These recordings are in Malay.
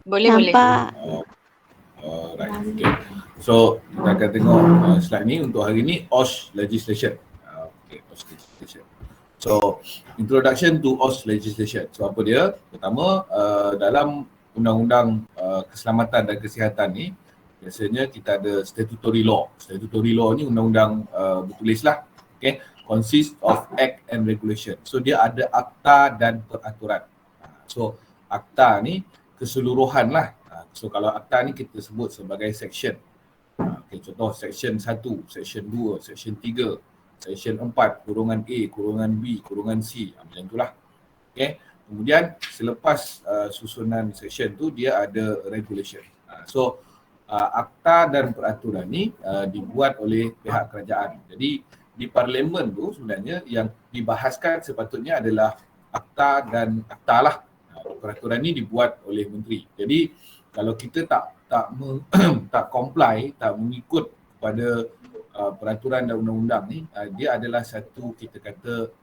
Boleh. Nampak. Right. Okay. So kita akan tengok slide ni untuk hari ni, OSH legislation. Okay, OSH legislation. So introduction to OSH legislation. So apa dia? Pertama, dalam undang-undang keselamatan dan kesihatan ni, biasanya kita ada statutory law. Statutory law ni undang-undang bertulis lah. Okay. Consist of act and regulation. So dia ada akta dan peraturan. So akta ni keseluruhan lah. So kalau akta ni kita sebut sebagai section. Okay, contoh section 1, section 2, section 3, section 4, kurungan A, kurungan B, kurungan C. Macam itulah. Okay. Kemudian selepas susunan section tu dia ada regulation. So akta dan peraturan ni dibuat oleh pihak kerajaan. Jadi di parlimen tu sebenarnya yang dibahaskan sepatutnya adalah akta dan akta lah. Peraturan ni dibuat oleh menteri. Jadi kalau kita tak comply, tak mengikut kepada peraturan dan undang-undang ni, dia adalah satu kita kata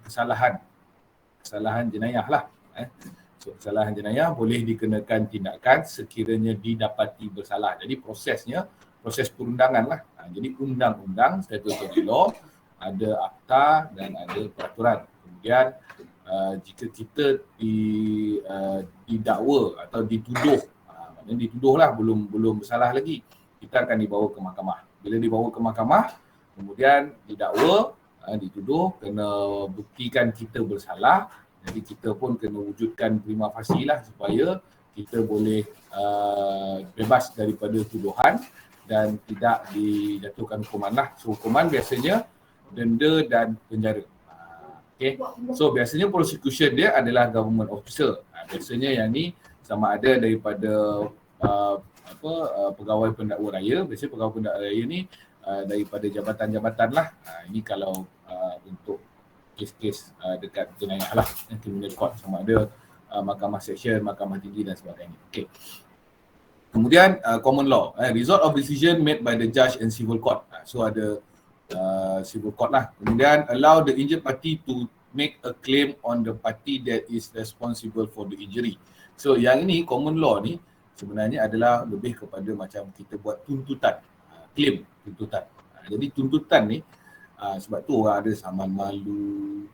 kesalahan jenayah lah. So, kesalahan jenayah boleh dikenakan tindakan sekiranya didapati bersalah. Jadi prosesnya, proses perundangan lah. Jadi undang-undang, statutory law, ada akta dan ada peraturan. Kemudian jika kita didakwa atau dituduh, maknanya dituduh lah, belum bersalah lagi, kita akan dibawa ke mahkamah. Bila dibawa ke mahkamah, kemudian didakwa, dituduh, kena buktikan kita bersalah. Jadi kita pun kena wujudkan prima facie lah supaya kita boleh bebas daripada tuduhan dan tidak dijatuhkan hukuman lah. So hukuman biasanya denda dan penjara. Okay. So biasanya prosecution dia adalah government officer. Biasanya yang ni sama ada daripada pegawai pendakwa raya. Biasanya pegawai pendakwa raya ni daripada jabatan-jabatan lah. Ini kalau untuk kes-kes dekat jenayah lah, criminal court, sama ada mahkamah seksyen, mahkamah tinggi dan sebagainya. Okay. Kemudian common law, result of decision made by the judge and civil court. So ada civil court lah. Kemudian allow the injured party to make a claim on the party that is responsible for the injury. So yang ini common law ni sebenarnya adalah lebih kepada macam kita buat tuntutan, claim tuntutan. Jadi tuntutan ni sebab tu orang ada saman malu,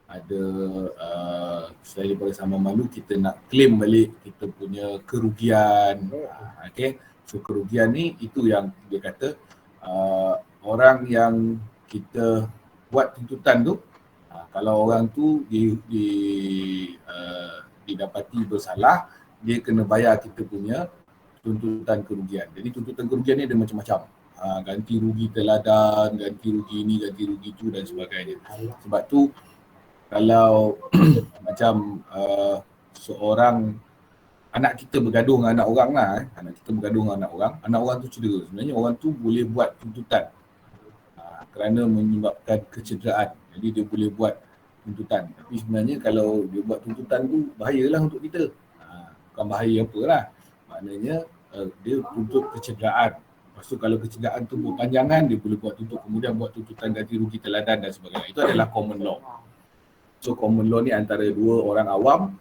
ada selain daripada saman malu kita nak claim balik kita punya kerugian. Okay. So kerugian ni itu yang dia kata orang yang kita buat tuntutan tu, kalau orang tu didapati bersalah, dia kena bayar kita punya tuntutan kerugian. Jadi tuntutan kerugian ni ada macam-macam. Ganti rugi teladan, ganti rugi ni, ganti rugi tu dan sebagainya. Sebab tu kalau macam seorang anak kita bergaduh dengan anak orang lah, anak kita bergaduh dengan anak orang tu cedera. Sebenarnya orang tu boleh buat tuntutan kerana menyebabkan kecederaan. Jadi dia boleh buat tuntutan. Tapi sebenarnya kalau dia buat tuntutan tu bahayalah untuk kita. Bukan bahaya apalah. Maknanya dia tuntut kecederaan. Lepas tu kalau kecederaan tu berpanjangan, dia boleh buat kemudian buat tuntutan ganti rugi teladan dan sebagainya. Itu adalah common law. So common law ni antara dua orang awam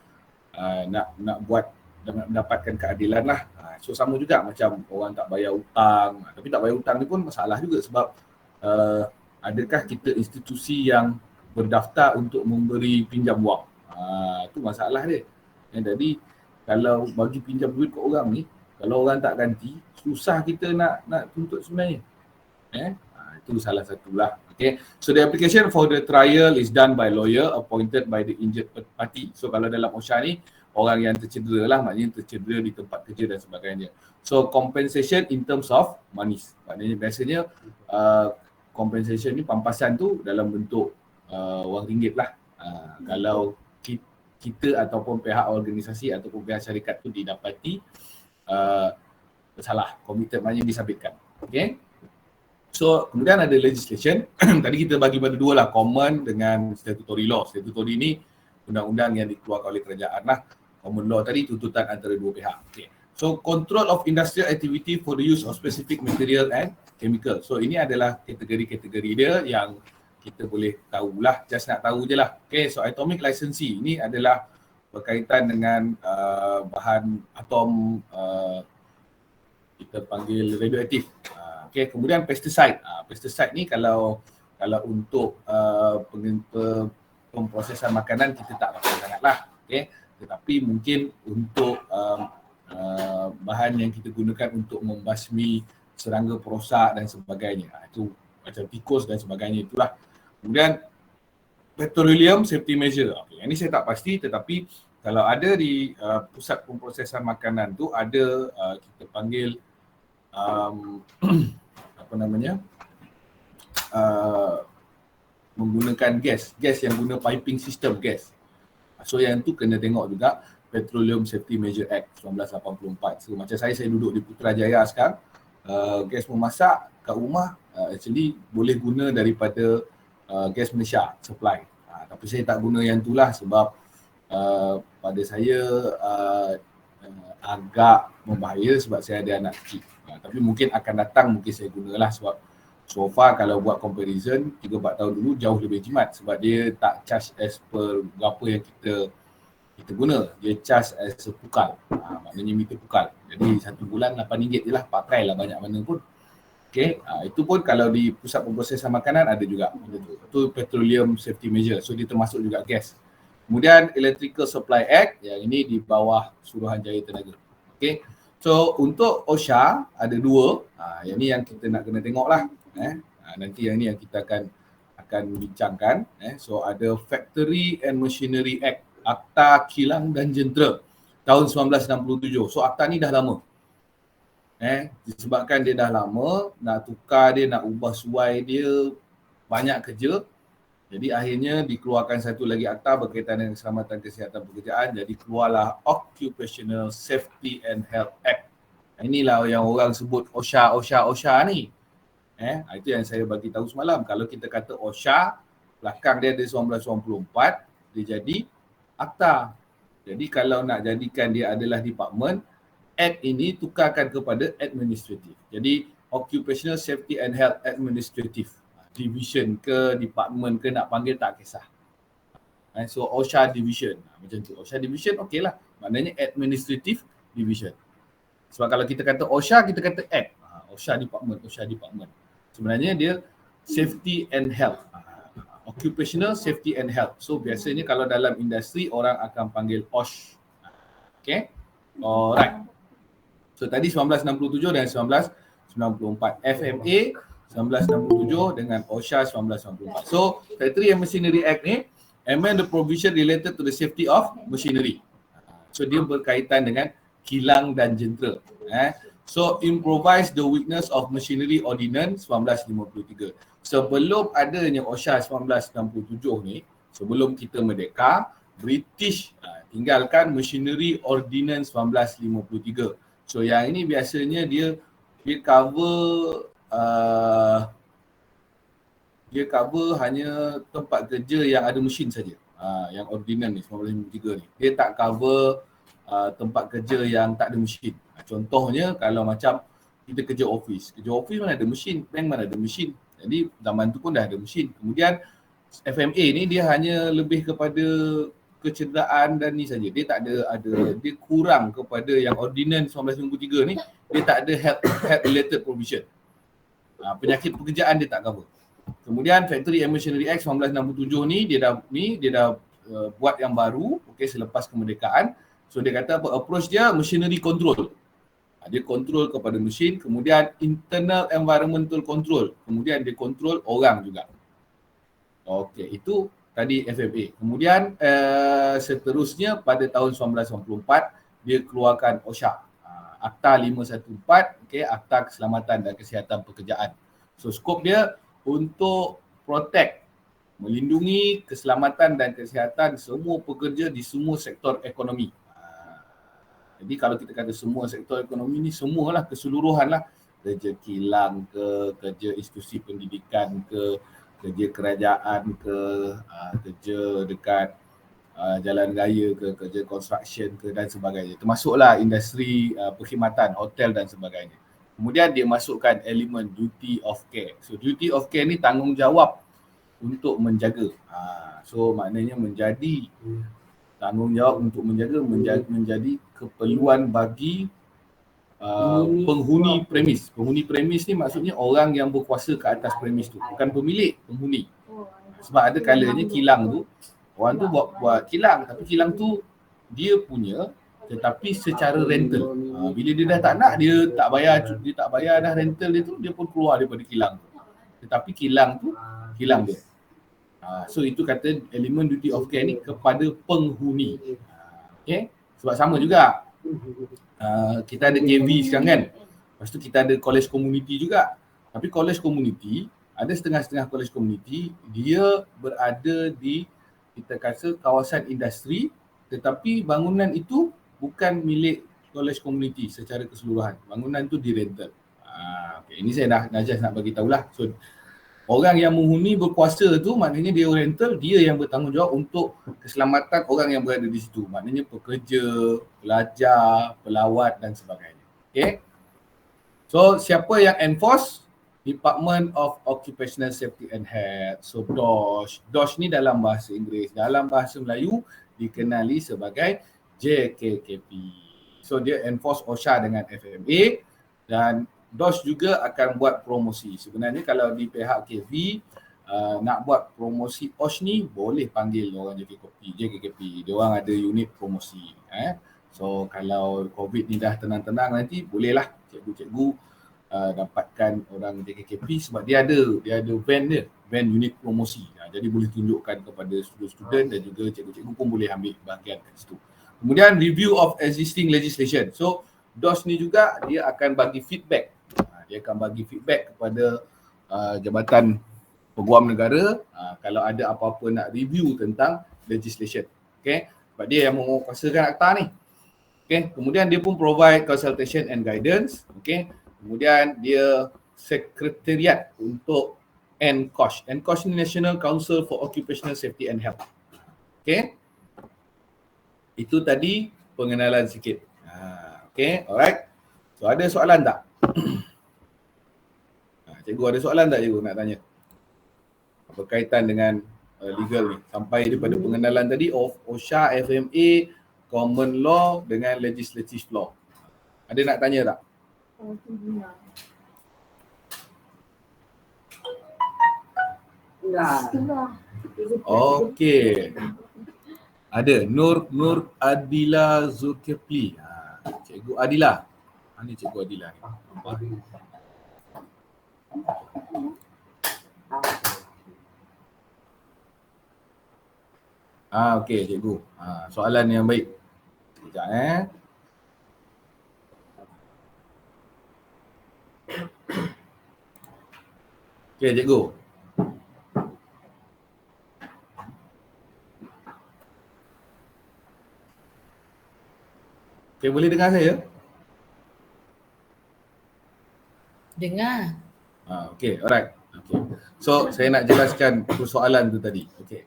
nak buat dan mendapatkan keadilan lah. So sama juga macam orang tak bayar hutang. Tapi tak bayar hutang ni pun masalah juga sebab adakah kita institusi yang berdaftar untuk memberi pinjam wang? Itu masalah dia. Jadi kalau bagi pinjam duit ke orang ni, kalau orang tak ganti, susah kita nak tuntut sebenarnya. Itu salah satulah. Okay. So the application for the trial is done by lawyer appointed by the injured party. So kalau dalam OSHA ni, orang yang tercedera lah, maknanya tercedera di tempat kerja dan sebagainya. So compensation in terms of money. Maknanya biasanya compensation ni, pampasan tu dalam bentuk wang ringgit lah. Kalau kita ataupun pihak organisasi ataupun pihak syarikat tu didapati bersalah, committed, maknanya disabitkan. Okay. So kemudian ada legislation. Tadi kita bagi pada dua lah, common dengan statutory law. Statutory ni undang-undang yang dikeluarkan oleh kerajaan lah. Common law tadi tuntutan antara dua pihak. Okay. So control of industrial activity for the use of specific material and chemical. So ini adalah kategori-kategori dia yang kita boleh tahulah, just nak tahu je lah. Okay, so atomic licensee ini adalah berkaitan dengan bahan atom kita panggil radioaktif. Okey, kemudian pesticide. Pesticide ni kalau untuk pemprosesan makanan kita tak pakai sangatlah. Okey, tetapi mungkin untuk bahan yang kita gunakan untuk membasmi serangga perosak dan sebagainya. Itu macam tikus dan sebagainya itulah. Kemudian petroleum safety measure. Okay, ini saya tak pasti, tetapi kalau ada di pusat pemprosesan makanan tu ada kita panggil apa namanya, menggunakan gas yang guna piping system gas. So yang tu kena tengok juga Petroleum Safety Measure Act 1984. So macam saya duduk di Putrajaya sekarang, gas memasak kat rumah actually boleh guna daripada gas Malaysia supply. Tapi saya tak guna yang tu lah sebab pada saya agak membahaya sebab saya ada anak kecil. Tapi mungkin akan datang mungkin saya gunalah sebab so far kalau buat comparison 3-4 tahun dulu jauh lebih jimat sebab dia tak charge as per berapa yang kita guna, dia charge as a pukal, maknanya meter pukal. Jadi 1 bulan RM8 je lah, pakailah banyak mana pun. Okay, itu pun kalau di pusat pemprosesan makanan ada juga benda tu. Itu petroleum safety measure, so dia termasuk juga gas. Kemudian Electrical Supply Act, yang ini di bawah Suruhanjaya Tenaga. Okay, so untuk OSHA ada 2, yang ni yang kita nak kena tengok lah. Nanti yang ni yang kita akan bincangkan. So ada Factory and Machinery Act, Akta Kilang dan Jentera tahun 1967. So akta ni dah lama. Disebabkan dia dah lama, nak tukar dia, nak ubah suai dia, banyak kerja. Jadi akhirnya dikeluarkan satu lagi akta berkaitan dengan keselamatan kesihatan pekerjaan. Jadi keluarlah Occupational Safety and Health Act. Inilah yang orang sebut OSHA ni. Itu yang saya bagi tahu semalam. Kalau kita kata OSHA, belakang dia ada 1994, dia jadi akta. Jadi kalau nak jadikan dia adalah department, Act ini tukarkan kepada administrative. Jadi Occupational Safety and Health Administrative Division ke department ke nak panggil tak kisah. So OSHA Division, macam tu. OSHA Division okey lah, maknanya Administrative Division. Sebab kalau kita kata OSHA, kita kata Act. OSHA Department. Sebenarnya dia Safety and Health. Occupational Safety and Health. So biasanya kalau dalam industri orang akan panggil OSH. Okay? Alright. So tadi 1967 dan 1994. FMA 1967 dengan OSHA 1994. So Factory and Machinery Act ni amend the provision related to the safety of machinery. So dia berkaitan dengan kilang dan jentera. So improvise the weakness of machinery ordinance 1953. Sebelum adanya OSHA 1967 ni, sebelum kita merdeka, British tinggalkan machinery ordinance 1953. So yang ini biasanya dia cover hanya tempat kerja yang ada mesin saja. Yang ordinance ni 1953 ni. Dia tak cover tempat kerja yang tak ada mesin. Contohnya kalau macam kita kerja office mana ada mesin, bank mana ada mesin. Jadi zaman tu pun dah ada mesin. Kemudian FMA ni dia hanya lebih kepada kecederaan dan ni saja. Dia tak ada dia kurang kepada yang ordinance 1993 ni, dia tak ada health related provision. Penyakit pekerjaan dia tak cover. Kemudian Factory and Machinery Act 1967 ni dia dah buat yang baru, okey, selepas kemerdekaan. So dia kata apa, approach dia machinery control. Dia control kepada mesin, kemudian internal environmental control, kemudian dia control orang juga. Okey, itu tadi FMA. Kemudian seterusnya pada tahun 1994 dia keluarkan OSHA. Akta 514, okey, Akta Keselamatan dan Kesihatan Pekerjaan. So skop dia untuk protect, melindungi keselamatan dan kesihatan semua pekerja di semua sektor ekonomi. Jadi kalau kita kata semua sektor ekonomi ni, semualah, keseluruhan lah. Kerja kilang ke, kerja institusi pendidikan ke, kerja kerajaan ke, kerja dekat jalan raya ke, kerja construction ke dan sebagainya. Termasuklah industri perkhidmatan, hotel dan sebagainya. Kemudian dia masukkan elemen duty of care. So duty of care ni tanggungjawab untuk menjaga. So maknanya menjadi tanggungjawab untuk menjadi keperluan bagi penghuni premis. Penghuni premis ni maksudnya orang yang berkuasa ke atas premis tu, bukan pemilik, penghuni. Sebab ada kalanya kilang tu, orang tu buat kilang, tapi kilang tu dia punya tetapi secara rental. Bila dia dah tak nak, dia tak bayar dah rental dia tu, dia pun keluar daripada kilang tu. Tetapi kilang tu kilang dia. So itu kata elemen duty of care ni kepada penghuni. Okay? Sebab sama juga. Kita ada JV sekarang kan. Lepas tu kita ada college community juga. Tapi college community, ada setengah-setengah college community, dia berada di kita kata kawasan industri, tetapi bangunan itu bukan milik college community secara keseluruhan. Bangunan tu di-rental. Okay. Ini saya nak bagi tahulah. So orang yang menghuni berkuasa tu maknanya dia rental, dia yang bertanggungjawab untuk keselamatan orang yang berada di situ. Maknanya pekerja, pelajar, pelawat dan sebagainya. Okay. So siapa yang enforce? Department of Occupational Safety and Health. So DOSH. DOSH ni dalam bahasa Inggeris. Dalam bahasa Melayu dikenali sebagai JKKP. So dia enforce OSHA dengan FMA dan DOSH juga akan buat promosi. Sebenarnya kalau di pihak KV nak buat promosi OSH ni boleh panggil orang JKKP. Dia orang ada unit promosi. So kalau COVID ni dah tenang-tenang nanti bolehlah cikgu-cikgu dapatkan orang JKKP sebab dia ada van unit promosi. Jadi boleh tunjukkan kepada student dan juga cikgu-cikgu pun boleh ambil bahagian kat situ. Kemudian review of existing legislation. So DOSH ni juga dia akan bagi feedback. Dia akan bagi feedback kepada Jabatan Peguam Negara kalau ada apa-apa nak review tentang legislation. Okay? Sebab dia yang menguasakan akta ni. Okay? Kemudian dia pun provide consultation and guidance. Okay? Kemudian dia sekretariat untuk NCOSH. NCOSH ni National Council for Occupational Safety and Health. Okay? Itu tadi pengenalan sikit. Okay, alright. So ada soalan tak? Cikgu ada soalan tak cikgu nak tanya? Berkaitan dengan legal ni. Sampai daripada pengenalan tadi of OSHA, FMA, common law dengan legislative law. Ada nak tanya tak? Okey. Ada Nur Adila Zulkifli. Cikgu Adila. Mana Cikgu Adila ni? Okey cikgu. Soalan yang baik. Sekejap Okey cikgu. Okay, boleh dengar saya? Dengar. Okay, alright. Okay. So, saya nak jelaskan persoalan tu tadi. Okay.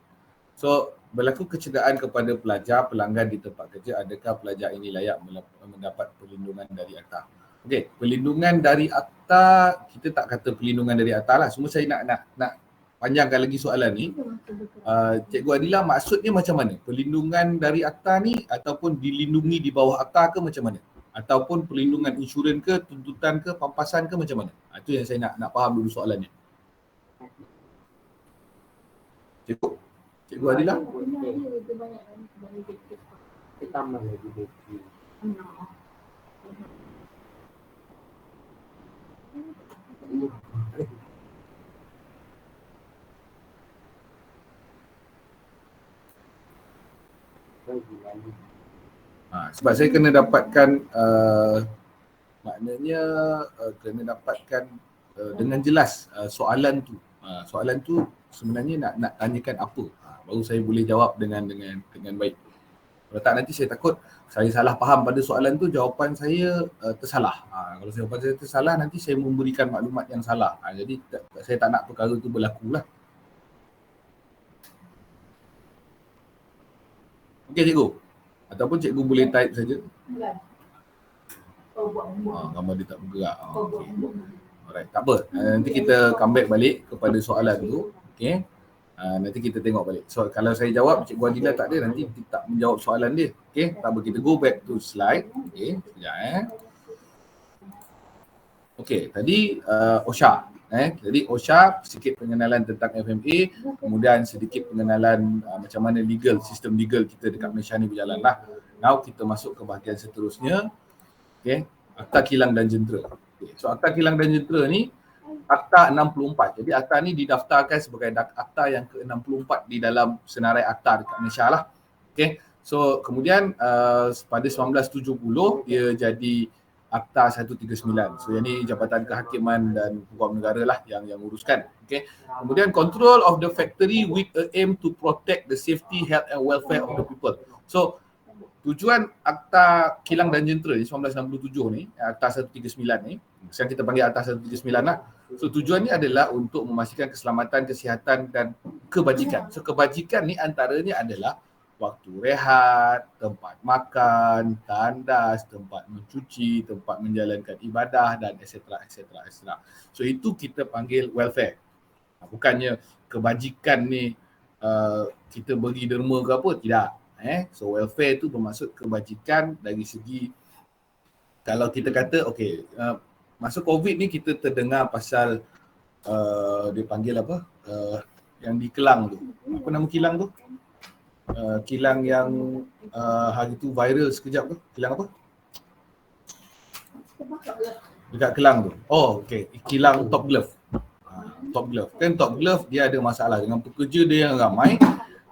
So, berlaku kecederaan kepada pelajar pelanggan di tempat kerja, adakah pelajar ini layak mendapat perlindungan dari akta? Okay, perlindungan dari akta, kita tak kata perlindungan dari akta lah. Semua saya nak panjangkan lagi soalan ni. Cikgu Adila, maksudnya macam mana? Perlindungan dari akta ni ataupun dilindungi di bawah akta ke macam mana? Ataupun perlindungan insurans ke, tuntutan ke, pampasan ke macam mana? Itu yang saya nak faham dulu soalannya. Cikgu Adila? Tambah lagi bukti. Sebab saya kena dapatkan maknanya kena dapatkan dengan jelas soalan tu. Soalan tu sebenarnya nak tanyakan apa. Baru saya boleh jawab dengan baik. Kalau tak nanti saya takut saya salah faham pada soalan tu, jawapan saya tersalah. Kalau jawapan saya tersalah nanti saya memberikan maklumat yang salah. Jadi saya tak nak perkara tu berlaku lah. Okey cikgu. Ataupun cikgu boleh type saja. Gambar dia tak bergerak. Okay. Alright, tak apa. Nanti kita come back balik kepada soalan tu. Okay. Nanti kita tengok balik. So kalau saya jawab, Cikgu Adila tak ada, nanti tak menjawab soalan dia. Okay, tak apa, kita go back to slide. Okay, sekejap Okay, tadi OSHA. Jadi OSHA sedikit pengenalan tentang FMA, kemudian sedikit pengenalan macam mana sistem legal kita dekat Malaysia ni berjalan lah. Now kita masuk ke bahagian seterusnya. Okay, Akta Kilang dan Jentera. Okay, so Akta Kilang dan Jentera ni Akta 64. Jadi akta ni didaftarkan sebagai akta yang ke-64 di dalam senarai akta dekat Malaysia lah. Okay, so kemudian pada 1970 dia jadi Akta 139. So yang ni Jabatan Kehakiman dan Hukum Negara lah yang uruskan. Okay. Kemudian control of the factory with a aim to protect the safety, health and welfare of the people. So tujuan Akta Kilang dan Jentera ni 1967 ni, Akta 139 ni, sekarang kita panggil Akta 139 lah. So tujuannya adalah untuk memastikan keselamatan, kesihatan dan kebajikan. So kebajikan ni antaranya adalah waktu rehat, tempat makan, tandas, tempat mencuci, tempat menjalankan ibadah dan etc. So itu kita panggil welfare. Bukannya kebajikan ni kita beri derma ke apa, tidak. So welfare tu bermaksud kebajikan dari segi, kalau kita kata okey, masa COVID ni kita terdengar pasal dia panggil apa, yang di Kelang tu. Apa nama kilang tu? Kilang yang hari tu viral sekejap tu. Kilang apa? Dekat Kelang tu. Oh, okey. Kilang Top Glove. Top Glove. Kan Top Glove dia ada masalah dengan pekerja dia yang ramai.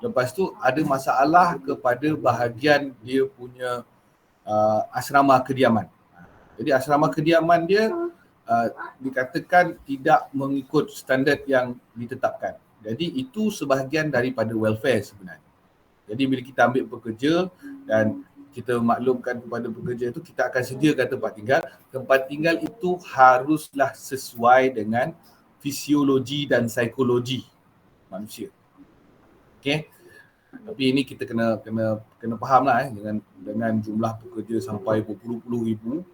Lepas tu ada masalah kepada bahagian dia punya asrama kediaman. Jadi asrama kediaman dia dikatakan tidak mengikut standard yang ditetapkan. Jadi itu sebahagian daripada welfare sebenarnya. Jadi bila kita ambil pekerja dan kita maklumkan kepada pekerja itu, kita akan sediakan tempat tinggal. Tempat tinggal itu haruslah sesuai dengan fisiologi dan psikologi manusia. Okey. Tapi ini kita kena faham lah dengan jumlah pekerja sampai berpuluh-puluh ribu.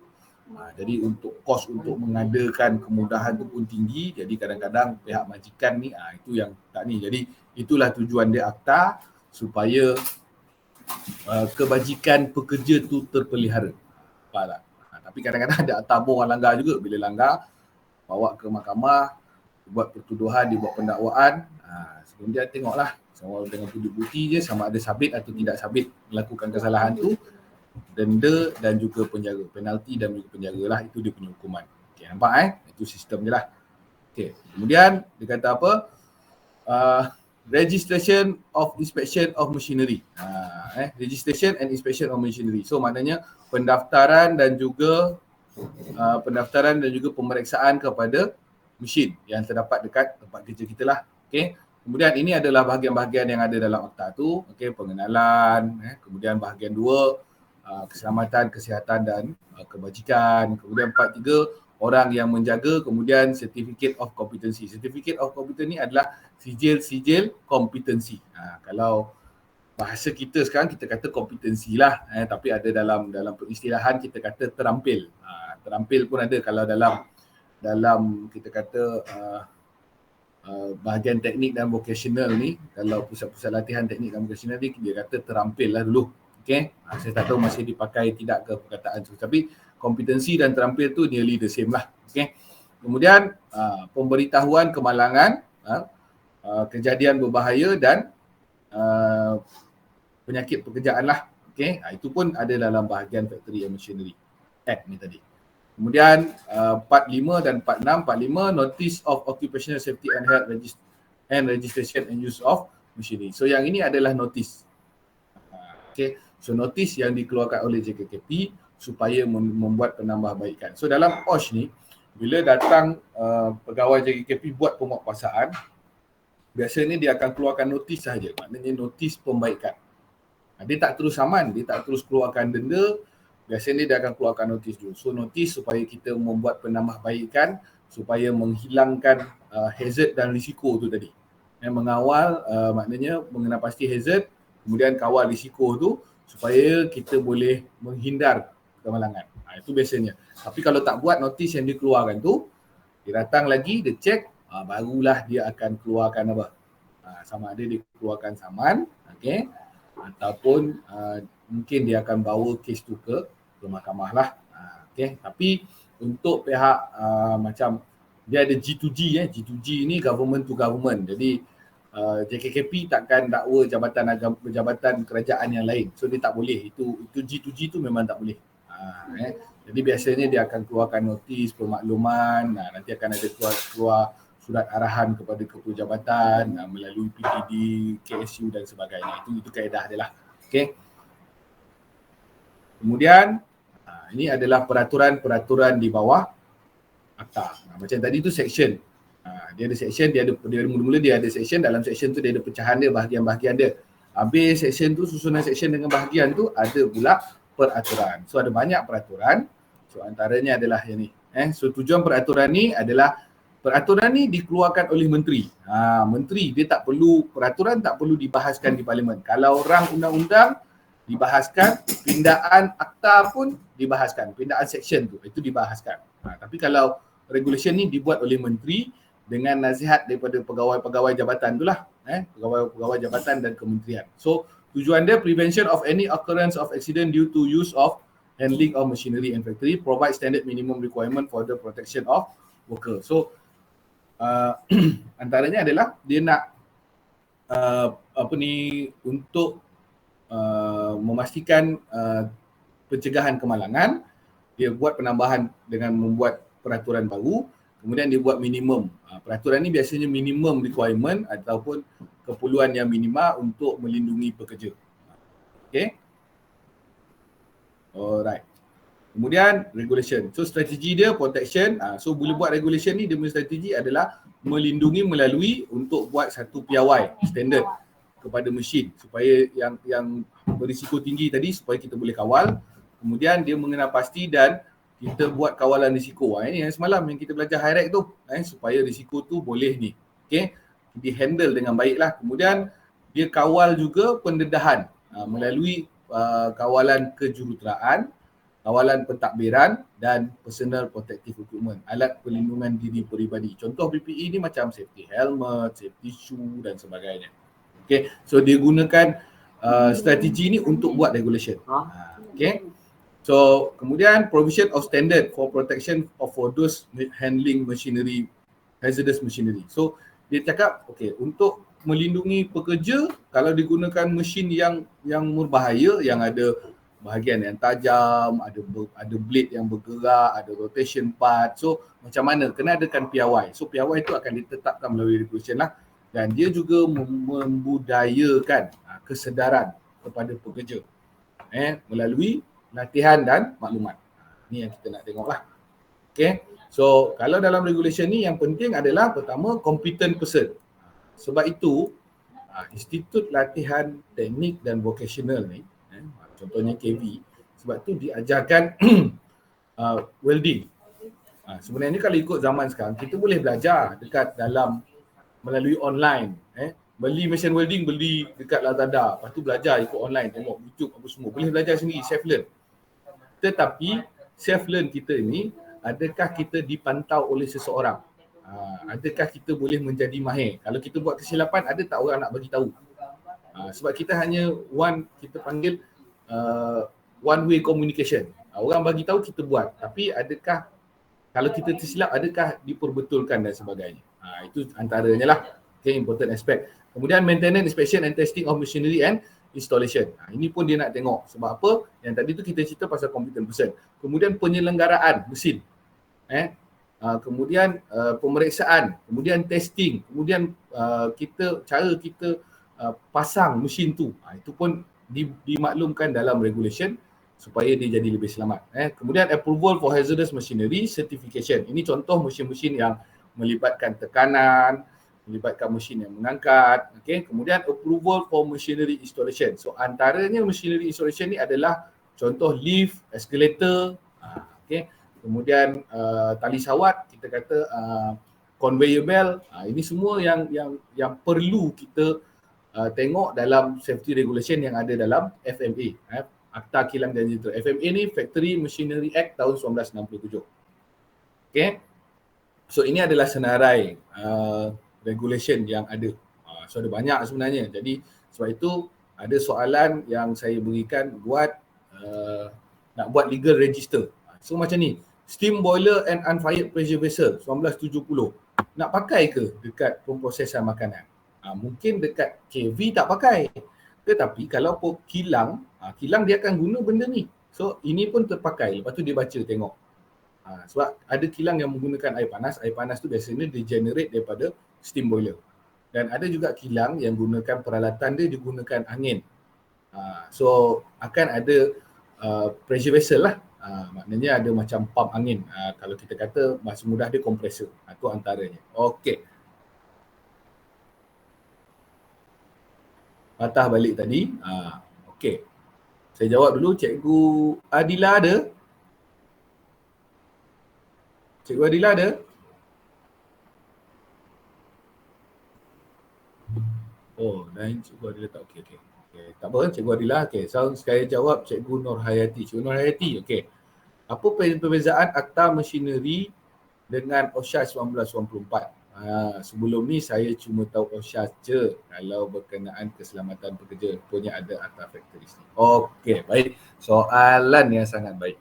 Jadi untuk kos untuk mengadakan kemudahan tu pun tinggi. Jadi kadang-kadang pihak majikan ni itu yang tak ni. Jadi itulah tujuan dia akta, supaya kebajikan pekerja tu terpelihara. Faham tak? Tapi kadang-kadang ada tabung orang langgar juga. Bila langgar, bawa ke mahkamah, buat pertuduhan, dibuat pendakwaan. Kemudian tengoklah sama dengan bukti je, sama ada sabit atau tidak sabit melakukan kesalahan tu, denda dan juga penjara. Penalti dan juga penjara lah, itu dia punya hukuman. Okay, nampak Itu sistem je lah. Okay. Kemudian dia kata apa? Registration of inspection of machinery. Registration and inspection of machinery. So maknanya pendaftaran dan juga pemeriksaan kepada mesin yang terdapat dekat tempat kerja kita lah. Okay. Kemudian ini adalah bahagian-bahagian yang ada dalam akta tu. Okay, pengenalan. Kemudian bahagian 2, keselamatan, kesihatan dan kebajikan. Kemudian part 3, orang yang menjaga. Kemudian certificate of competency. Certificate of competency ni adalah sijil-sijil kompetensi. Kalau bahasa kita sekarang kita kata kompetensi lah, tapi ada dalam peristilahan kita kata terampil. Terampil pun ada kalau dalam kita kata bahagian teknik dan vocational ni, kalau pusat-pusat latihan teknik dan vocational ni dia kata terampil lah dulu. Okay, saya tak tahu masih dipakai tidak ke perkataan tu, tapi kompetensi dan terampil tu nearly the same lah. Okay. Kemudian pemberitahuan kemalangan, kejadian berbahaya dan penyakit pekerjaan lah. Okay. Itu pun ada dalam bahagian Factory and Machinery Act ni tadi. Kemudian part 5 dan part 6. Part 5, Notice of Occupational Safety and Health and Registration and Use of Machinery. So yang ini adalah notice. Okay. So notice yang dikeluarkan oleh JKKP supaya membuat penambahbaikan. So dalam OSH ni, bila datang pegawai JKKP buat penguatkuasaan, biasanya dia akan keluarkan notis sahaja. Maknanya notis pembaikan. Dia tak terus saman, dia tak terus keluarkan denda. Biasanya dia akan keluarkan notis dulu. So notis supaya kita membuat penambahbaikan, supaya menghilangkan hazard dan risiko tu tadi. Mengawal maknanya mengenal pasti hazard, kemudian kawal risiko tu supaya kita boleh menghindar kemalangan. Itu biasanya. Tapi kalau tak buat notis yang dikeluarkan tu, dia datang lagi, dia cek, barulah dia akan keluarkan apa? Sama ada dia keluarkan saman, okey, ataupun mungkin dia akan bawa kes tu ke mahkamah lah. Okey, tapi untuk pihak macam dia ada G2G, G2G ni government to government. Jadi JKKP takkan dakwa jabatan kerajaan yang lain. So dia tak boleh. Itu G2G tu memang tak boleh. Jadi biasanya dia akan keluarkan notis permakluman, nanti akan ada keluar surat arahan kepada ketua jabatan melalui PTD, KSU dan sebagainya. Itu kaedah dia lah. Okey. Kemudian ini adalah peraturan di bawah akta. Macam tadi tu section. Dia ada section, dia mula-mula dia ada section, dalam section tu dia ada pecahan dia, bahagian-bahagian dia. Habis section tu, susunan section dengan bahagian tu ada pula peraturan. So ada banyak peraturan. So antaranya adalah yang ni. So tujuan peraturan ni adalah peraturan ni dikeluarkan oleh menteri. Menteri dia tak perlu, peraturan tak perlu dibahaskan di parlimen. Kalau orang undang-undang dibahaskan, pindaan akta pun dibahaskan, pindaan section tu itu dibahaskan. Tapi kalau regulation ni dibuat oleh menteri dengan nasihat daripada pegawai-pegawai jabatan tu lah, pegawai-pegawai jabatan dan kementerian. So tujuan dia prevention of any occurrence of accident due to use of handling of machinery and factory, provide standard minimum requirement for the protection of worker. So antaranya adalah dia nak untuk memastikan pencegahan kemalangan, dia buat penambahan dengan membuat peraturan baru, kemudian dia buat minimum. Peraturan ni biasanya minimum requirement ataupun keperluan yang minima untuk melindungi pekerja. Okay. Alright. Kemudian regulation. So strategi dia protection. So boleh buat regulation ni, dia punya strategi adalah melindungi melalui untuk buat satu piawai standard kepada mesin supaya yang berisiko tinggi tadi supaya kita boleh kawal. Kemudian dia mengenal pasti dan kita buat kawalan risiko. Ini yang semalam yang kita belajar high rate tu, supaya risiko tu boleh ni. Okey, di-handle dengan baiklah. Kemudian dia kawal juga pendedahan melalui kawalan kejuruteraan, kawalan pentadbiran dan personal protective equipment, alat perlindungan diri peribadi. Contoh PPE ni macam safety helmet, safety shoe dan sebagainya. Okay, so dia gunakan strategi ni untuk buat regulation. Okay, so kemudian provision of standard for protection for those handling machinery, hazardous machinery. So dia cakap, okay, untuk melindungi pekerja, kalau digunakan mesin yang berbahaya, yang ada bahagian yang tajam, ada blade yang bergerak, ada rotation part. So macam mana? Kena adakan piawai. So piawai itu akan ditetapkan melalui regulation lah. Dan dia juga membudayakan kesedaran kepada pekerja melalui latihan dan maklumat. Ini yang kita nak tengok lah. Okay. So kalau dalam regulation ni yang penting adalah pertama competent person. Sebab itu Institut Latihan Teknik dan Vocational ni, contohnya KV, sebab tu diajarkan welding. Sebenarnya kalau ikut zaman sekarang, kita boleh belajar dekat dalam melalui online. Beli mesin welding, beli dekat Lazada. Lepas tu belajar ikut online, tengok YouTube apa semua. Boleh belajar sendiri, self-learn. Tetapi self-learn kita ni, adakah kita dipantau oleh seseorang? Adakah kita boleh menjadi mahir? Kalau kita buat kesilapan, ada tak orang nak bagi tahu? Sebab kita hanya kita panggil one way communication. Orang bagi tahu kita buat. Tapi adakah kalau kita tersilap, adakah diperbetulkan dan sebagainya? Itu antaranya lah. Okay, important aspect. Kemudian maintenance, inspection and testing of machinery and installation. Ini pun dia nak tengok. Sebab apa? Yang tadi tu kita cerita pasal competent person. Kemudian penyelenggaraan mesin. Kemudian pemeriksaan, kemudian testing, kemudian cara kita pasang mesin tu. Itu pun dimaklumkan dalam regulation supaya dia jadi lebih selamat. Kemudian approval for hazardous machinery certification. Ini contoh mesin-mesin yang melibatkan tekanan, melibatkan mesin yang mengangkat. Okay. Kemudian approval for machinery installation. So antaranya machinery installation ni adalah contoh lift, escalator, okay. Kemudian tali sawat, kita kata conveyor belt. Ini semua yang perlu kita tengok dalam safety regulation yang ada dalam FMA, Akta Kilang dan Jentera. FMA ni Factory Machinery Act tahun 1967. Okay. So ini adalah senarai regulation yang ada. So ada banyak sebenarnya. Jadi sebab itu ada soalan yang saya berikan buat nak buat legal register. So macam ni, steam boiler and unfired pressure vessel 1970. Nak pakai ke dekat pemprosesan makanan? Mungkin dekat KV tak pakai. Tetapi kalau kilang, kilang dia akan guna benda ni. So ini pun terpakai. Lepas tu dia baca tengok. Sebab ada kilang yang menggunakan air panas tu biasanya dia generate daripada steam boiler. Dan ada juga kilang yang gunakan peralatan dia gunakan angin. So akan ada pressure vessel lah. Maknanya ada macam pump angin. Kalau kita kata bahasa mudah dia kompresor. Itu antaranya. Okey. Patah balik tadi. Okey. Saya jawab dulu. Cikgu Adila ada? Cikgu Adila ada? Oh, dan Cikgu Adila tak. Okey. Tak apa, Cikgu Adila. Okey, so saya jawab Cikgu Nur Hayati. Cikgu Nur Hayati, okey. Apa perbezaan akta machinery dengan OSHA 1994? Sebelum ni saya cuma tahu OSHA je kalau berkenaan keselamatan pekerja. Punya ada akta factory ni. Okey, baik. Soalan yang sangat baik.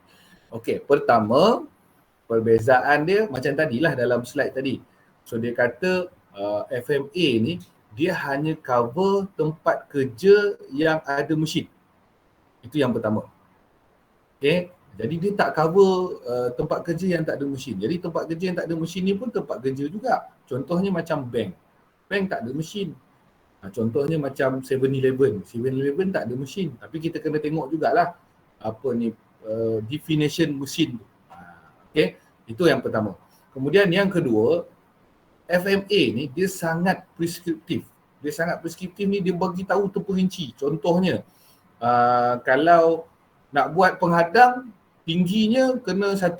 Okey, pertama, perbezaan dia macam tadilah dalam slide tadi. So dia kata FMA ni dia hanya cover tempat kerja yang ada mesin. Itu yang pertama. Okay. Jadi dia tak cover tempat kerja yang tak ada mesin. Jadi tempat kerja yang tak ada mesin ni pun tempat kerja juga. Contohnya macam bank. Bank tak ada mesin. Contohnya macam 7-Eleven. 7-Eleven tak ada mesin. Tapi kita kena tengok jugalah apa ni definition mesin tu. Okay. Itu yang pertama. Kemudian yang kedua, FMA ni dia sangat preskriptif. Dia sangat preskriptif ni dia bagi tahu terperinci. Contohnya kalau nak buat penghadang tingginya kena 1.8.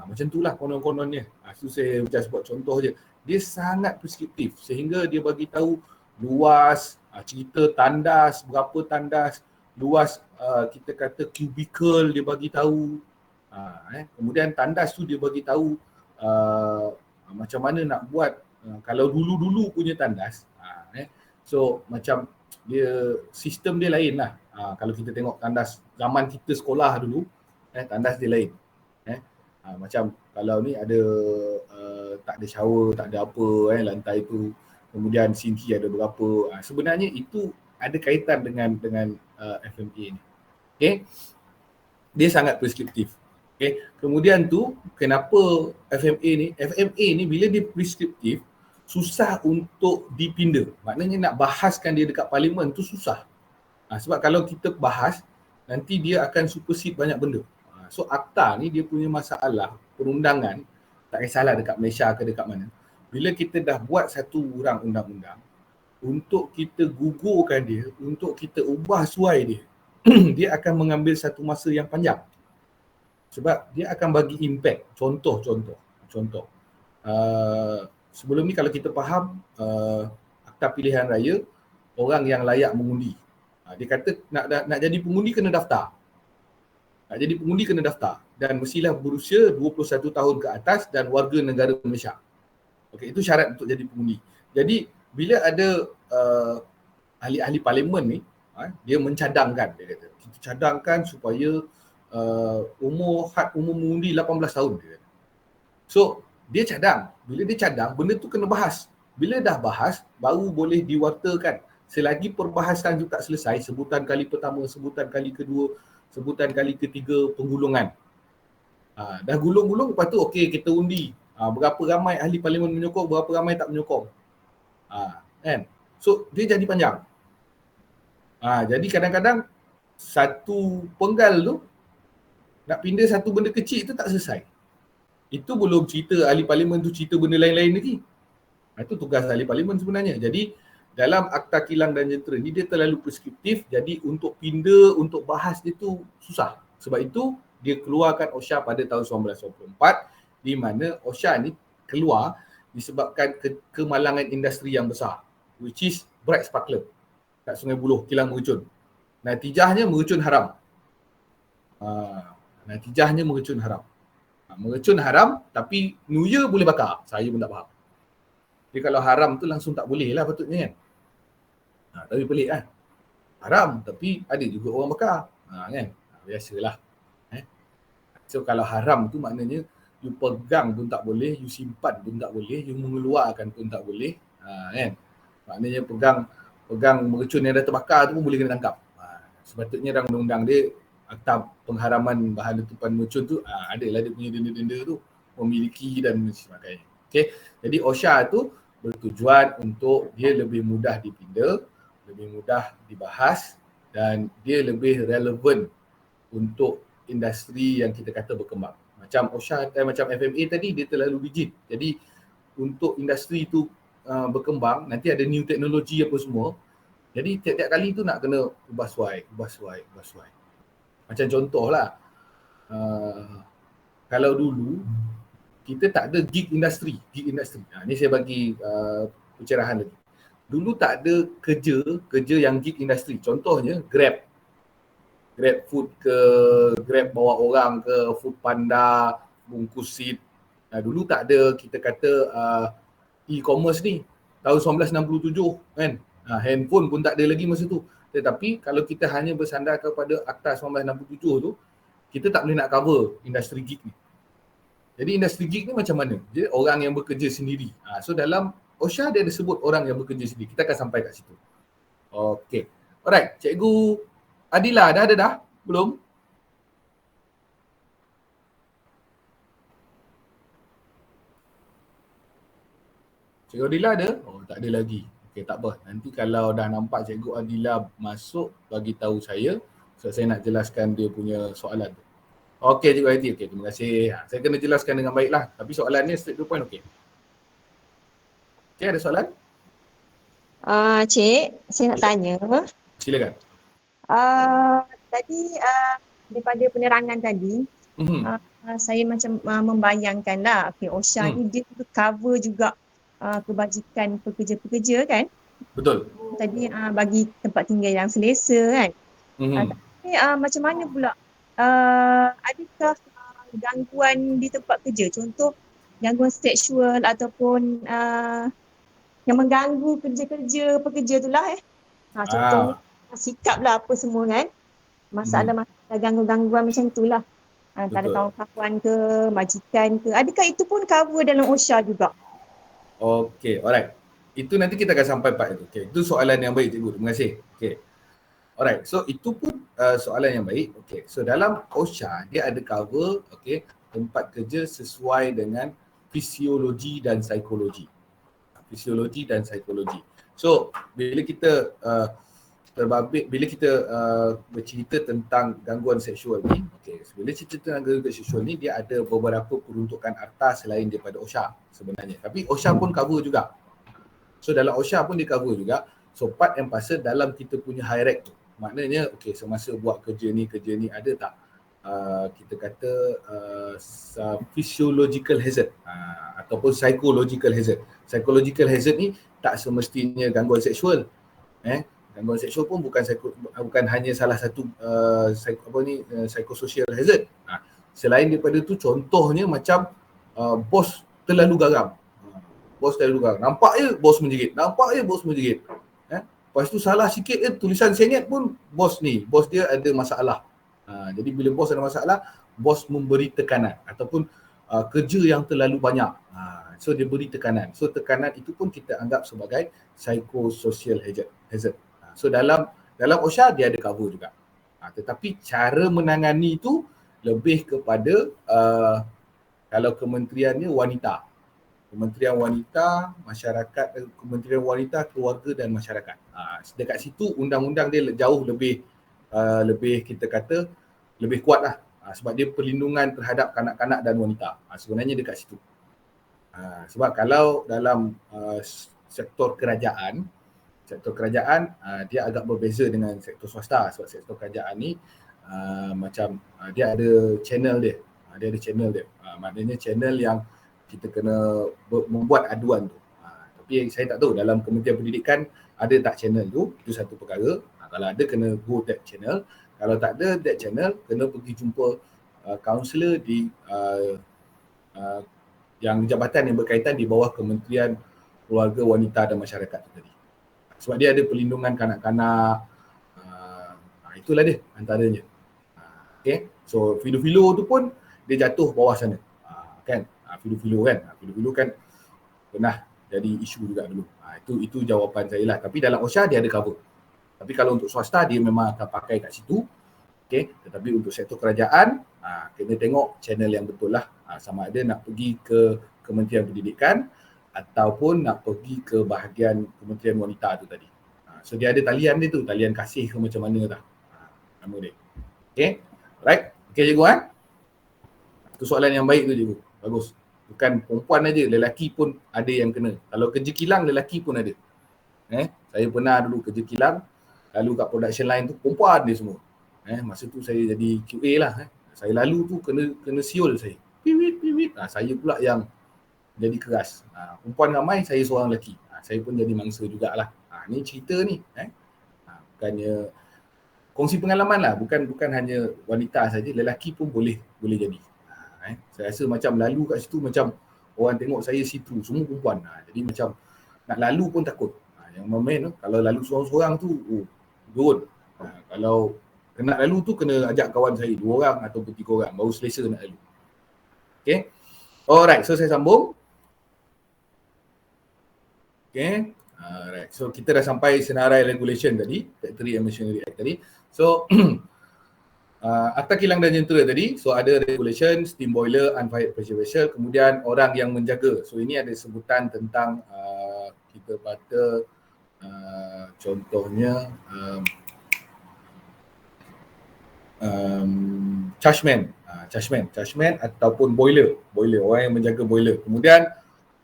Macam itulah konon-kononnya. Itu saya macam sebut contoh je. Dia sangat preskriptif sehingga dia bagi tahu luas, cerita tandas, berapa tandas, luas kita kata cubicle dia bagi tahu. Kemudian tandas tu dia bagi tahu macam mana nak buat kalau dulu-dulu punya tandas. So macam dia sistem dia lain lah. Kalau kita tengok tandas zaman kita sekolah dulu, tandas dia lain. Macam kalau ni ada tak ada shower, tak ada apa lantai tu. Kemudian sinki ada berapa. Sebenarnya itu ada kaitan dengan FMA ni. Okay. Dia sangat preskriptif. Okay. Kemudian tu kenapa FMA ni bila dia preskriptif susah untuk dipinda. Maknanya nak bahaskan dia dekat parlimen tu susah. Sebab kalau kita bahas nanti dia akan supersede banyak benda. So akta ni dia punya masalah perundangan, tak kisahlah dekat Malaysia ke dekat mana. Bila kita dah buat satu orang undang-undang, untuk kita gugurkan dia, untuk kita ubah suai dia, dia akan mengambil satu masa yang panjang. Sebab dia akan bagi impact. Contoh. Sebelum ni kalau kita faham akta pilihan raya, orang yang layak mengundi. Dia kata nak jadi pengundi kena daftar. Nak jadi pengundi kena daftar. Dan mestilah berusia 21 tahun ke atas dan warga negara Malaysia. Okey, itu syarat untuk jadi pengundi. Jadi bila ada ahli-ahli parlimen ni, dia mencadangkan, dia kata. Kita cadangkan supaya had umur mengundi 18 tahun dia kata. So dia cadang. Bila dia cadang, benda tu kena bahas. Bila dah bahas, baru boleh diwartakan. Selagi perbahasan tu tak selesai, sebutan kali pertama, sebutan kali kedua, sebutan kali ketiga penggulungan. Dah gulung-gulung, lepas tu okey kita undi. Berapa ramai ahli parlimen menyokong, berapa ramai tak menyokong. Kan? So dia jadi panjang. Jadi kadang-kadang satu penggal tu nak pindah satu benda kecil tu tak selesai. Itu belum cerita ahli parlimen tu cerita benda lain-lain lagi. Itu tugas ahli parlimen sebenarnya. Jadi dalam akta kilang dan jentera ni dia terlalu preskriptif, jadi untuk pindah, untuk bahas dia tu susah. Sebab itu dia keluarkan OSHA pada tahun 1994, di mana OSHA ni keluar disebabkan kemalangan industri yang besar, which is bright sparkler kat Sungai Buloh, kilang mercun. Natijahnya mercun haram. Mercun haram tapi New Year boleh bakar. Saya pun tak faham. Jadi kalau haram tu langsung tak boleh lah patutnya kan. Tapi pelik kan? Haram tapi ada juga orang bakar. Kan? Biasalah. So kalau haram tu maknanya you pegang pun tak boleh, you simpan pun tak boleh, you mengeluarkan pun tak boleh. Kan? Maknanya pegang mercun yang dah terbakar tu pun boleh kena tangkap. Sepatutnya dalam undang-undang dia Akta Pengharaman Bahan Letupan Mercun tu adalah dia punya denda-denda tu memiliki dan sebagainya. Okey. Jadi OSHA tu bertujuan untuk dia lebih mudah dipinda, lebih mudah dibahas dan dia lebih relevan untuk industri yang kita kata berkembang. Macam OSHA dan macam FMA tadi dia terlalu rigid. Jadi untuk industri tu berkembang, nanti ada new teknologi apa semua. Jadi tiap-tiap kali tu nak kena ubah suai. Macam contohlah, kalau dulu kita tak ada gig industri. Ni saya bagi pencerahan lagi. Dulu tak ada kerja yang gig industri. Contohnya Grab food ke, Grab bawa orang ke, Food Panda, bungkus seat. Dulu tak ada kita kata e-commerce ni. Tahun 1967 kan. Handphone pun tak ada lagi masa tu. Tetapi kalau kita hanya bersandar kepada Akta 1967 tu, kita tak boleh nak cover industri gig ni. Jadi industri gig ni macam mana? Jadi orang yang bekerja sendiri. So dalam OSHA dia ada sebut orang yang bekerja sendiri. Kita akan sampai kat situ. Okey. Alright, Cikgu Adila dah ada dah? Belum? Cikgu Adila ada? Oh, tak ada lagi. Okey, tak apa. Nanti kalau dah nampak Cikgu Adila masuk, bagi tahu saya sebab saya nak jelaskan dia punya soalan tu. Okey, Cikgu Haiti. Okey, terima kasih. Saya kena jelaskan dengan baiklah. Tapi soalannya straight to point okey. Okey, ada soalan? Cik, saya nak tanya. Silakan. Tadi daripada penerangan tadi, saya macam membayangkan lah, okay, OSHA ni dia cover juga kebajikan pekerja-pekerja kan? Betul. Tadi bagi tempat tinggal yang selesa kan? Tapi macam mana pula? Adakah gangguan di tempat kerja? Contoh gangguan seksual ataupun yang mengganggu pekerja tu lah contohnya sikap lah apa semua kan, masalah gangguan macam tu lah antara kawan-kawan ke, majikan ke, adakah itu pun cover dalam OSHA juga? Okey, alright. Itu nanti kita akan sampai part itu. Okey, itu soalan yang baik Cikgu. Terima kasih. Okey. Alright, so itu pun soalan yang baik. Okey, so dalam OSHA dia ada cover tempat kerja sesuai dengan fisiologi dan psikologi. So bila kita bercerita tentang gangguan seksual ni, bila cerita tentang gangguan seksual ni dia ada beberapa peruntukan akta selain daripada OSHA sebenarnya. Tapi OSHA pun cover juga. So dalam OSHA pun dia cover juga. So part and parcel dalam kita punya hierarchy tu. Maknanya semasa buat kerja ni ada tak kita kata physiological hazard ataupun psychological hazard. Psychological hazard ni tak semestinya gangguan seksual. Gangguan seksual pun bukan hanya salah satu psychosocial hazard. Selain daripada tu, contohnya macam bos terlalu garam. Nampak je bos menjerit. Lepas tu salah sikit tulisan sengit pun bos dia ada masalah. Jadi bila bos ada masalah, bos memberi tekanan ataupun kerja yang terlalu banyak. So dia beri tekanan. So tekanan itu pun kita anggap sebagai psychosocial hazard. So dalam OSHA dia ada cover juga. Tetapi cara menangani itu lebih kepada kalau kementeriannya wanita. Kementerian Wanita, Masyarakat, Kementerian Wanita, Keluarga dan Masyarakat. Dekat situ undang-undang dia jauh lebih kita kata lebih kuat lah. Sebab dia perlindungan terhadap kanak-kanak dan wanita. Sebenarnya dekat situ. Sebab kalau dalam sektor kerajaan dia agak berbeza dengan sektor swasta. Sebab sektor kerajaan ni macam dia ada channel dia. Maknanya channel yang kita kena membuat aduan tu. Tapi saya tak tahu dalam Kementerian Pendidikan ada tak channel tu, itu satu perkara. Kalau ada kena go that channel. Kalau tak ada that channel, kena pergi jumpa kaunselor di yang jabatan yang berkaitan di bawah Kementerian Keluarga, Wanita dan Masyarakat tadi. Sebab dia ada perlindungan kanak-kanak. Itulah dia antaranya. Okay. So filo-filo tu pun dia jatuh bawah sana. Kan? Filo-filo kan. Filo-filo kan pernah jadi isu juga dulu. Itu jawapan saya lah. Tapi dalam OSHA dia ada cover. Tapi kalau untuk swasta dia memang akan pakai kat situ. Okay. Tetapi untuk sektor kerajaan, kena tengok channel yang betul lah. Sama ada nak pergi ke Kementerian Pendidikan ataupun nak pergi ke bahagian Kementerian Wanita tu tadi. So dia ada talian dia tu, talian kasih ke macam mana tak. Nama dia. Okay. Right. Okay cikgu kan? Itu soalan yang baik tu cikgu. Bagus. Bukan perempuan aja, lelaki pun ada yang kena. Kalau kerja kilang, lelaki pun ada. Saya pernah dulu kerja kilang, lalu kat production line tu perempuan dia semua. Masa tu saya jadi QA lah. Saya lalu tu kena siul saya. Piwit. Saya pula yang jadi keras. Perempuan ramai, saya seorang lelaki. Saya pun jadi mangsa jugalah. Ni cerita ni. Bukannya kongsi pengalaman lah. Bukan hanya wanita saja, lelaki pun boleh jadi. Saya rasa macam lalu kat situ macam orang tengok saya see-through, semua perempuan. Jadi macam nak lalu pun takut. Yang main tu, kalau lalu seorang-seorang tu, turun. Kalau nak lalu tu kena ajak kawan saya 2 orang atau 3 orang, baru selesa nak lalu. Okay. Alright, so saya sambung. Okay. Alright, so kita dah sampai senarai regulation tadi, Factory and Machinery Act tadi. So, Akta Kilang dan Jentera tadi, so ada regulation, steam boiler, unfired pressure vessel, kemudian orang yang menjaga. So ini ada sebutan tentang kita kata contohnya chargeman ataupun boiler, orang yang menjaga boiler. Kemudian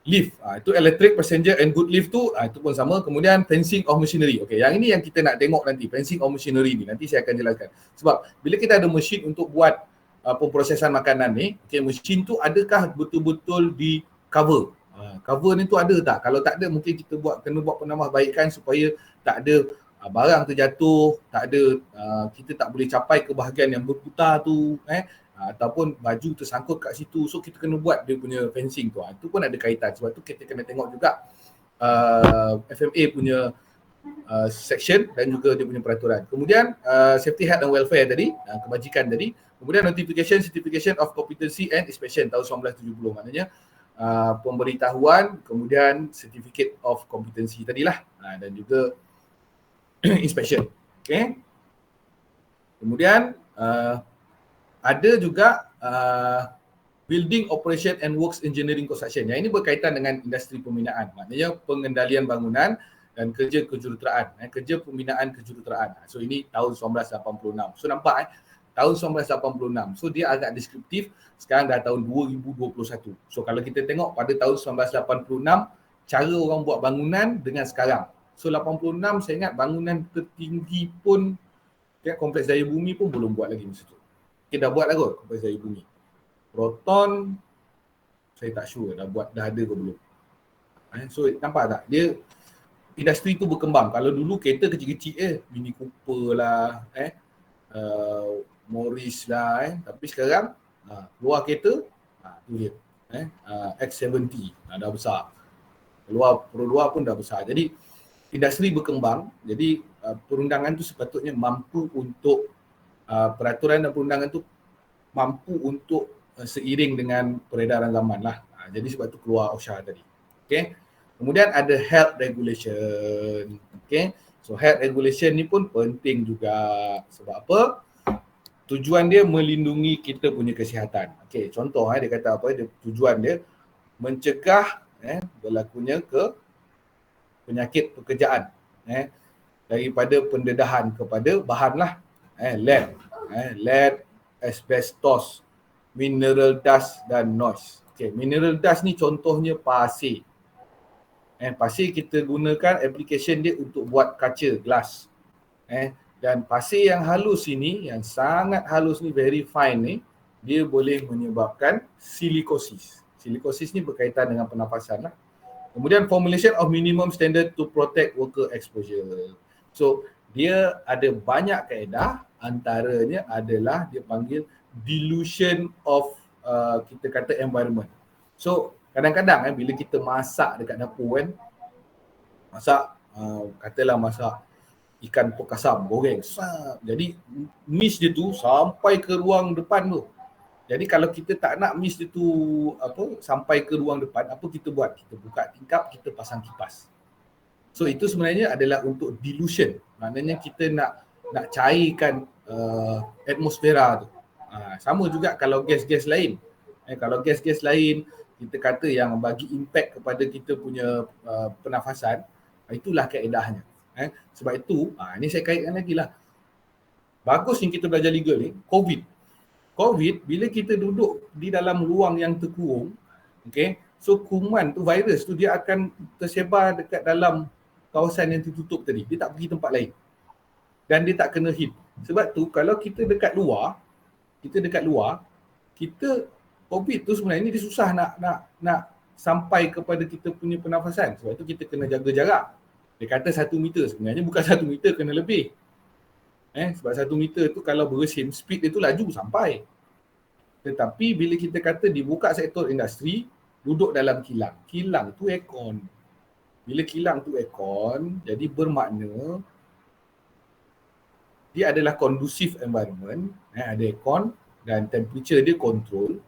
lift, itu electric passenger and good lift tu, itu pun sama. Kemudian fencing of machinery. Okay, yang ini yang kita nak tengok nanti, fencing of machinery ni. Nanti saya akan jelaskan. Sebab bila kita ada mesin untuk buat pemprosesan makanan ni, okay, mesin tu adakah betul-betul di cover? Cover ni tu ada tak? Kalau tak ada, mungkin kita kena buat penambahbaikan supaya tak ada barang terjatuh, tak ada kita tak boleh capai ke bahagian yang berputar tu, ataupun baju tersangkut kat situ. So kita kena buat dia punya fencing tu. Itu pun ada kaitan. Sebab tu kita kena tengok juga FMA punya section dan juga dia punya peraturan. Kemudian safety, health and welfare tadi, kebajikan tadi. Kemudian certification of competency and inspection tahun 1970. Maknanya pemberitahuan, kemudian certificate of competency tadilah, dan juga inspection. Okay. Kemudian ada juga building operation and works engineering construction. Yang ini berkaitan dengan industri pembinaan. Maknanya pengendalian bangunan dan kerja kejuruteraan, kerja pembinaan kejuruteraan. So ini tahun 1986. So nampak tahun 1986. So dia agak deskriptif. Sekarang dah tahun 2021. So kalau kita tengok pada tahun 1986, cara orang buat bangunan dengan sekarang. So 86 saya ingat bangunan tertinggi pun, Kompleks Daya Bumi pun belum buat lagi masa tu. Kita dah buat lah kot Kompleks Daya Bumi. Proton saya tak sure dah ada ke belum. So nampak tak, dia industri tu berkembang. Kalau dulu kereta kecil-kecil Mini Cooper lah, Morris lah, tapi sekarang keluar kereta, tu dia, X70 dah besar. Keluar Pro 2 pun dah besar. Jadi industri berkembang. Jadi perundangan tu sepatutnya mampu untuk peraturan dan perundangan tu mampu untuk seiring dengan peredaran zaman lah. Jadi sebab tu keluar OSHA tadi. Okay. Kemudian ada health regulation. Okay. So health regulation ni pun penting juga. Sebab apa? Tujuan dia melindungi kita punya kesihatan. Okay. Contoh dia kata apa? Tujuan dia mencegah berlakunya ke penyakit pekerjaan. Daripada pendedahan kepada bahan lah. Lead, asbestos, mineral dust dan noise. Okay, mineral dust ni contohnya pasir. Pasir kita gunakan application dia untuk buat kaca, glass. Dan pasir yang halus ini, yang sangat halus ni, very fine ni, dia boleh menyebabkan silikosis. Silikosis ni berkaitan dengan pernafasan lah. Kemudian formulation of minimum standard to protect worker exposure. So dia ada banyak kaedah, antaranya adalah dia panggil dilution of kita kata environment. So kadang-kadang bila kita masak dekat dapur kan, masak katalah masak ikan pekasam goreng, jadi mist dia tu sampai ke ruang depan tu. Jadi kalau kita tak nak mist dia tu sampai ke ruang depan, apa kita buat? Kita buka tingkap, kita pasang kipas. So itu sebenarnya adalah untuk dilution. Maknanya kita nak cairkan atmosfera tu. Sama juga kalau gas-gas lain. Kalau gas-gas lain kita kata yang bagi impact kepada kita punya pernafasan, itulah kaedahnya. Sebab itu, ni saya kaitkan lagi lah. Bagus yang kita belajar legal ni, COVID, bila kita duduk di dalam ruang yang terkurung, so kuman tu, virus tu dia akan tersebar dekat dalam kawasan yang tertutup tadi. Dia tak pergi tempat lain. Dan dia tak kena heat. Sebab tu kalau kita dekat luar, COVID tu sebenarnya dia susah nak sampai kepada kita punya pernafasan. Sebab tu kita kena jaga jarak. Dia kata 1 meter, sebenarnya bukan 1 meter, kena lebih. Sebab 1 meter tu kalau bersin, speed dia tu laju sampai. Tetapi bila kita kata dibuka sektor industri, duduk dalam kilang. Kilang tu aircon. Bila kilang tu aircon, jadi bermakna dia adalah conducive environment, ada aircon dan temperature dia control.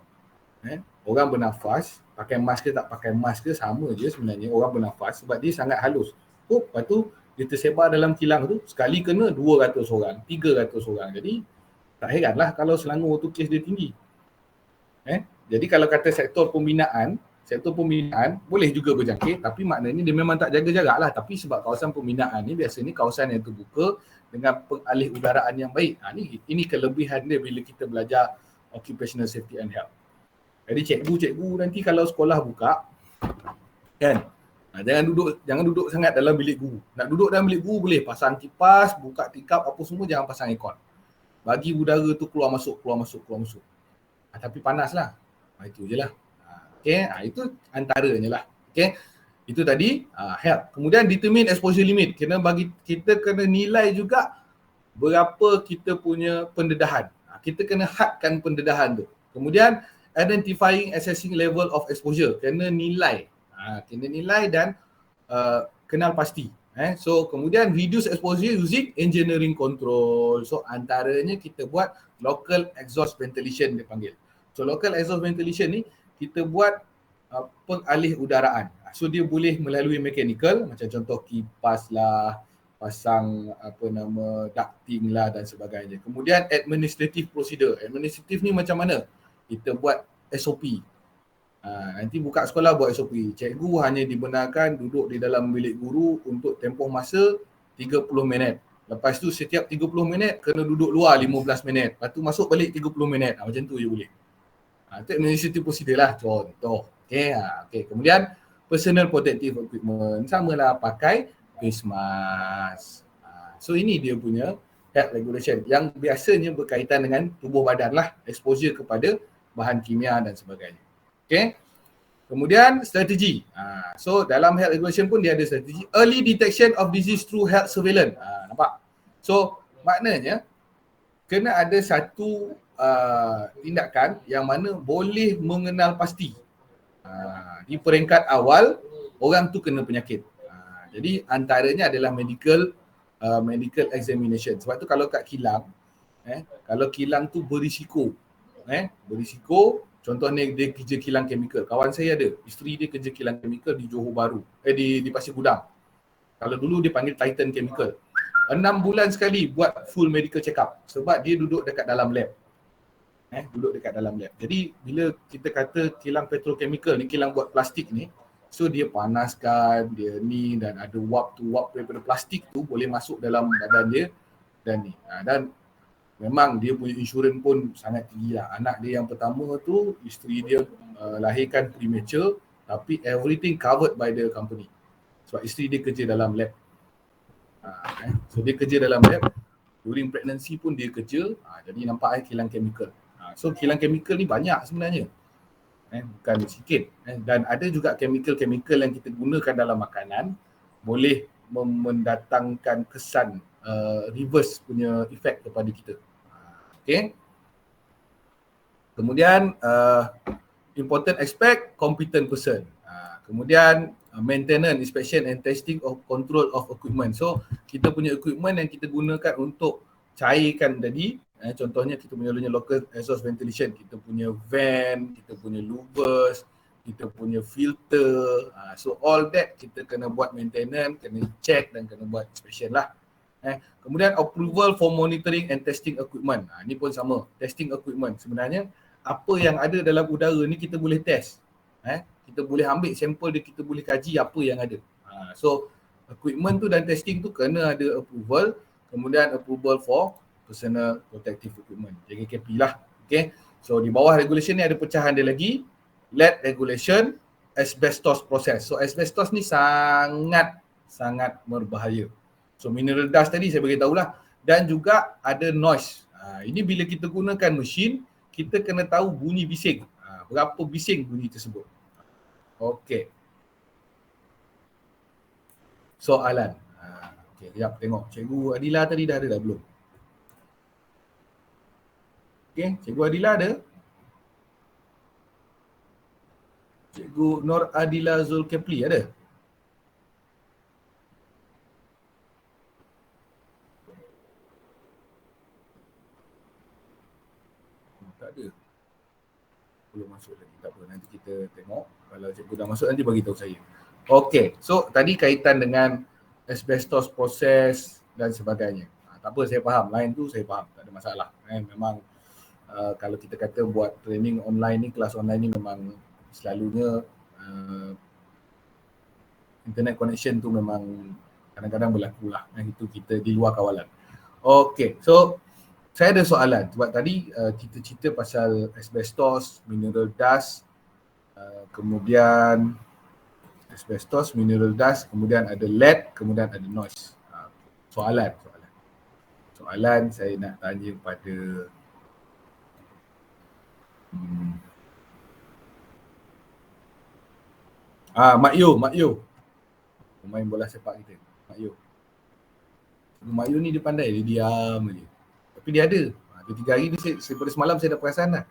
Orang bernafas, pakai mask ke tak pakai mask ke sama je sebenarnya, orang bernafas sebab dia sangat halus. Lepas tu dia tersebar dalam kilang tu, sekali kena 200 orang, 300 orang. Jadi tak heranlah kalau Selangor tu kes dia tinggi. Jadi kalau kata sektor pembinaan boleh juga berjangkit, tapi maknanya dia memang tak jaga jarak lah. Tapi sebab kawasan pembinaan ni biasanya kawasan yang terbuka dengan pengalih udaraan yang baik. Ini kelebihan dia bila kita belajar occupational safety and health. Jadi cikgu nanti kalau sekolah buka, kan, jangan duduk sangat dalam bilik guru. Nak duduk dalam bilik guru boleh, pasang kipas, buka tingkap apa semua, jangan pasang aircon. Bagi udara tu keluar masuk. Tapi panas lah. Itu je lah. Itu antaranya lah. Itu tadi health. Kemudian determine exposure limit. Kita kena nilai juga berapa kita punya pendedahan. Kita kena hadkan pendedahan tu. Kemudian identifying assessing level of exposure. Kena nilai dan kenal pasti. So kemudian reduce exposure using engineering control. So antaranya kita buat local exhaust ventilation dia panggil. So local exhaust ventilation ni kita buat pengalih udaraan. So dia boleh melalui mechanical, macam contoh kipas lah, pasang ducting lah dan sebagainya. Kemudian administrative procedure. Administrative ni macam mana? Kita buat SOP. Nanti buka sekolah buat SOP. Cikgu hanya dibenarkan duduk di dalam bilik guru untuk tempoh masa 30 minit. Lepas tu setiap 30 minit kena duduk luar 15 minit. Lepas tu masuk balik 30 minit. Macam tu je boleh. Itu administrative procedure lah, contoh. Kemudian personal protective equipment. Samalah, pakai face mask. So ini dia punya health regulation yang biasanya berkaitan dengan tubuh badan lah. Exposure kepada bahan kimia dan sebagainya. Kemudian strategi. So dalam health regulation pun dia ada strategi. Early detection of disease through health surveillance. Nampak? So maknanya kena ada satu tindakan yang mana boleh mengenal pasti di peringkat awal orang tu kena penyakit. Jadi antaranya adalah medical examination. Sebab tu kalau kat kilang, kalau kilang tu berisiko, contohnya dia kerja kilang chemical. Kawan saya ada, isteri dia kerja kilang chemical di Johor Bahru, di Pasir Gudang. Kalau dulu dia panggil Titan Chemical. 6 bulan sekali buat full medical check up sebab dia duduk dekat dalam lab. Jadi bila kita kata kilang petrochemical ni, kilang buat plastik ni, so dia panaskan, dia ni, dan ada wap daripada plastik tu boleh masuk dalam badan dia dan ni. Dan memang dia punya insurans pun sangat tinggi lah. Anak dia yang pertama tu, isteri dia lahirkan premature, tapi everything covered by the company. Sebab isteri dia kerja dalam lab. So dia kerja dalam lab, during pregnancy pun dia kerja, jadi nampak kilang chemical. So kilang chemical ni banyak sebenarnya. Bukan sikit. Dan ada juga chemical yang kita gunakan dalam makanan boleh mendatangkan kesan reverse punya efek kepada kita. Kemudian important aspect, competent person. Kemudian maintenance, inspection and testing of control of equipment. So kita punya equipment yang kita gunakan untuk cairkan tadi, contohnya kita punya local exhaust ventilation, kita punya van, kita punya louvers, kita punya filter. So all that kita kena buat maintenance, kena check dan kena buat inspection lah. Kemudian approval for monitoring and testing equipment. Ini pun sama, testing equipment. Sebenarnya apa yang ada dalam udara ni kita boleh test. Kita boleh ambil sampel dia, kita boleh kaji apa yang ada. So equipment tu dan testing tu kena ada approval. Kemudian approval for personal protective equipment, JKP lah. Okay. So di bawah regulation ni ada pecahan dia lagi. Lead regulation, asbestos process. So asbestos ni sangat berbahaya. So mineral dust tadi saya beritahu lah. Dan juga ada noise. Ini bila kita gunakan mesin, kita kena tahu bunyi bising. Berapa bising bunyi tersebut. Okey. Soalan. Okey, sekejap tengok. Cikgu Adila tadi dah ada dah belum? Okey, Cikgu Adila ada? Cikgu Nur Adila Zulkifli ada? Tak ada. Belum masuk lagi. Tak apa, nanti kita tengok. Kalau cikgu dah masuk nanti bagi tahu saya. Okey, so tadi kaitan dengan asbestos proses dan sebagainya. Tak apa, saya faham. Lain tu saya faham. Tak ada masalah. Memang kalau kita kata buat training online ni, kelas online ni memang selalunya internet connection tu memang kadang-kadang berlaku lah. Itu kita di luar kawalan. Okey, so saya ada soalan. Sebab tadi kita cerita pasal asbestos, mineral dust, kemudian asbestos, mineral dust, kemudian ada lead, kemudian ada noise. Soalan saya nak tanya pada Mak Yo. Pemain bola sepak kita. Mak Yo ni dia pandai, dia diam je. Tapi dia ada. 2-3 hari ni daripada semalam saya dah perasan dah.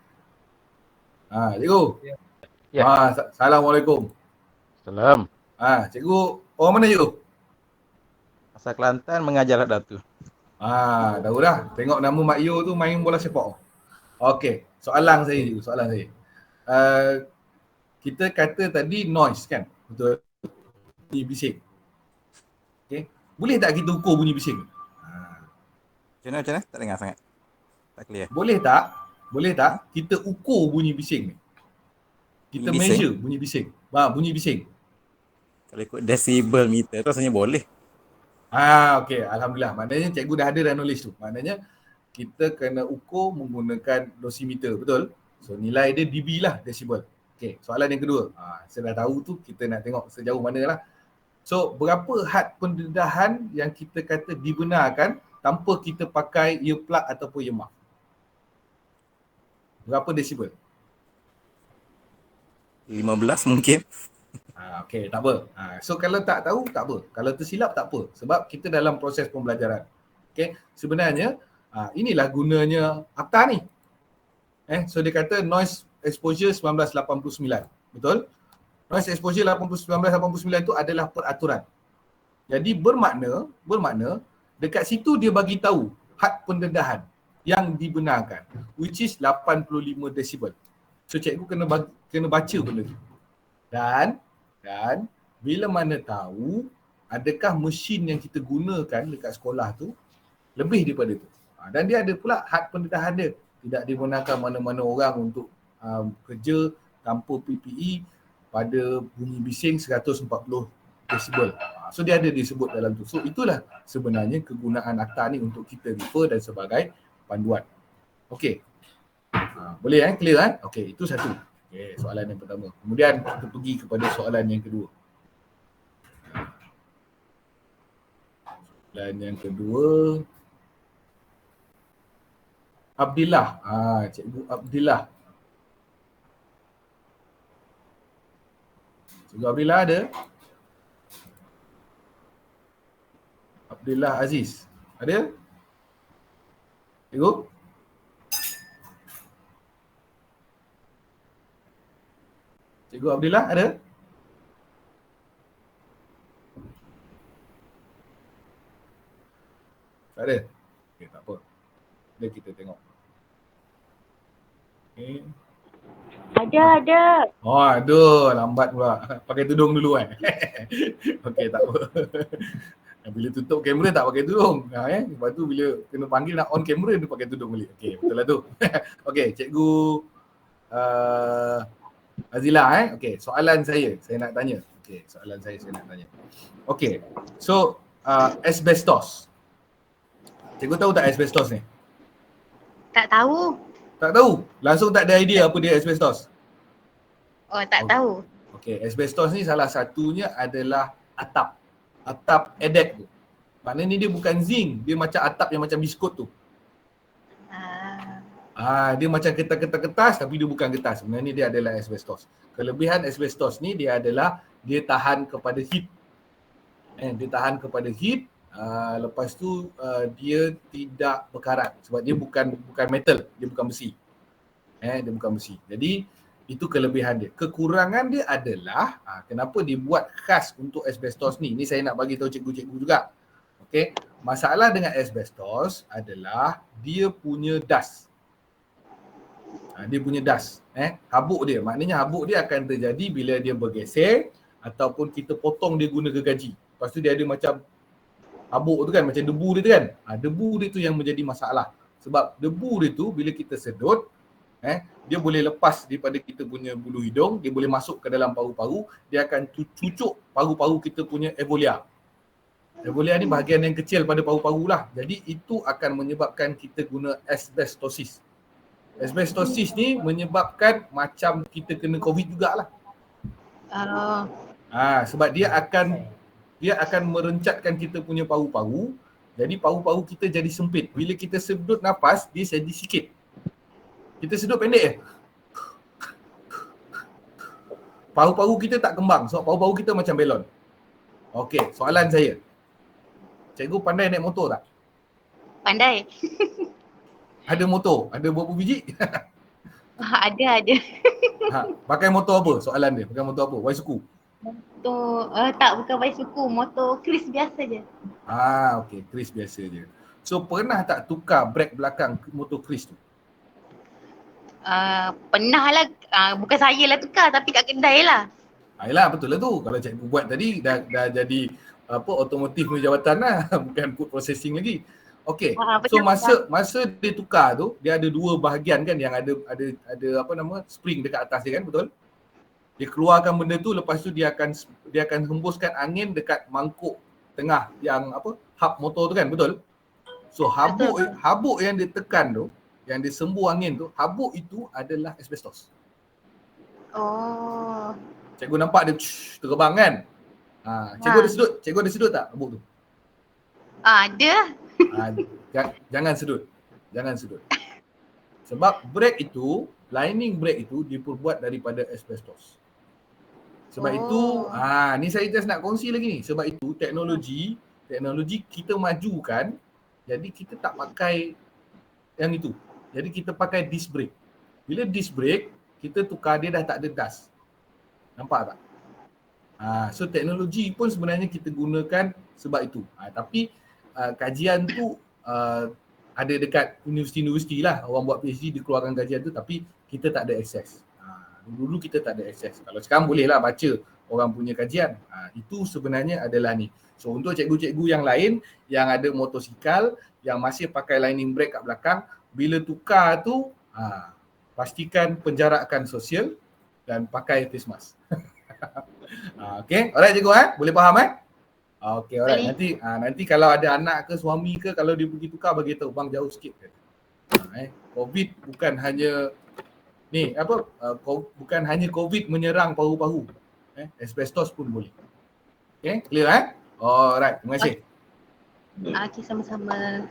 Cikgu. Ya. Assalamualaikum. Salam. Cikgu, orang mana cikgu? Asal Kelantan mengajar Datu. Tahu dah. Tengok nama Mak Yo tu main bola sepak. Okey, soalan saya cikgu, kita kata tadi noise kan? Betul? Bunyi bising. Okey. Boleh tak kita ukur bunyi bising? Macam mana? Tak dengar sangat. Tak clear. Boleh tak kita ukur bunyi bising ni? Kita Bunyi measure bunyi bising. Bunyi bising. Kalau ikut decibel meter tu rasanya boleh. Okey. Alhamdulillah. Maknanya cikgu dah ada dah knowledge tu. Maknanya kita kena ukur menggunakan dosimeter. Betul? So nilai dia dB lah, decibel. Okey. Soalan yang kedua. Saya dah tahu tu, kita nak tengok sejauh mana lah. So berapa had pendedahan yang kita kata dibenarkan tanpa kita pakai earplug ataupun earmuff? Berapa decibel? 15 mungkin. Okey, tak apa. So kalau tak tahu, tak apa. Kalau tersilap, tak apa. Sebab kita dalam proses pembelajaran. Okey, sebenarnya inilah gunanya akta ni. So dia kata noise exposure 1989. Betul? Noise exposure 1989 itu adalah peraturan. Jadi bermakna dekat situ dia bagi tahu had pendedahan yang dibenarkan, which is 85 decibel. So cikgu kena baca benda tu. Dan bila mana tahu adakah mesin yang kita gunakan dekat sekolah tu lebih daripada tu. Dan dia ada pula had pendedahan dia. Tidak dibenarkan mana-mana orang untuk kerja tanpa PPE pada bunyi bising 140 decibel. So dia ada disebut dalam tu. So itulah sebenarnya kegunaan akta ni untuk kita refer dan sebagai panduan. Okey. Boleh clear Okey, itu satu. Okey, soalan yang pertama. Kemudian kita pergi kepada soalan yang kedua. Soalan yang kedua, Abdillah. Cikgu Abdillah. Cikgu Abdillah ada? Abdillah Aziz. Ada? Cikgu? Cikgu Abdillah ada? Tak ada? Okay, tak apa. Jadi kita tengok. Okay. Ada. Oh, aduh, lambat pula. Pakai tudung dulu kan. Okey, tak apa. Bila tutup kamera tak pakai tudung. Lepas tu bila kena panggil nak on kamera dia pakai tudung balik. Okey, betul lah tu. Okey, cikgu Azila Okey, soalan saya nak tanya. Okey, soalan saya nak tanya. Okey. So, asbestos. Cikgu tahu tak asbestos ni? Tak tahu. Tak tahu. Langsung tak ada idea apa dia asbestos. Oh, tak tahu. Okey, asbestos ni salah satunya adalah atap. Atap edek tu. Maknanya dia bukan zinc, dia macam atap yang macam biskut tu. Dia macam kertas tapi dia bukan kertas. Sebenarnya dia adalah asbestos. Kelebihan asbestos ni dia adalah dia tahan kepada heat. Dia tahan kepada heat. Lepas tu dia tidak berkarat sebab dia bukan metal, dia bukan besi. Dia bukan besi. Jadi itu kelebihan dia. Kekurangan dia adalah kenapa dibuat khas untuk asbestos ni. Ni saya nak bagi tahu cikgu-cikgu juga. Okey, masalah dengan asbestos adalah dia punya dust. Dia punya dust. Habuk dia. Maknanya habuk dia akan terjadi bila dia bergeser ataupun kita potong dia guna gergaji. Lepas tu dia ada macam habuk tu kan, macam debu dia tu kan. Debu dia tu yang menjadi masalah. Sebab debu dia tu bila kita sedut, dia boleh lepas daripada kita punya bulu hidung, dia boleh masuk ke dalam paru-paru, dia akan cucuk paru-paru kita punya alveolar. Alveolar ni bahagian yang kecil pada paru-paru lah. Jadi itu akan menyebabkan kita guna asbestosis. Asbestosis ni menyebabkan macam kita kena COVID jugalah. Sebab dia akan merencatkan kita punya paru-paru. Jadi paru-paru kita jadi sempit. Bila kita sedut nafas, dia jadi sikit. Kita sedut pendek je. Paru-paru kita tak kembang sebab paru-paru kita macam belon. Okey, soalan saya. Cikgu pandai naik motor tak? Pandai. Ada motor? Ada berapa biji? Ada. Pakai motor apa? Soalan dia. Pakai motor apa? Waisuku? Bukan Waisuku, motor Chris biasa je. Okey, Chris biasa je. So pernah tak tukar brek belakang motor Chris tu? Pernah lah, bukan saya lah tukar tapi kat kedai lah. Yalah, betul lah tu. Kalau cikgu buat tadi dah jadi otomotif punya jawatan lah. Bukan food processing lagi. Okey. So masa dia tukar tu, dia ada dua bahagian kan yang ada spring dekat atas dia kan, betul? Dia keluarkan benda tu, lepas tu dia akan hembuskan angin dekat mangkuk tengah yang hub motor tu kan, betul? So habuk yang dia tekan tu, yang dia sembuh angin tu, habuk itu adalah asbestos. Cikgu nampak dia terbang kan? Cikgu ada sedut tak habuk tu? Ada. Jangan sedut. Sebab brake itu, lining brake itu diperbuat daripada asbestos. Sebab itu, ni saya just nak kongsi lagi ni. Sebab itu teknologi kita majukan, jadi kita tak pakai yang itu. Jadi kita pakai disc brake. Bila disc brake, kita tukar dia dah tak ada dust. Nampak tak? So teknologi pun sebenarnya kita gunakan sebab itu. Tapi kajian tu ada dekat universiti-universiti lah. Orang buat PhD dikeluarkan kajian tu tapi kita tak ada akses. Dulu kita tak ada akses. Kalau sekarang boleh lah baca orang punya kajian. Itu sebenarnya adalah ni. So untuk cikgu-cikgu yang lain yang ada motosikal yang masih pakai lining brake kat belakang, bila tukar tu pastikan penjarakan sosial dan pakai face mask. Okay, alright cikgu boleh faham Okay, alright. Nanti kalau ada anak ke suami ke, kalau dia pergi tukar bagi tahu bang jauh sikit. COVID bukan hanya bukan hanya COVID menyerang paru-paru. Asbestos pun boleh. Okay, clear Alright, terima kasih. Okay, sama-sama.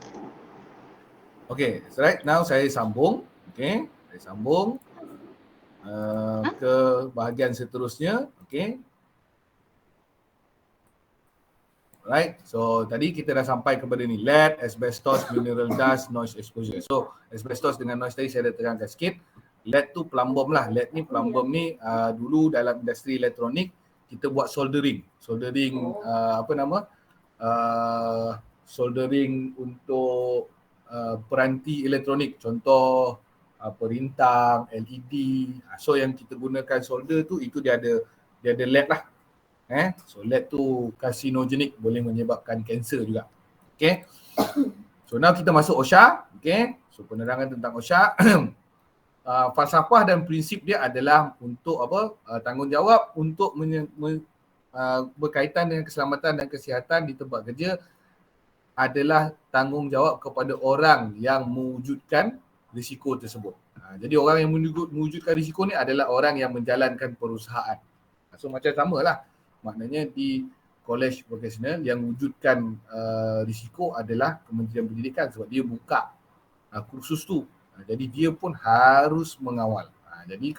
Okay, right now saya sambung. Okay, saya sambung ke bahagian seterusnya. Okay. Right, so tadi kita dah sampai kepada ni, lead, asbestos, mineral dust, noise exposure. So asbestos dengan noise tadi saya dah terangkan sikit. Lead tu plumbum lah. Lead ni plumbum ni dulu dalam industri elektronik kita buat soldering soldering untuk peranti elektronik, contoh perintang, LED. So yang kita gunakan solder tu, itu dia ada lead lah. So lead tu carcinogenic, boleh menyebabkan kanser juga. Okay. So now kita masuk OSHA. Okay. So penerangan tentang OSHA. Falsafah dan prinsip dia adalah untuk tanggungjawab untuk berkaitan dengan keselamatan dan kesihatan di tempat kerja adalah tanggungjawab kepada orang yang mewujudkan risiko tersebut. Jadi orang yang mewujudkan risiko ni adalah orang yang menjalankan perusahaan. So macam samalah. Maknanya di kolej vokasional yang wujudkan risiko adalah Kementerian Pendidikan sebab dia buka kursus tu. Jadi dia pun harus mengawal. Jadi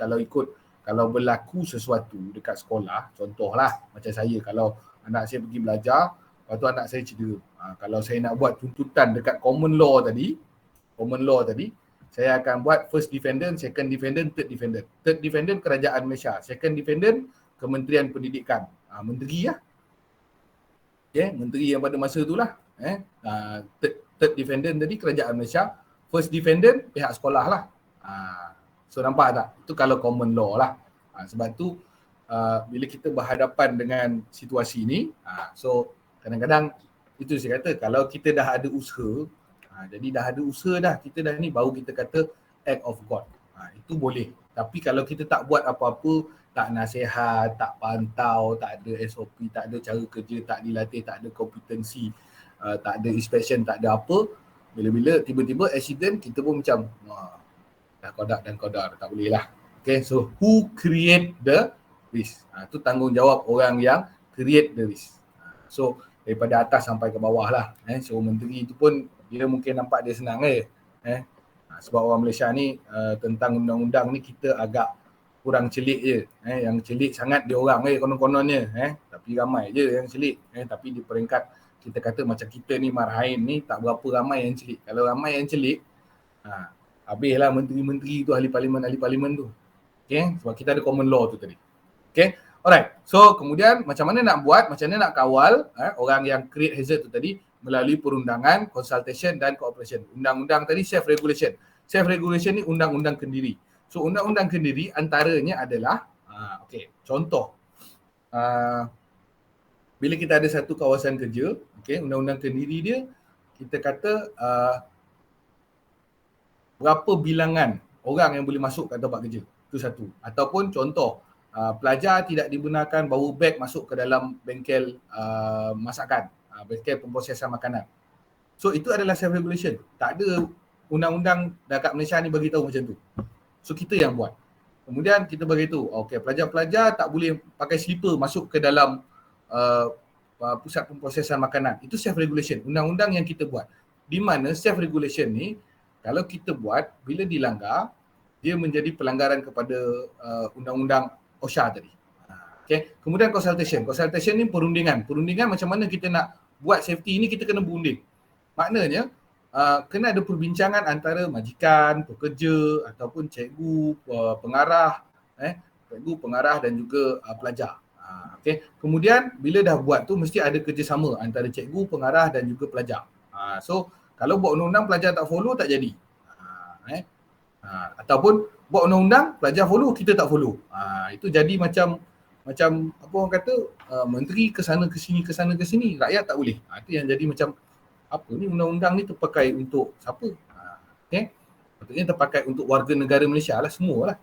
kalau berlaku sesuatu dekat sekolah, contohlah macam saya, kalau anak saya pergi belajar, lepas tu anak saya cedera. Kalau saya nak buat tuntutan dekat common law tadi, saya akan buat first defendant, second defendant, third defendant. Third defendant Kerajaan Malaysia, second defendant Kementerian Pendidikan. Menteri lah. Okay, menteri yang pada masa tu lah. Third defendant tadi Kerajaan Malaysia, first defendant pihak sekolah lah. So nampak tak? Itu kalau common law lah. Sebab tu bila kita berhadapan dengan situasi ni, so kadang-kadang itu saya kata, kalau kita dah ada usaha, jadi dah ada usaha dah, kita dah ni, baru kita kata act of God. Itu boleh. Tapi kalau kita tak buat apa-apa, tak nasihat, tak pantau, tak ada SOP, tak ada cara kerja, tak dilatih, tak ada kompetensi, tak ada inspection, tak ada apa, bila-bila tiba-tiba accident, kita pun macam dah kodar, tak boleh lah. Okay, so who create the risk? Itu tanggungjawab orang yang create the risk. So daripada atas sampai ke bawah lah. So menteri tu pun dia mungkin nampak dia senang sebab orang Malaysia ni tentang undang-undang ni kita agak kurang celik je. Yang celik sangat dia orang konon-kononnya. Tapi ramai je yang celik. Tapi di peringkat kita kata macam kita ni Marhain ni tak berapa ramai yang celik. Kalau ramai yang celik, habislah menteri-menteri tu, ahli parlimen tu. Okay, sebab kita ada common law tu tadi. Okay, alright. So kemudian macam mana nak buat, macam mana nak kawal orang yang create hazard tu tadi melalui perundangan, consultation dan cooperation. Undang-undang tadi self-regulation. Self-regulation ni undang-undang kendiri. So undang-undang kendiri antaranya adalah, contoh. Bila kita ada satu kawasan kerja, undang-undang kendiri dia, kita kata berapa bilangan orang yang boleh masuk ke tempat kerja. Itu satu. Ataupun contoh, pelajar tidak dibenarkan bawa beg masuk ke dalam bengkel masakan, bengkel pemprosesan makanan. So itu adalah self-regulation. Tak ada undang-undang dekat Malaysia ni bagi tahu macam tu. So kita yang buat. Kemudian kita beritahu, pelajar-pelajar tak boleh pakai slipper masuk ke dalam pusat pemprosesan makanan. Itu self-regulation, undang-undang yang kita buat. Di mana self-regulation ni, kalau kita buat, bila dilanggar, dia menjadi pelanggaran kepada undang-undang OSHA tadi. Kemudian consultation. Consultation ni perundingan. Perundingan macam mana kita nak buat safety ni, kita kena berunding. Maknanya, kena ada perbincangan antara majikan, pekerja ataupun cikgu, pengarah, cikgu, pengarah dan juga pelajar. Kemudian bila dah buat tu mesti ada kerjasama antara cikgu, pengarah dan juga pelajar. So kalau buat undang-undang pelajar tak follow tak jadi. Ataupun buat undang-undang pelajar follow, kita tak follow. Itu jadi macam apa orang kata, menteri ke sana ke sini, rakyat tak boleh. Itu yang jadi macam apa ni, undang-undang ni terpakai untuk siapa? Patutnya terpakai untuk warga negara Malaysia lah, semua lah.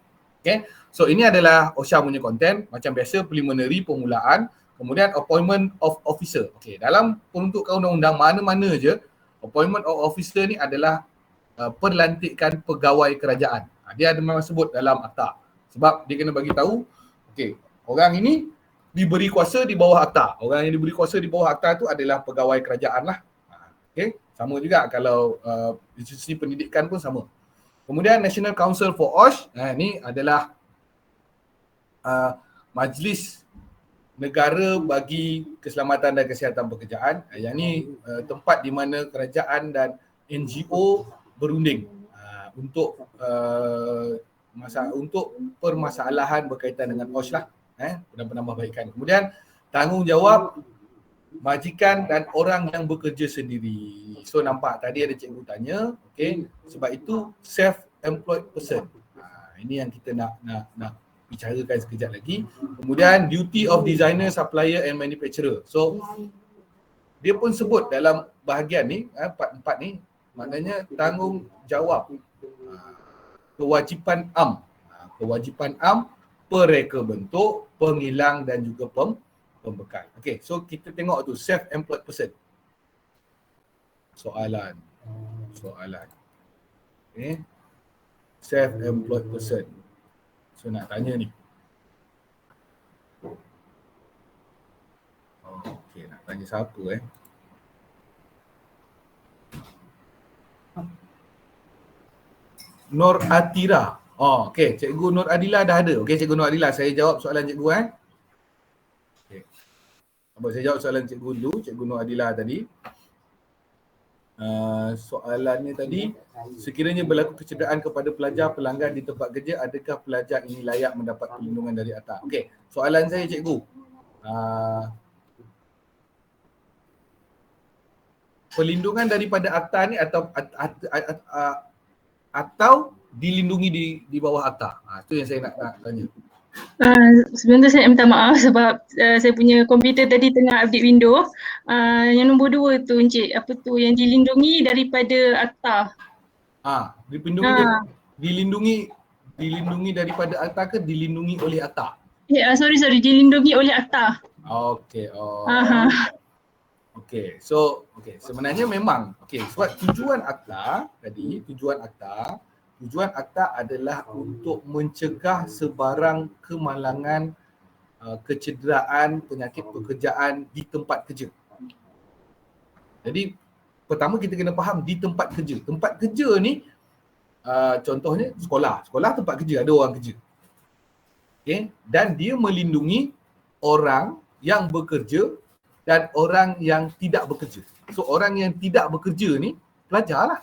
So ini adalah OSHA punya konten. Macam biasa, preliminary, permulaan, kemudian appointment of officer. Dalam peruntukan undang-undang mana-mana je, appointment of officer ni adalah perlantikan pegawai kerajaan. Dia ada memang sebut dalam akta. Sebab dia kena bagi tahu, orang ini diberi kuasa di bawah akta. Orang yang diberi kuasa di bawah akta tu adalah pegawai kerajaan lah. Sama juga kalau institusi pendidikan pun sama. Kemudian National Council for OSH, ni adalah majlis negara bagi keselamatan dan kesihatan pekerjaan. Yang ni tempat di mana kerajaan dan NGO berunding untuk permasalahan berkaitan dengan OSH lah, dan penambahbaikan. Kemudian tanggungjawab majikan dan orang yang bekerja sendiri. So nampak tadi ada cikgu tanya, okey, sebab itu self-employed person. Ini yang kita nak bicarakan sekejap lagi. Kemudian duty of designer, supplier and manufacturer. So dia pun sebut dalam bahagian ni, part 4 ni, maknanya tanggungjawab, kewajipan am. Kewajipan am, pereka bentuk, penghilang dan juga pembekal. Okey, so kita tengok tu self-employed person. Soalan. Okey. Self-employed person. So nak tanya ni. Okey, nak tanya siapa Nur Atira. Okey, Cikgu Nur Adila dah ada. Okey, Cikgu Nur Adila, saya jawab soalan cikgu Okey. Saya jawab soalan cikgu dulu, Cikgu Nur Adila tadi. Soalannya tadi, sekiranya berlaku kecederaan kepada pelajar pelanggan di tempat kerja, adakah pelajar ini layak mendapat perlindungan dari akta? Okey, soalan saya cikgu. Perlindungan daripada akta ni atau dilindungi di bawah akta? Itu yang saya nak tanya. Sebelum tu saya minta maaf sebab saya punya komputer tadi tengah update Windows. Yang nombor 2 tu Encik, apa tu yang dilindungi daripada akta. Dilindungi daripada akta ke dilindungi oleh akta? Sorry, dilindungi oleh akta. Okey. Okey, so sebenarnya memang sebab tujuan akta adalah untuk mencegah sebarang kemalangan, kecederaan, penyakit pekerjaan di tempat kerja. Jadi pertama kita kena faham di tempat kerja. Tempat kerja ni contohnya sekolah tempat kerja, ada orang kerja. Okey, dan dia melindungi orang yang bekerja dan orang yang tidak bekerja. So orang yang tidak bekerja ni pelajar lah.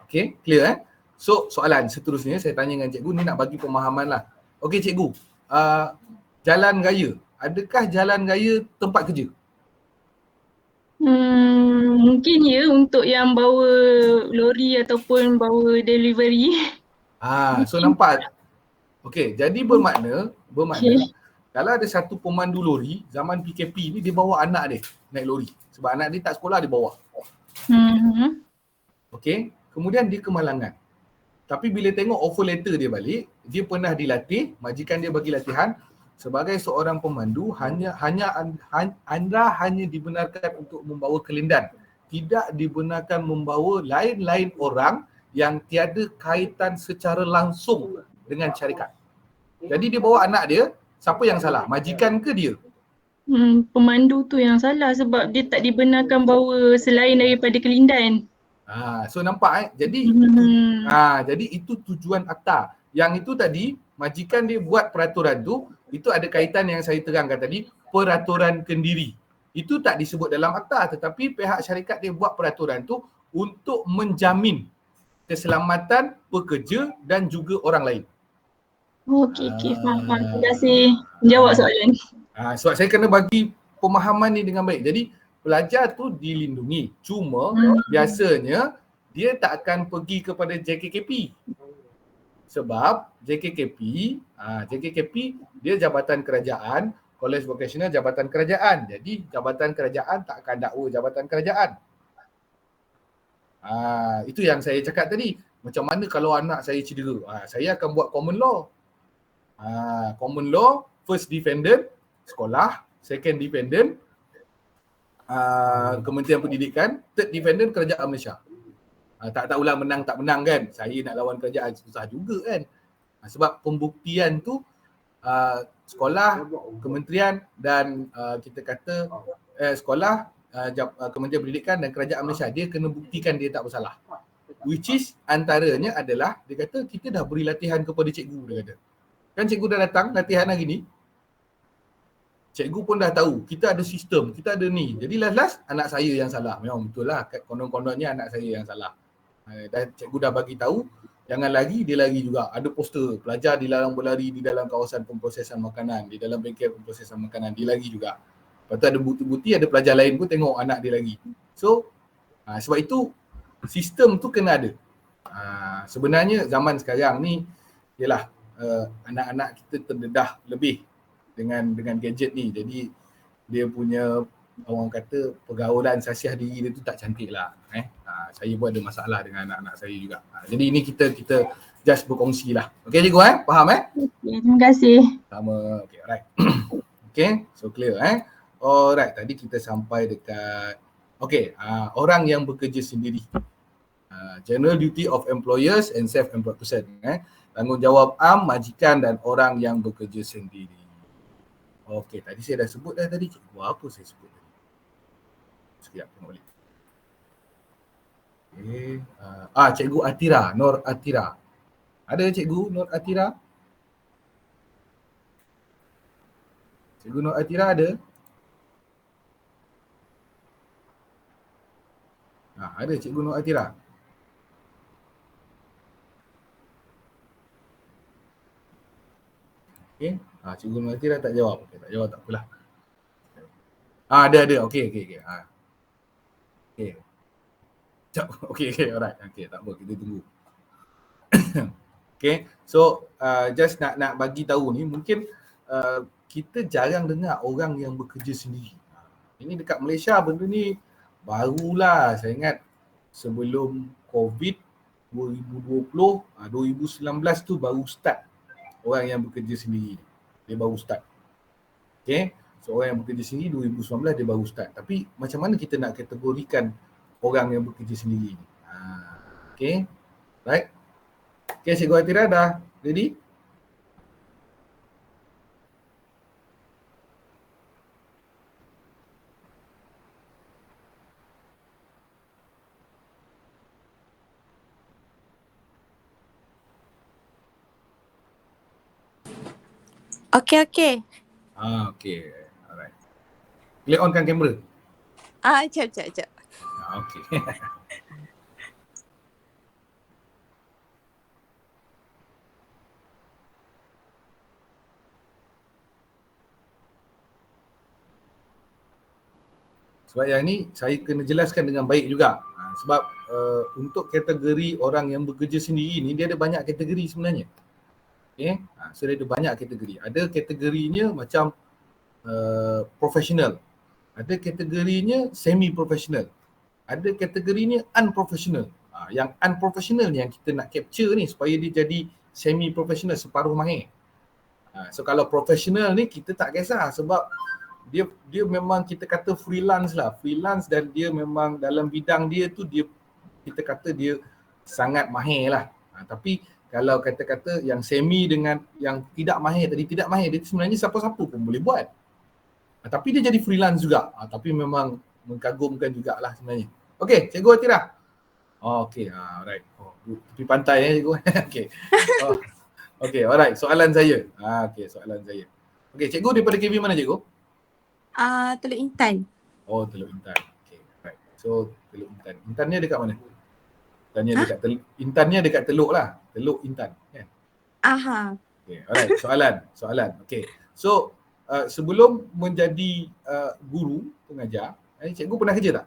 Okey, clear So soalan seterusnya saya tanya dengan cikgu ni nak bagi pemahaman lah. Okey cikgu, jalan raya, adakah jalan raya tempat kerja? Mungkin ya untuk yang bawa lori ataupun bawa delivery. So nampak. Okey, jadi bermakna kalau ada satu pemandu lori zaman PKP ni, dia bawa anak dia naik lori. Sebab anak dia tak sekolah, dia bawa. Okey, kemudian dia kemalangan. Tapi bila tengok offer letter dia balik, dia pernah dilatih, majikan dia bagi latihan sebagai seorang pemandu anda hanya dibenarkan untuk membawa kelindan, tidak dibenarkan membawa lain-lain orang yang tiada kaitan secara langsung dengan syarikat. Jadi dia bawa anak dia, siapa yang salah? Majikan ke dia? Pemandu tu yang salah sebab dia tak dibenarkan bawa selain daripada kelindan. So nampak Jadi jadi itu tujuan akta. Yang itu tadi majikan dia buat peraturan tu, itu ada kaitan yang saya terangkan tadi, peraturan kendiri. Itu tak disebut dalam akta, tetapi pihak syarikat dia buat peraturan tu untuk menjamin keselamatan pekerja dan juga orang lain. Okey, faham. Terima kasih menjawab soalan. Sebab saya kena bagi pemahaman ni dengan baik. Jadi pelajar tu dilindungi. Cuma biasanya dia tak akan pergi kepada JKKP. Sebab JKKP dia jabatan kerajaan, College Vocational jabatan kerajaan. Jadi jabatan kerajaan tak akan dakwa jabatan kerajaan. Itu yang saya cakap tadi. Macam mana kalau anak saya cedera? Saya akan buat common law. Common law, first defendant sekolah, second defendant Kementerian Pendidikan, third defendant kerajaan Malaysia. Tak ulang menang tak menang kan. Saya nak lawan kerajaan susah juga kan. Sebab pembuktian tu sekolah, kementerian dan kita kata sekolah, Kementerian Pendidikan dan kerajaan Malaysia, dia kena buktikan dia tak bersalah. Which is antaranya adalah dia kata kita dah beri latihan kepada cikgu, dia kata. Kan cikgu dah datang latihan hari ni. Cikgu pun dah tahu kita ada sistem, kita ada ni. Jadi last anak saya yang salah. Memang betul lah, konon-kononnya anak saya yang salah. Dan cikgu dah bagi tahu, jangan lagi dia lari juga. Ada poster pelajar dilarang berlari di dalam kawasan pemprosesan makanan, di dalam bengkel pemprosesan makanan, dia lari juga. Lepas tu ada bukti-bukti, ada pelajar lain pun tengok anak dia lagi. So sebab itu sistem tu kena ada. Sebenarnya zaman sekarang ni ialah anak-anak kita terdedah lebih dengan gadget ni. Jadi dia punya orang kata pergaulan sasiah diri dia tu tak cantik lah. Saya pun ada masalah dengan anak-anak saya juga. Jadi ini kita just berkongsi lah. Okay cikgu faham Okay, terima kasih. Sama. Okay, alright. Okay, so clear Alright, tadi kita sampai dekat orang yang bekerja sendiri. General duty of employers and self-employed person. Tanggungjawab majikan dan orang yang bekerja sendiri. Okay, tadi saya dah sebut tadi. Cikgu apa saya sebut tadi? Sekejap, tengok balik. Okay. Cikgu Atira, Nur Atira. Ada cikgu Nur Atira? Cikgu Nur Atira ada? Ada cikgu Nur Atira? Okay. Cikgu Nur Atira tak jawab. Okay, tak jawab tak apalah. Ada. Okay. Okay. Okay, alright. Okay, tak apa, kita tunggu. Okay, so just nak bagi tahu ni, mungkin kita jarang dengar orang yang bekerja sendiri. Ini dekat Malaysia benda ni barulah. Saya ingat sebelum COVID 2020, 2019 tu baru start orang yang bekerja sendiri. Dia baru start. Okay, so orang yang bekerja sendiri 2019 dia baru start. Tapi macam mana kita nak kategorikan orang yang bekerja sendiri ni? Okay, right. Okay, Cikgu Atira dah ready? Okay. Okay. Alright. Boleh onkan kamera? Sekejap. Okay. Sebab yang ni saya kena jelaskan dengan baik juga. Sebab untuk kategori orang yang bekerja sendiri ni, dia ada banyak kategori sebenarnya. Okay. So dia ada banyak kategori. Ada kategorinya macam professional. Ada kategorinya semi-professional. Ada kategorinya unprofessional. Yang unprofessional ni yang kita nak capture ni supaya dia jadi semi-professional, separuh mahir. So kalau professional ni kita tak kisah sebab dia memang kita kata freelance lah. Freelance dan dia memang dalam bidang dia tu kita kata dia sangat mahir lah. Tapi kalau kata-kata yang semi dengan yang tidak mahir tadi, tidak mahir dia sebenarnya siapa-siapa pun boleh buat. Tapi dia jadi freelance juga. Tapi memang mengagumkan jugalah sebenarnya. Okey, Cikgu Atira. Okey, alright. Tepi pantai Cikgu. Okey. Okey, alright. Soalan saya. Okey, soalan saya. Okey, Cikgu daripada KV mana Cikgu? Teluk Intan. Oh, Teluk Intan. Okay, right. So, Teluk Intan. Intannya dekat mana? Intannya dekat Teluk lah. Teluk Intan. Kan? Okay, alright. Soalan. Okay. So, sebelum menjadi guru, pengajar, cikgu pernah kerja tak?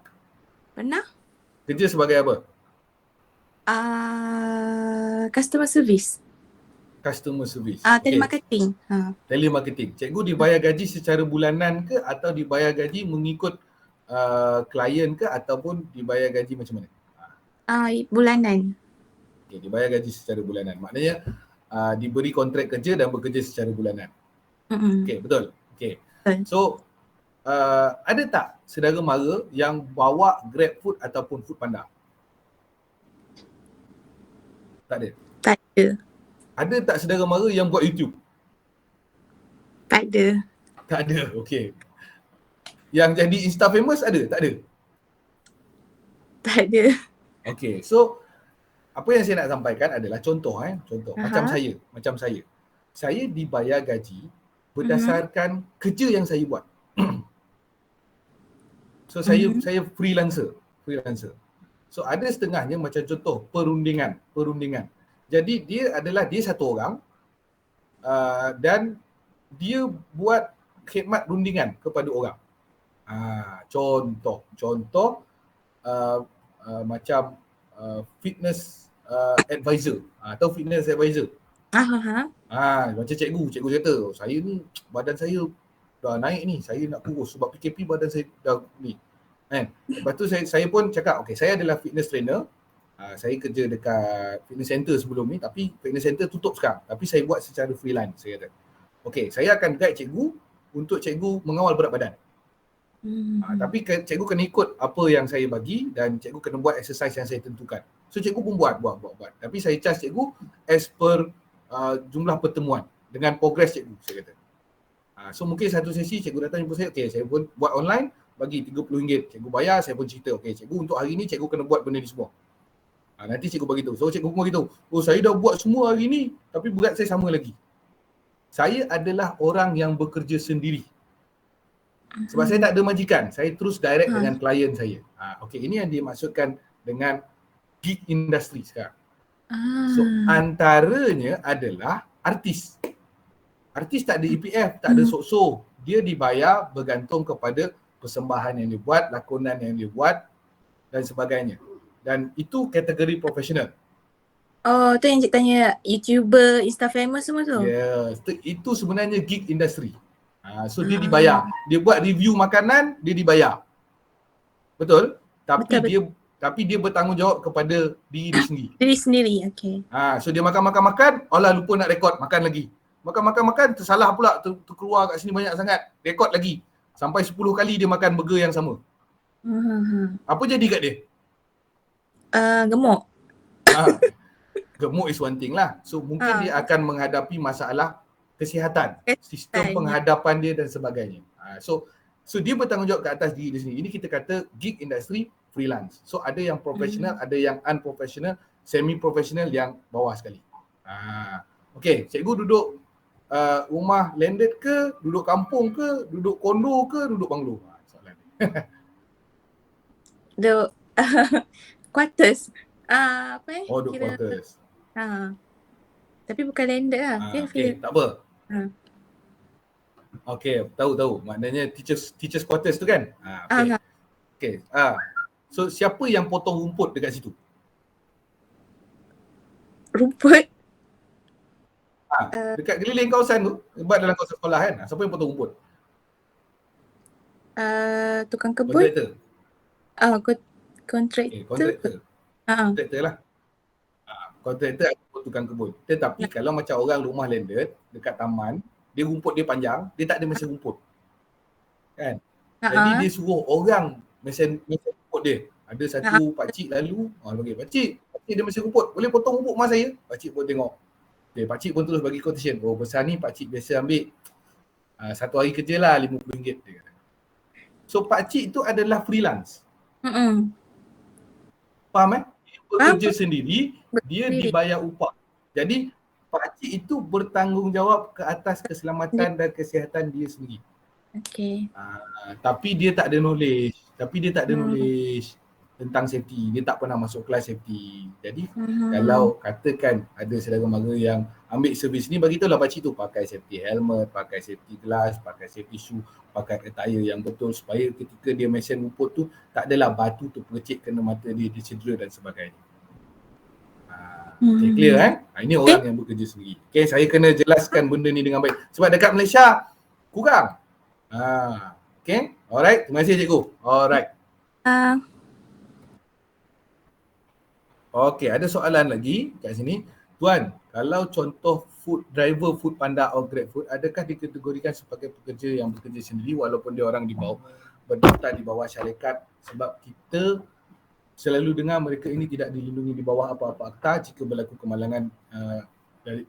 Pernah? Kerja sebagai apa? Customer service. Customer service. Telemarketing. Telemarketing. Cikgu dibayar gaji secara bulanan ke atau dibayar gaji mengikut klien ke ataupun dibayar gaji macam mana? Bulanan. Okay, dibayar gaji secara bulanan. Maknanya diberi kontrak kerja dan bekerja secara bulanan. Okay, betul. Okay. So, ada tak saudara mara yang bawa GrabFood ataupun Foodpanda? Tak ada? Tak ada. Ada tak saudara mara yang buat YouTube? Tak ada. Tak ada, okey. Yang jadi Insta famous ada? Tak ada? Tak ada. Okey, so apa yang saya nak sampaikan adalah contoh macam saya. Saya dibayar gaji berdasarkan kerja yang saya buat. So saya freelancer. So ada setengahnya macam contoh perundingan. Jadi dia satu orang dan dia buat khidmat rundingan kepada orang. Contoh macam fitness advisor atau fitness advisor. Macam cikgu kata, saya ni badan saya dah naik ni, saya nak kurus sebab PKP badan saya dah ni. Kan? Lepas tu saya pun cakap, okay, saya adalah fitness trainer. Saya kerja dekat fitness center sebelum ni, tapi fitness center tutup sekarang. Tapi saya buat secara freelance, saya kata. Okay, saya akan guide cikgu untuk cikgu mengawal berat badan. Tapi cikgu kena ikut apa yang saya bagi dan cikgu kena buat exercise yang saya tentukan. So cikgu pun buat. Tapi saya charge cikgu as per jumlah pertemuan dengan progress cikgu, saya kata. So mungkin satu sesi cikgu datang jumpa saya, okay, saya pun buat online, bagi RM30, cikgu bayar, saya pun cerita, okay, cikgu untuk hari ni cikgu kena buat benda ni semua. Nanti cikgu bagi tahu. So cikgu pun bagi tahu, oh saya dah buat semua hari ni tapi berat saya sama lagi. Saya adalah orang yang bekerja sendiri. Sebab saya tak ada majikan, saya terus direct dengan klien saya. Okay, ini yang dimaksudkan dengan gig industry sekarang. So antaranya adalah artis. Artis tak ada EPF, tak ada sok-sok. Dia dibayar bergantung kepada persembahan yang dia buat, lakonan yang dia buat dan sebagainya. Dan itu kategori profesional. Oh, tu yang cik tanya YouTuber, Insta famous semua tu? Yes, itu sebenarnya gig industry. So dia dibayar. Dia buat review makanan, dia dibayar. Betul? Tapi dia bertanggungjawab kepada diri dia sendiri. Diri sendiri, okay. So dia makan, Allah lupa nak rekod, makan lagi. Makan, tersalah pula, terkeluar kat sini banyak sangat, rekod lagi. Sampai 10 kali dia makan burger yang sama. Apa jadi kat dia? Gemuk. Gemuk is one thing lah. So mungkin dia akan menghadapi masalah kesihatan, sistem penghadapan dia dan sebagainya. So dia bertanggungjawab ke atas diri dia sendiri. Ini kita kata gig industry freelance. So ada yang profesional, ada yang unprofessional, semi professional yang bawah sekali. Okay, cikgu duduk rumah landed ke, duduk kampung ke, duduk kondo ke, duduk banglo? Soalan ni. Duduk quarters. Apa Duduk quarters. Tapi bukan landed lah. Okay, tak apa. Okay, tahu. Maknanya teachers quarters tu kan? Okay. So siapa yang potong rumput dekat situ? Rumput? Dekat keliling kawasan tu, sebab dalam kawasan sekolah kan? Siapa yang potong rumput? Tukang kebun? Kontraktor. Kontraktor. Kontraktor lah. Kontraktor ataupun tukang kebun. Tetapi kalau macam orang rumah landed dekat taman, dia rumput dia panjang, dia tak ada mesin rumput. Kan? Jadi dia suruh orang mesin rumput dia. Ada satu pakcik lalu, bagi pakcik dia mesin rumput, boleh potong rumput rumah saya? Pakcik pun tengok. Okay, pakcik pun terus bagi quotation. Oh, besar ni pakcik biasa ambil satu hari kerja lah RM50 dia kata. So pakcik tu adalah freelance. Faham Dia bekerja sendiri, dia dibayar upah. Jadi pakcik itu bertanggungjawab ke atas keselamatan dan kesihatan dia sendiri. Okay. Tapi dia tak ada knowledge. Tentang safety. Dia tak pernah masuk kelas safety. Jadi kalau katakan ada saudara mara yang ambil servis ni, bagi tahulah pakcik tu pakai safety helmet, pakai safety glass, pakai safety shoe, pakai attire yang betul supaya ketika dia mesin rumput tu tak adalah batu tu percik kena mata dia cedera dan sebagainya. Okay, clear kan? Ini orang yang bekerja sendiri. Okay, saya kena jelaskan benda ni dengan baik. Sebab dekat Malaysia kurang. Okay, alright. Terima kasih cikgu. Alright. Okay, ada soalan lagi kat sini. Tuan, kalau contoh food driver, food panda atau GrabFood, adakah dikategorikan sebagai pekerja yang bekerja sendiri walaupun dia orang di bawah, berdaftar di bawah syarikat? Sebab kita selalu dengar mereka ini tidak dilindungi di bawah apa-apa akta jika berlaku kemalangan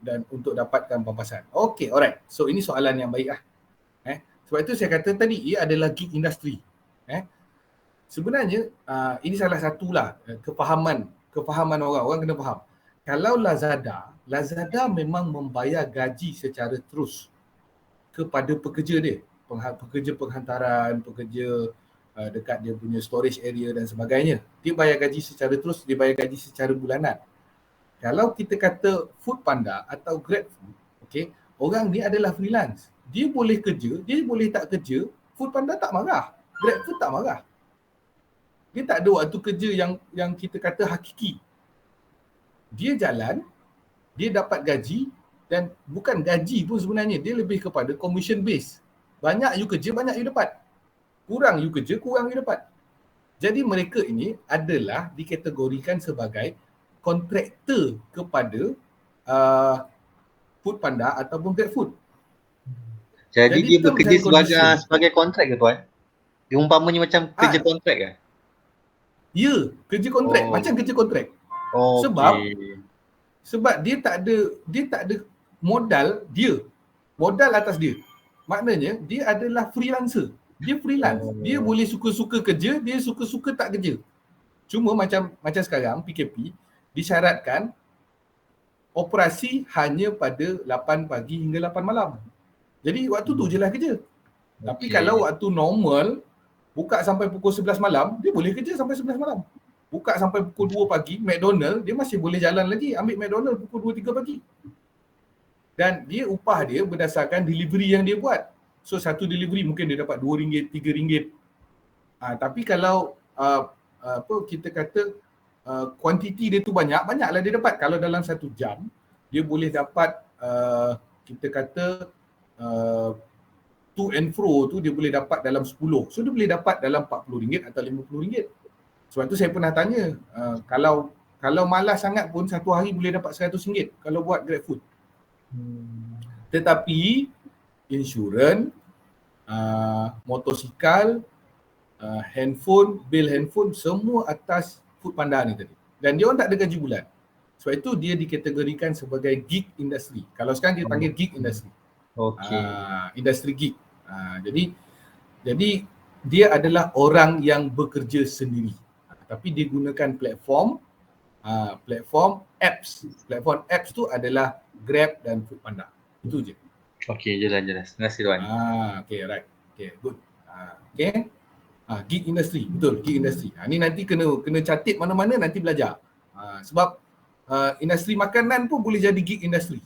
dan untuk dapatkan pampasan. Okay, alright. So ini soalan yang baik lah. Sebab itu saya kata tadi, ia adalah gig industry. Sebenarnya ini salah satulah kefahaman orang kena faham. Kalau Lazada memang membayar gaji secara terus kepada pekerja dia, pekerja penghantaran, pekerja dekat dia punya storage area dan sebagainya. Dia bayar gaji secara terus, dia bayar gaji secara bulanan. Kalau kita kata food panda atau GrabFood, orang ni adalah freelance. Dia boleh kerja, dia boleh tak kerja, food panda tak marah. GrabFood tak marah. Dia tak ada waktu kerja yang kita kata hakiki. Dia jalan, dia dapat gaji dan bukan gaji pun sebenarnya, dia lebih kepada commission base. Banyak you kerja, banyak you dapat. Kurang you kerja, kurang you dapat. Jadi mereka ini adalah dikategorikan sebagai kontraktor kepada Foodpanda ataupun GrabFood. Jadi dia terms bekerja and sebagai kontrak ke tuan? Dia umpamanya macam kerja kontrak ke? Ya, kerja kontrak, macam kerja kontrak. Sebab dia tak ada modal dia. Modal atas dia. Maknanya dia adalah freelancer. Dia freelance. Dia boleh suka-suka kerja, dia suka-suka tak kerja. Cuma macam sekarang PKP disyaratkan operasi hanya pada 8 pagi hingga 8 malam. Jadi waktu tu je lah kerja. Tapi kalau waktu normal buka sampai pukul 11 malam, dia boleh kerja sampai 11 malam. Buka sampai pukul 2 pagi, McDonald, dia masih boleh jalan lagi, ambil McDonald pukul 2-3 pagi. Dan dia upah dia berdasarkan delivery yang dia buat. So satu delivery mungkin dia dapat RM2, RM3. Tapi kalau kita kata kuantiti dia tu banyaklah dia dapat. Kalau dalam 1 jam, dia boleh dapat kita kata to and fro tu dia boleh dapat dalam 10. So dia boleh dapat dalam RM40 atau RM50. Sebab tu saya pernah tanya, kalau malas sangat pun satu hari boleh dapat RM100 kalau buat GrabFood. Tetapi insurans, motosikal, handphone, bil handphone semua atas Foodpanda ni tadi. Dan dia orang tak ada gaji bulan. Sebab itu dia dikategorikan sebagai gig industry. Kalau sekarang dia panggil gig industry. Industri gig. Jadi dia adalah orang yang bekerja sendiri. Tapi dia gunakan platform apps. Platform apps tu adalah Grab dan Foodpanda. Itu je. Okey, jelas. Terima kasih tuan. Okay, right. Okay, good. Gig industry, betul, gig industry. Ni nanti kena catat mana-mana, nanti belajar. Sebab industri makanan pun boleh jadi gig industry.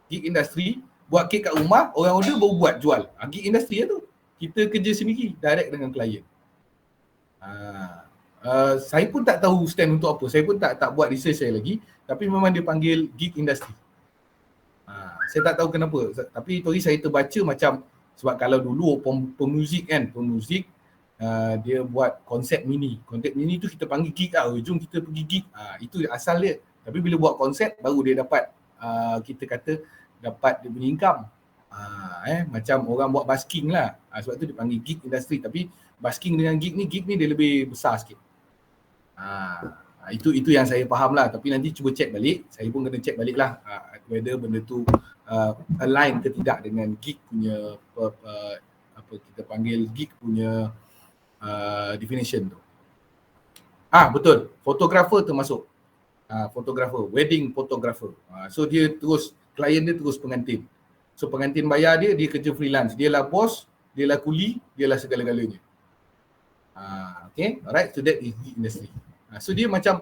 Gig industry, buat kek kat rumah, orang order baru buat jual. Gig industry lah tu. Kita kerja sendiri, direct dengan klien. Saya pun tak tahu stand untuk apa. Saya pun tak buat research saya lagi. Tapi memang dia panggil gig industry. Saya tak tahu kenapa. Tapi tadi saya terbaca macam, sebab kalau dulu pemuzik kan, dia buat konsep mini. Konsep mini tu kita panggil gig lah. Jom kita pergi gig. Itu asal dia. Tapi bila buat konsep, baru dia dapat, kita kata, dapat dia punya income. Macam orang buat basking lah. Sebab tu dia panggil gig industry. Tapi basking dengan gig ni dia lebih besar sikit. Itu yang saya faham lah. Tapi nanti cuba check balik. Saya pun kena check balik lah whether benda tu align ke tidak dengan gig punya apa kita panggil gig punya definition tu. Betul. Fotografer termasuk. Fotografer, wedding photographer. So dia terus, klien dia terus pengantin. So pengantin bayar dia kerja freelance. Dia lah bos, dia lah kuli, dia lah segala-galanya. Okay, alright. So that is gig industry. So dia macam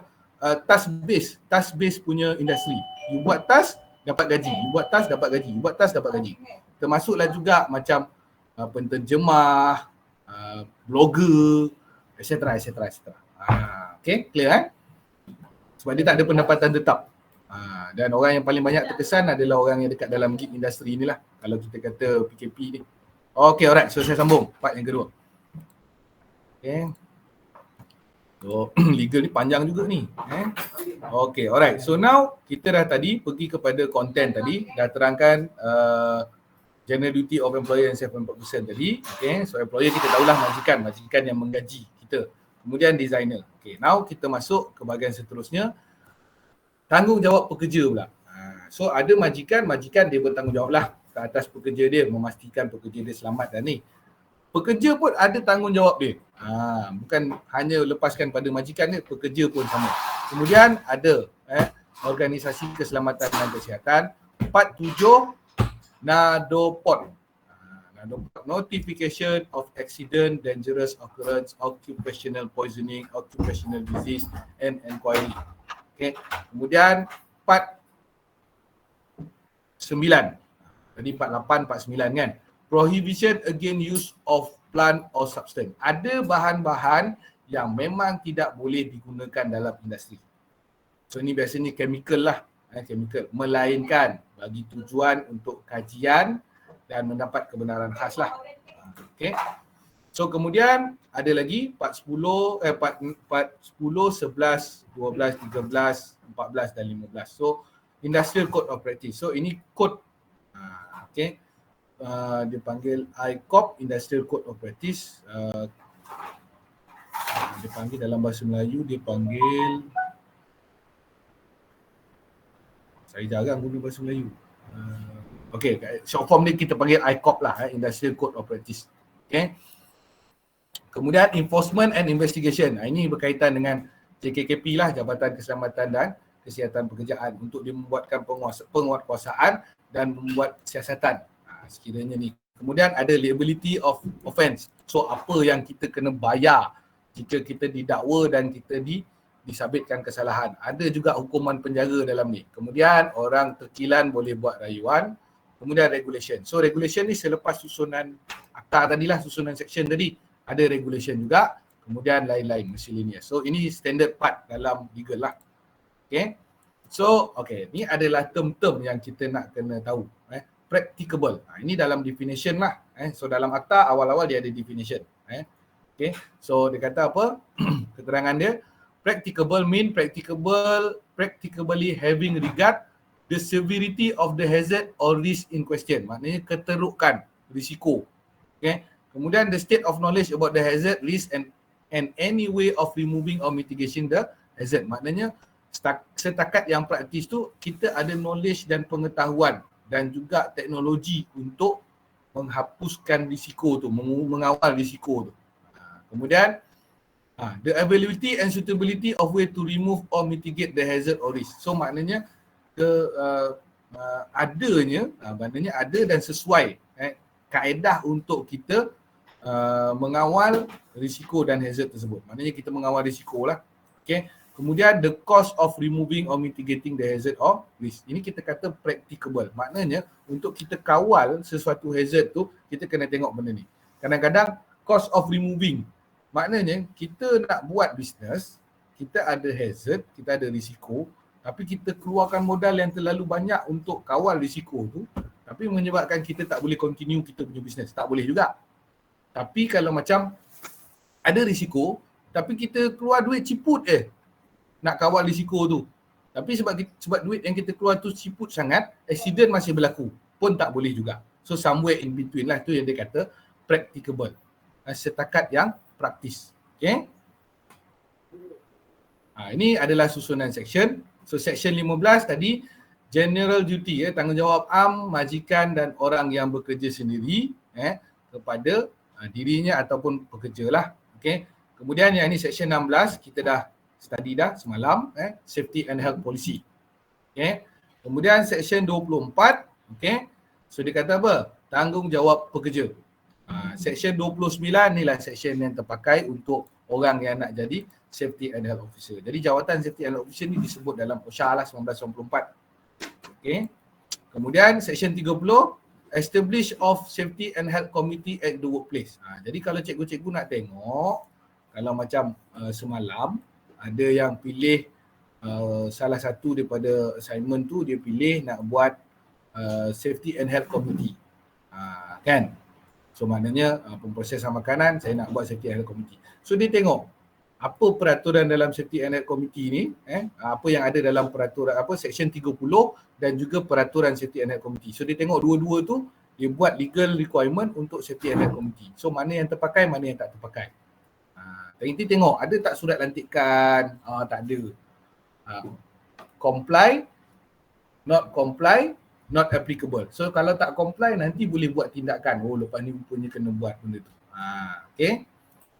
task based punya industri. You buat task, dapat gaji. You buat task, dapat gaji. You buat task, dapat gaji. Termasuklah juga macam penterjemah, blogger, etc. Okay, clear Sebab dia tak ada pendapatan tetap. Dan orang yang paling banyak terkesan adalah orang yang dekat dalam gig industri inilah. Kalau kita kata PKP ni. Okay, alright. So saya sambung part yang kedua. Okay. So legal ni panjang juga ni. Okay, alright. So now kita dah tadi pergi kepada content tadi. Dah terangkan general duty of employer and self-employed person tadi. Okay, so employer kita tahulah majikan yang menggaji kita. Kemudian designer. Okay, now kita masuk ke bahagian seterusnya. Tanggungjawab pekerja pula. So ada majikan dia bertanggungjawablah ke atas pekerja dia, memastikan pekerja dia selamat dan ni. Pekerja pun ada tanggungjawab dia. Bukan hanya lepaskan pada majikan dia, pekerja pun sama. Kemudian ada organisasi keselamatan dan kesihatan. Part 7 NADOPOD. Notification of accident, dangerous occurrence, occupational poisoning, occupational disease and inquiry. Okay. Kemudian part 9. Tadi part 8, part 9 kan. prohibition against use of plant or substance. Ada bahan-bahan yang memang tidak boleh digunakan dalam industri. So ini biasanya chemical lah, chemical. Melainkan bagi tujuan untuk kajian dan mendapat kebenaran khas lah. Okay. So kemudian ada lagi part 10, part 10, 11, 12, 13, 14 dan 15. So Industrial Code of Practice. So ini code, okay. Dia panggil ICOP, Industrial Code of Practice. Dia panggil dalam bahasa Melayu, dia panggil, saya jarang guna bahasa Melayu. Okay, short form ni kita panggil ICOP lah, Industrial Code of Practice. Okay. Kemudian Enforcement and Investigation. Ini berkaitan dengan JKKP lah, Jabatan Keselamatan dan Kesihatan Pekerjaan, untuk dia membuatkan penguatkuasaan dan membuat siasatan sekiranya ni. Kemudian ada liability of offence. So apa yang kita kena bayar jika kita didakwa dan kita disabitkan kesalahan. Ada juga hukuman penjara dalam ni. Kemudian orang terkilan boleh buat rayuan. Kemudian regulation. So regulation ni selepas susunan akta tadilah, susunan section tadi, ada regulation juga. Kemudian lain-lain miscellaneous. So ini standard part dalam legal lah. Okay. So okay, ni adalah term-term yang kita nak kena tahu. Practicable. Ini dalam definition lah. So dalam akta awal-awal dia ada definition. Okay. So dia kata apa? Keterangan dia, practicable mean practicably having regard the severity of the hazard or risk in question. Maknanya keterukan, risiko. Okay. Kemudian the state of knowledge about the hazard, risk and any way of removing or mitigating the hazard. Maknanya setakat yang praktis tu kita ada knowledge dan pengetahuan dan juga teknologi untuk menghapuskan risiko tu, mengawal risiko tu. Kemudian the availability and suitability of way to remove or mitigate the hazard or risk. So maknanya adanya, maknanya ada dan sesuai kaedah untuk kita mengawal risiko dan hazard tersebut. Maknanya kita mengawal risiko lah. Okay. Kemudian the cost of removing or mitigating the hazard or risk. Ini kita kata practicable. Maknanya untuk kita kawal sesuatu hazard tu, kita kena tengok benda ni. Kadang-kadang cost of removing. Maknanya kita nak buat bisnes, kita ada hazard, kita ada risiko, tapi kita keluarkan modal yang terlalu banyak untuk kawal risiko tu, tapi menyebabkan kita tak boleh continue kita punya bisnes. Tak boleh juga. Tapi kalau macam ada risiko, tapi kita keluar duit ciput nak kawal risiko tu. Tapi sebab duit yang kita keluar tu ciput sangat, accident masih berlaku, pun tak boleh juga. So somewhere in between lah, tu yang dia kata practicable. Setakat yang praktis. Okay. Ini adalah susunan section. So section 15 tadi, general duty, tanggungjawab am, majikan dan orang yang bekerja sendiri kepada dirinya ataupun pekerja lah. Okay. Kemudian yang ni section 16, kita dah study dah semalam, safety and health policy. Okay. Kemudian section 24, okay. So dia kata apa? Tanggungjawab pekerja. Section 29 ni lah section yang terpakai untuk orang yang nak jadi safety and health officer. Jadi jawatan safety and health officer ni disebut dalam OSHA lah 1994. Okay. Kemudian section 30, establish of safety and health committee at the workplace. Jadi kalau cikgu-cikgu nak tengok, kalau macam semalam ada yang pilih salah satu daripada assignment tu, dia pilih nak buat safety and health committee. Kan? So maknanya pemprosesan makanan, saya nak buat safety and health committee. So dia tengok apa peraturan dalam safety and health committee ni, apa yang ada dalam peraturan section 30 dan juga peraturan safety and health committee. So dia tengok dua-dua tu, dia buat legal requirement untuk safety and health committee. So mana yang terpakai, mana yang tak terpakai. Nanti tengok ada tak surat lantikan, tak ada. Comply, not applicable. So kalau tak comply nanti boleh buat tindakan. Oh lepas ni punya kena buat benda tu. Okay.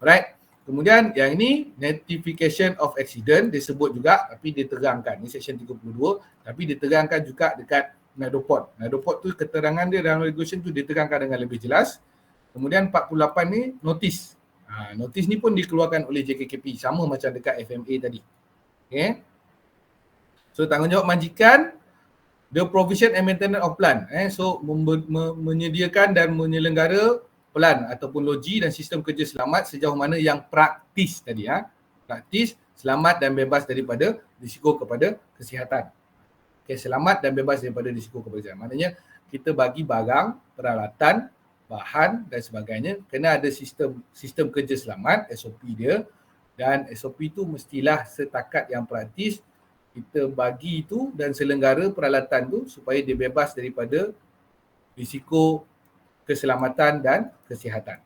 Alright. Kemudian yang ini notification of accident disebut juga tapi diterangkan. Ini section 32 tapi diterangkan juga dekat NADOPOD. NADOPOD tu keterangan dia dalam regulation tu diterangkan dengan lebih jelas. Kemudian 48 ni notice. Notis ni pun dikeluarkan oleh JKKP sama macam dekat FMA tadi. Okay. So tanggungjawab majikan, the provision and maintenance of plant. So menyediakan dan menyelenggara pelan ataupun loji dan sistem kerja selamat sejauh mana yang praktis tadi. Praktis, selamat dan bebas daripada risiko kepada kesihatan. Okay, selamat dan bebas daripada risiko kepada kesihatan. Maknanya kita bagi barang, peralatan, bahan dan sebagainya kena ada sistem kerja selamat, SOP dia, dan SOP tu mestilah setakat yang praktis kita bagi itu dan selenggara peralatan tu supaya dia bebas daripada risiko keselamatan dan kesihatan.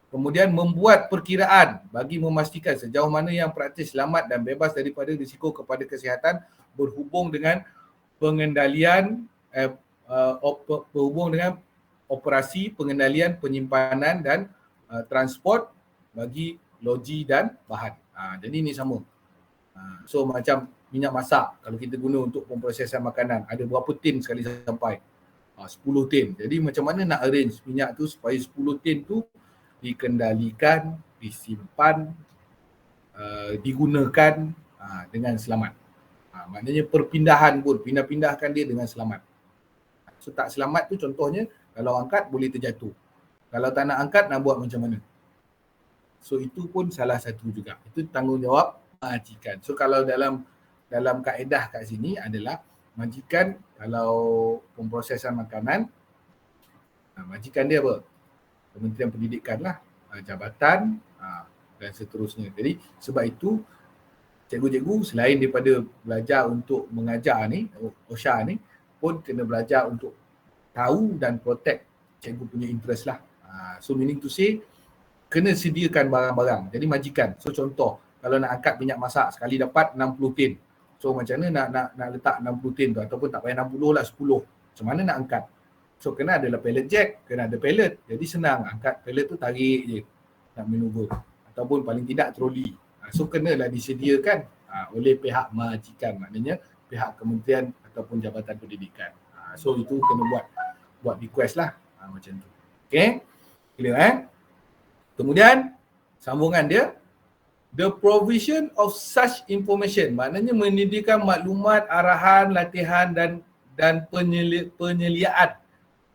Kemudian membuat perkiraan bagi memastikan sejauh mana yang praktis, selamat dan bebas daripada risiko kepada kesihatan berhubung dengan pengendalian berhubung dengan operasi, pengendalian, penyimpanan dan transport bagi loji dan bahan. Jadi ini sama. So macam minyak masak kalau kita guna untuk pemprosesan makanan, ada berapa tin sekali sampai? 10 tin. Jadi macam mana nak arrange minyak tu supaya 10 tin tu dikendalikan, disimpan, digunakan dengan selamat. Maknanya perpindahan pun, pindah-pindahkan dia dengan selamat. So tak selamat tu contohnya kalau angkat boleh terjatuh. Kalau tak nak angkat nak buat macam mana? So itu pun salah satu juga. Itu tanggungjawab majikan. So kalau dalam kaedah kat sini adalah majikan kalau pemprosesan makanan, majikan dia apa? Kementerian Pendidikan lah, jabatan dan seterusnya. Jadi sebab itu cikgu-cikgu selain daripada belajar untuk mengajar ni, OSHA ni pun kena belajar untuk tahu dan protect cikgu punya interest lah. So meaning to say kena sediakan barang-barang. Jadi majikan. So contoh kalau nak angkat minyak masak sekali dapat 60 tin. So macam mana nak letak 60 tin tu ataupun tak payah 60 lah 10. Macam mana nak angkat? So kena adalah pallet jack, kena ada pallet. Jadi senang angkat pallet tu tarik je nak maneuver. Ataupun paling tidak troli. So kenalah disediakan oleh pihak majikan. Maknanya pihak kementerian ataupun jabatan pendidikan. So itu kena buat request lah macam tu. Okay? Clear Kemudian sambungan dia, the provision of such information, maknanya menyediakan maklumat, arahan, latihan dan penyeliaan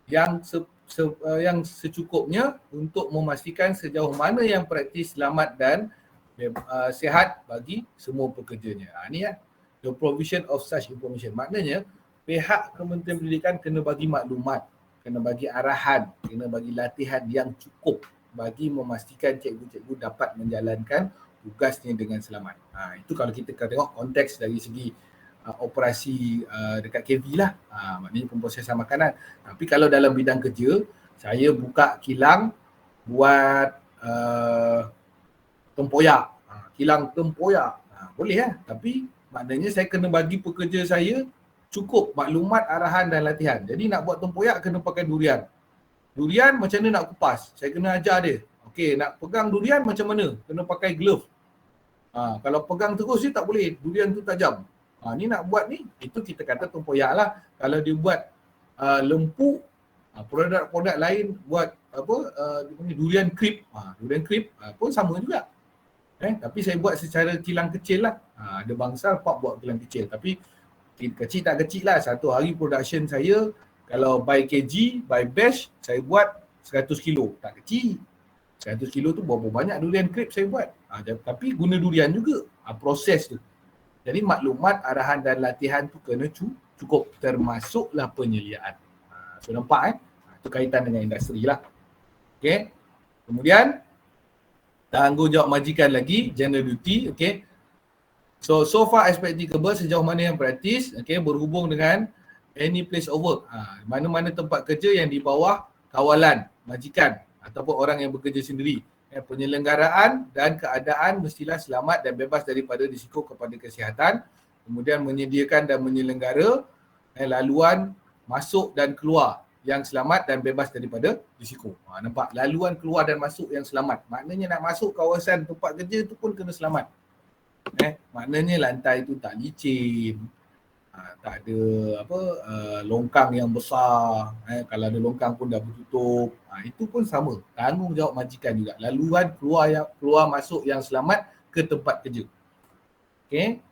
yang secukupnya untuk memastikan sejauh mana yang praktis, selamat dan sihat bagi semua pekerjanya. Ni the provision of such information. Maknanya pihak Kementerian Pendidikan kena bagi maklumat, kena bagi arahan, kena bagi latihan yang cukup bagi memastikan cikgu-cikgu dapat menjalankan tugasnya dengan selamat. Itu kalau kita tengok konteks dari segi operasi dekat KV lah, maknanya pemprosesan makanan. Tapi kalau dalam bidang kerja, saya buka kilang buat tempoyak, kilang tempoyak, boleh lah. Tapi maknanya saya kena bagi pekerja saya cukup maklumat, arahan dan latihan. Jadi nak buat tempoyak kena pakai durian. Durian macam mana nak kupas? Saya kena ajar dia. Okey, nak pegang durian macam mana? Kena pakai glove. Kalau pegang terus dia tak boleh, durian tu tajam. Ni nak buat ni, itu kita kata tempoyak lah. Kalau dia buat lempu, produk-produk lain buat apa, durian creep. Durian creep pun sama juga. Tapi saya buat secara kilang kecil lah. Ada bangsa buat kilang kecil. Tapi kecil tak kecil lah. Satu hari production saya, kalau by kg, by batch, saya buat 100 kilo. Tak kecil. 100 kilo tu berapa banyak durian crepe saya buat. Tapi guna durian juga. Proses tu. Jadi maklumat, arahan dan latihan tu kena cukup. Termasuklah penyeliaan. So nampak itu kaitan dengan industri lah. Okay. Kemudian, tanggungjawab majikan lagi, general duty. Okay. So far applicable sejauh mana yang praktis, okay, berhubung dengan any place of work. Mana-mana tempat kerja yang di bawah kawalan majikan ataupun orang yang bekerja sendiri. Penyelenggaraan dan keadaan mestilah selamat dan bebas daripada risiko kepada kesihatan. Kemudian menyediakan dan menyelenggara laluan masuk dan keluar yang selamat dan bebas daripada risiko. Nampak? Laluan keluar dan masuk yang selamat. Maknanya nak masuk kawasan tempat kerja tu pun kena selamat. Maknanya lantai tu tak licin. Tak ada longkang yang besar, kalau ada longkang pun dah bertutup. Itu pun sama, tanggungjawab majikan juga. Laluan keluar masuk yang selamat ke tempat kerja. Okey.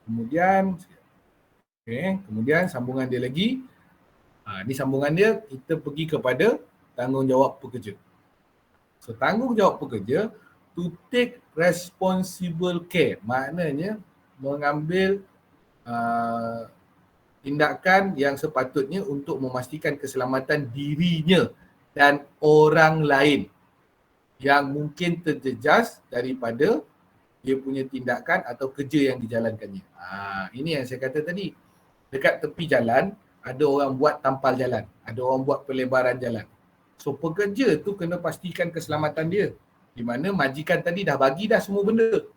Kemudian Okay. Kemudian sambungan dia lagi. Ni sambungan dia, kita pergi kepada tanggungjawab pekerja. So tanggungjawab pekerja to take responsible care. Maknanya mengambil tindakan yang sepatutnya untuk memastikan keselamatan dirinya dan orang lain yang mungkin terjejas daripada dia punya tindakan atau kerja yang dijalankannya. Ini yang saya kata tadi. Dekat tepi jalan, ada orang buat tampal jalan. Ada orang buat pelebaran jalan. So pekerja tu kena pastikan keselamatan dia. Di mana majikan tadi dah bagi dah semua benda.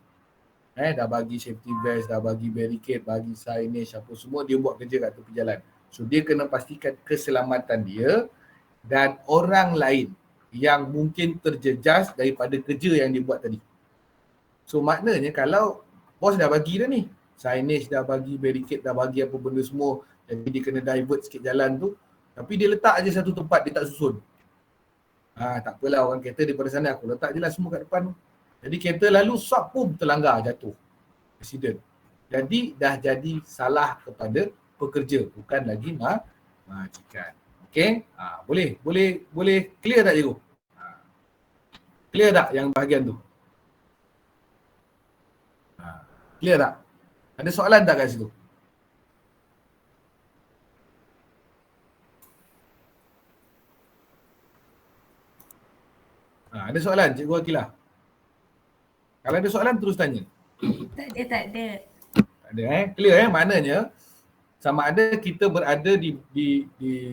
Dah bagi safety vest, dah bagi barricade, bagi signage, apa semua dia buat kerja kat tepi jalan. So dia kena pastikan keselamatan dia dan orang lain yang mungkin terjejas daripada kerja yang dia buat tadi. So maknanya kalau bos dah bagi dah ni, signage dah bagi, barricade dah bagi apa benda semua, jadi dia kena divert sikit jalan tu, tapi dia letak aje satu tempat, dia tak susun. Tak apalah, orang kereta daripada sana, aku letak je lah semua kat depan tu. Jadi kereta lalu swap pun terlanggar, jatuh. Accident. Jadi dah jadi salah kepada pekerja, bukan lagi majikan. Okey? Boleh clear tak cikgu? Clear tak yang bahagian tu? Clear tak? Ada soalan tak kat situ? Ada soalan Cikgu Akilah? Kalau ada soalan terus tanya. Tak ada. Tak ada Clear maknanya sama ada kita berada di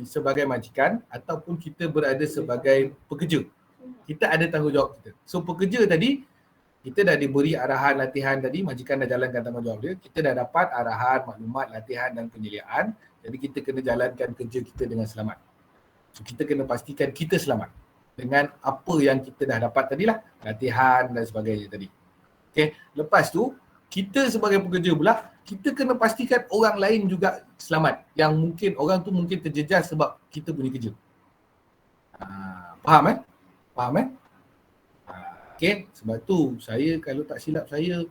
sebagai majikan ataupun kita berada sebagai pekerja. Kita ada tanggungjawab kita. So pekerja tadi kita dah diberi arahan latihan tadi, majikan dah jalankan tanggungjawab dia. Kita dah dapat arahan, maklumat, latihan dan penyediaan. Jadi kita kena jalankan kerja kita dengan selamat. So kita kena pastikan kita selamat dengan apa yang kita dah dapat tadilah, latihan dan sebagainya tadi. Okay. Lepas tu kita sebagai pekerja pula, kita kena pastikan orang lain juga selamat. Yang mungkin orang tu mungkin terjejas sebab kita punya kerja. Faham Faham Okay. Sebab tu saya kalau tak silap saya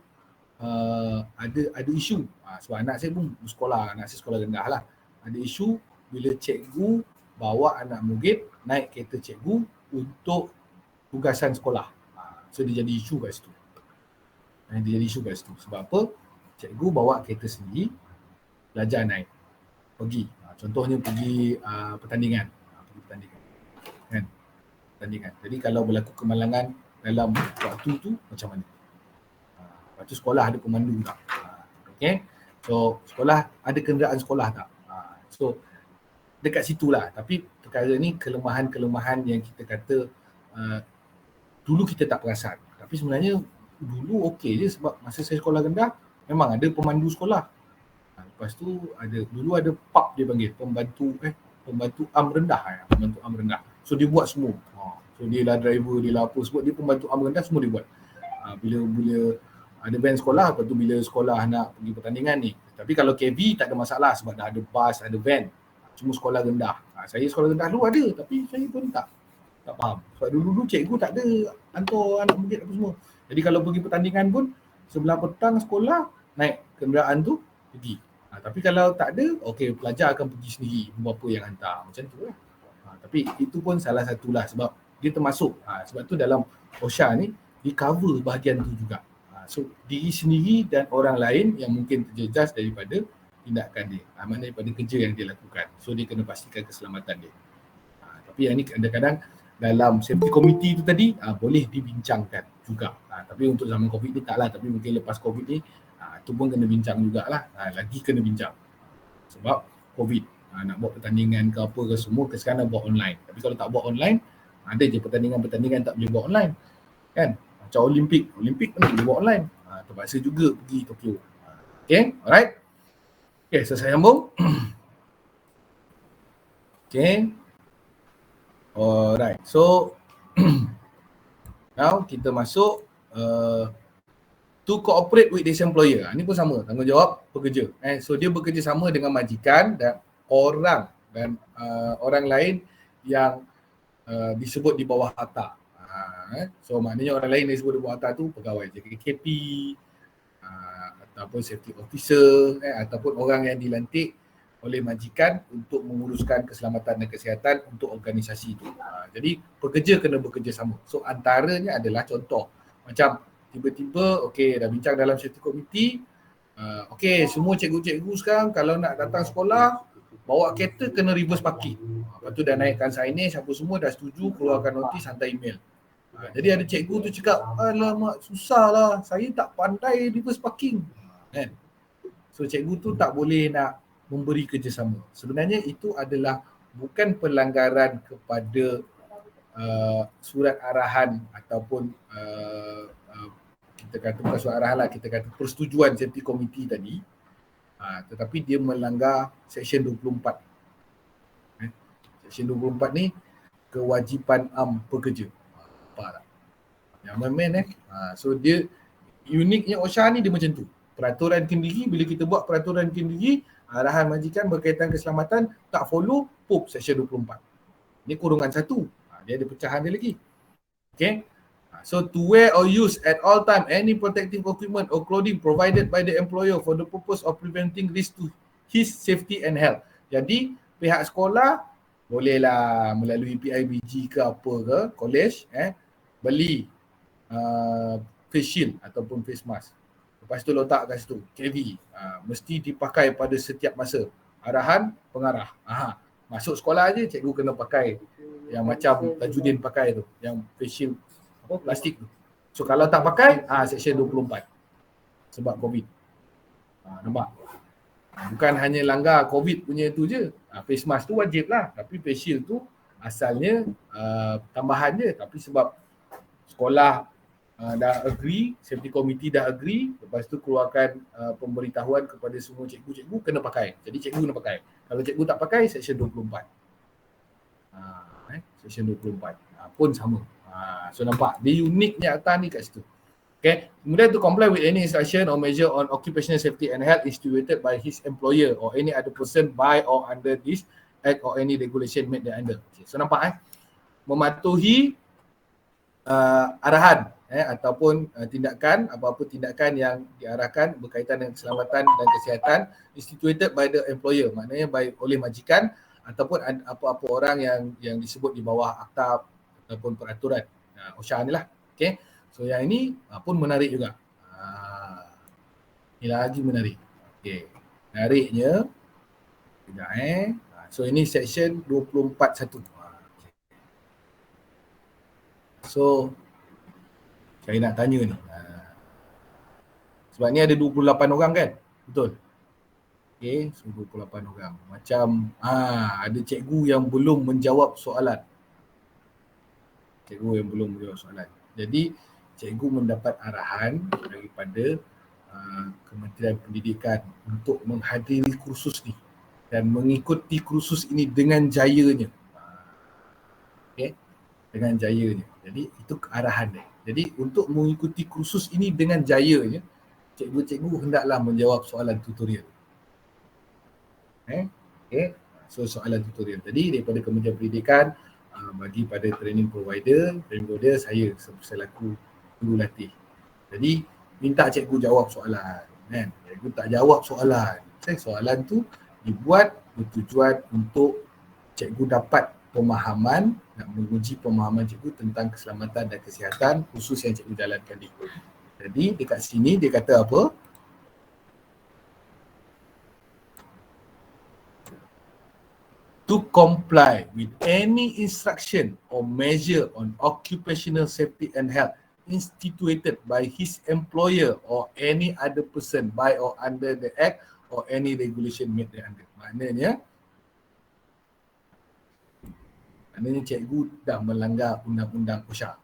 ada isu. Sebab anak saya pun sekolah, anak saya sekolah rendah lah. Ada isu bila cikgu bawa anak murid naik kereta cikgu untuk tugasan sekolah. So dia jadi isu kat situ. Sebab apa? Cikgu bawa kereta sendiri, belajar naik, pergi. Contohnya pergi pertandingan. Kan? Pertandingan. Jadi kalau berlaku kemalangan dalam waktu tu macam mana? Lepas tu sekolah ada pemandu tak? Okay? So sekolah ada kenderaan sekolah tak? So dekat situlah. Tapi perkara ni kelemahan-kelemahan yang kita kata dulu kita tak perasan. Tapi sebenarnya dulu okey je sebab masa saya sekolah rendah memang ada pemandu sekolah. Lepas tu dulu ada PAP dia panggil, pembantu am rendah. So dia buat semua. So dia lah driver, dia lah apa sebab dia pembantu am rendah semua dia buat. Bila ada van sekolah, lepas tu bila sekolah nak pergi pertandingan ni. Tapi kalau KV tak ada masalah sebab dah ada bas, ada van. Cuma sekolah rendah. Saya sekolah rendah dulu ada tapi saya pun tak faham. Sebab dulu cikgu tak ada hantar anak murid apa semua. Jadi kalau pergi pertandingan pun sebelah petang sekolah naik kenderaan tu pergi. Tapi kalau tak ada, okey pelajar akan pergi sendiri, bapa yang hantar. Macam tu lah. Tapi itu pun salah satulah sebab dia termasuk. Sebab tu dalam OSHA ni di cover bahagian tu juga. So diri sendiri dan orang lain yang mungkin terjejas daripada tindakan dia. Maknanya daripada kerja yang dia lakukan. So dia kena pastikan keselamatan dia. Tapi yang ni kadang-kadang dalam safety committee tu tadi boleh dibincangkan juga. Tapi untuk zaman COVID ni taklah, tapi mungkin lepas COVID ni tu pun kena bincang jugalah. Lagi kena bincang. Sebab COVID nak buat pertandingan ke apa ke semua sekarang buat online. Tapi kalau tak buat online, ada je pertandingan-pertandingan tak boleh buat online. Kan? Macam Olimpik pun boleh buat online. Terpaksa juga pergi Tokyo. Okay, alright. Okay, so saya sambung. Okay. Alright, so now kita masuk to cooperate with this employer. Ini pun sama, tanggungjawab pekerja. So dia bekerja sama dengan majikan dan orang lain yang disebut di bawah ATA. So maknanya orang lain yang disebut di bawah ATA tu pegawai JKKP ataupun safety officer ataupun orang yang dilantik oleh majikan untuk menguruskan keselamatan dan kesihatan untuk organisasi itu. Jadi pekerja kena bekerjasama. So antaranya adalah contoh macam tiba-tiba dah bincang dalam safety committee, semua cikgu-cikgu sekarang kalau nak datang sekolah bawa kereta kena reverse parking. Lepas tu dah naikkan signage, apa semua dah setuju, keluarkan notis, hantar email. Jadi ada cikgu tu cakap, alamak susah lah, saya tak pandai reverse parking. Kan? So cikgu tu tak boleh nak memberi kerjasama. Sebenarnya itu adalah bukan pelanggaran kepada surat arahan ataupun kita kata bukan surat arahan lah, kita kata persetujuan safety committee tadi. Tetapi dia melanggar Seksyen 24. Seksyen 24 ni kewajipan pekerja. Faham tak? Yang main so dia uniknya OSHA ni dia macam tu. Peraturan kendiri, bila kita buat peraturan kendiri, arahan majikan berkaitan keselamatan tak follow, Seksyen 24. Ni kurungan 1. Dia ada pecahan dia lagi. Okay. So to wear or use at all time any protective equipment or clothing provided by the employer for the purpose of preventing risk to his safety and health. Jadi pihak sekolah bolehlah melalui PIBG ke apa ke, college beli face shield ataupun face mask. Lepas tu letak kat situ, KV. Mesti dipakai pada setiap masa. Arahan pengarah. Masuk sekolah aje cikgu kena pakai yang macam Tajudin pakai tu, yang face shield plastik tu. So kalau tak pakai, Seksyen 24. Sebab COVID. Nampak? Bukan hanya langgar COVID punya tu je. Face mask tu wajib lah. Tapi face shield tu asalnya tambahan je. Tapi sebab sekolah dah agree, safety committee dah agree, lepas tu keluarkan pemberitahuan kepada semua cikgu-cikgu kena pakai. Jadi cikgu kena pakai. Kalau cikgu tak pakai, Seksyen 24. Seksyen 24. Pun sama. So nampak, dia uniknya akta ni kat situ. Okay. Kemudian to comply with any instruction or measure on occupational safety and health instituted by his employer or any other person by or under this act or any regulation made thereunder. Okay. So nampak mematuhi arahan ataupun tindakan, apa-apa tindakan yang diarahkan berkaitan dengan keselamatan dan kesihatan instituted by the employer, maknanya oleh majikan ataupun apa-apa orang yang disebut di bawah akta ataupun peraturan OSHA ni lah. Okay. So yang ini pun menarik juga. Ini lagi menarik. Okay. Menariknya, sekejap so ini seksyen 24.1. So saya nak tanya ni. Sebab ni ada 28 orang kan? Betul? Okay, so 28 orang. Macam ada cikgu yang belum menjawab soalan. Cikgu yang belum menjawab soalan. Jadi cikgu mendapat arahan daripada Kementerian Pendidikan untuk menghadiri kursus ni dan mengikuti kursus ini dengan jayanya. Okay? Dengan jayanya. Jadi itu arahan dia. Jadi untuk mengikuti kursus ini dengan jayanya, cikgu-cikgu hendaklah menjawab soalan tutorial. Okay. So soalan tutorial tadi daripada Kementerian Pendidikan bagi pada training provider saya selaku guru latih. Jadi minta cikgu jawab soalan kan. Cikgu tak jawab soalan. Soalan tu dibuat bertujuan untuk cikgu dapat pemahaman, nak menguji pemahaman cikgu tentang keselamatan dan kesihatan khusus yang cikgu jalankan ni. Jadi dekat sini dia kata apa? To comply with any instruction or measure on occupational safety and health instituted by his employer or any other person by or under the act or any regulation made thereunder. Maknanya cikgu dah melanggar undang-undang OSHA.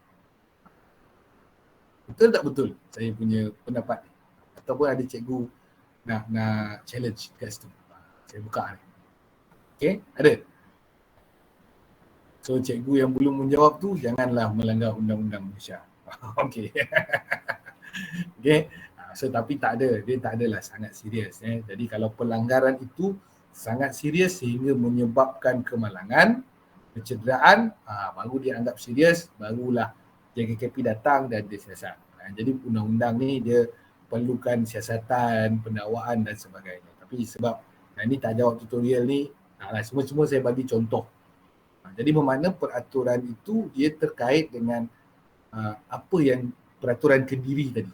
Betul tak betul saya punya pendapat ni? Ataupun ada cikgu nak challenge kat situ. Saya buka ni. Okay, ada. So cikgu yang belum menjawab tu janganlah melanggar undang-undang Malaysia. Okay. Okay. So tapi dia tak adalah sangat serius. Jadi kalau pelanggaran itu sangat serius sehingga menyebabkan kemalangan, kecederaan, baru dia anggap serius, barulah JKKP datang dan dia siasat. Jadi undang-undang ni dia perlukan siasatan, pendakwaan dan sebagainya. Tapi sebab ini tak jawab tutorial ni, taklah, semua saya bagi contoh. Jadi bermakna peraturan itu dia terkait dengan apa yang peraturan kendiri tadi.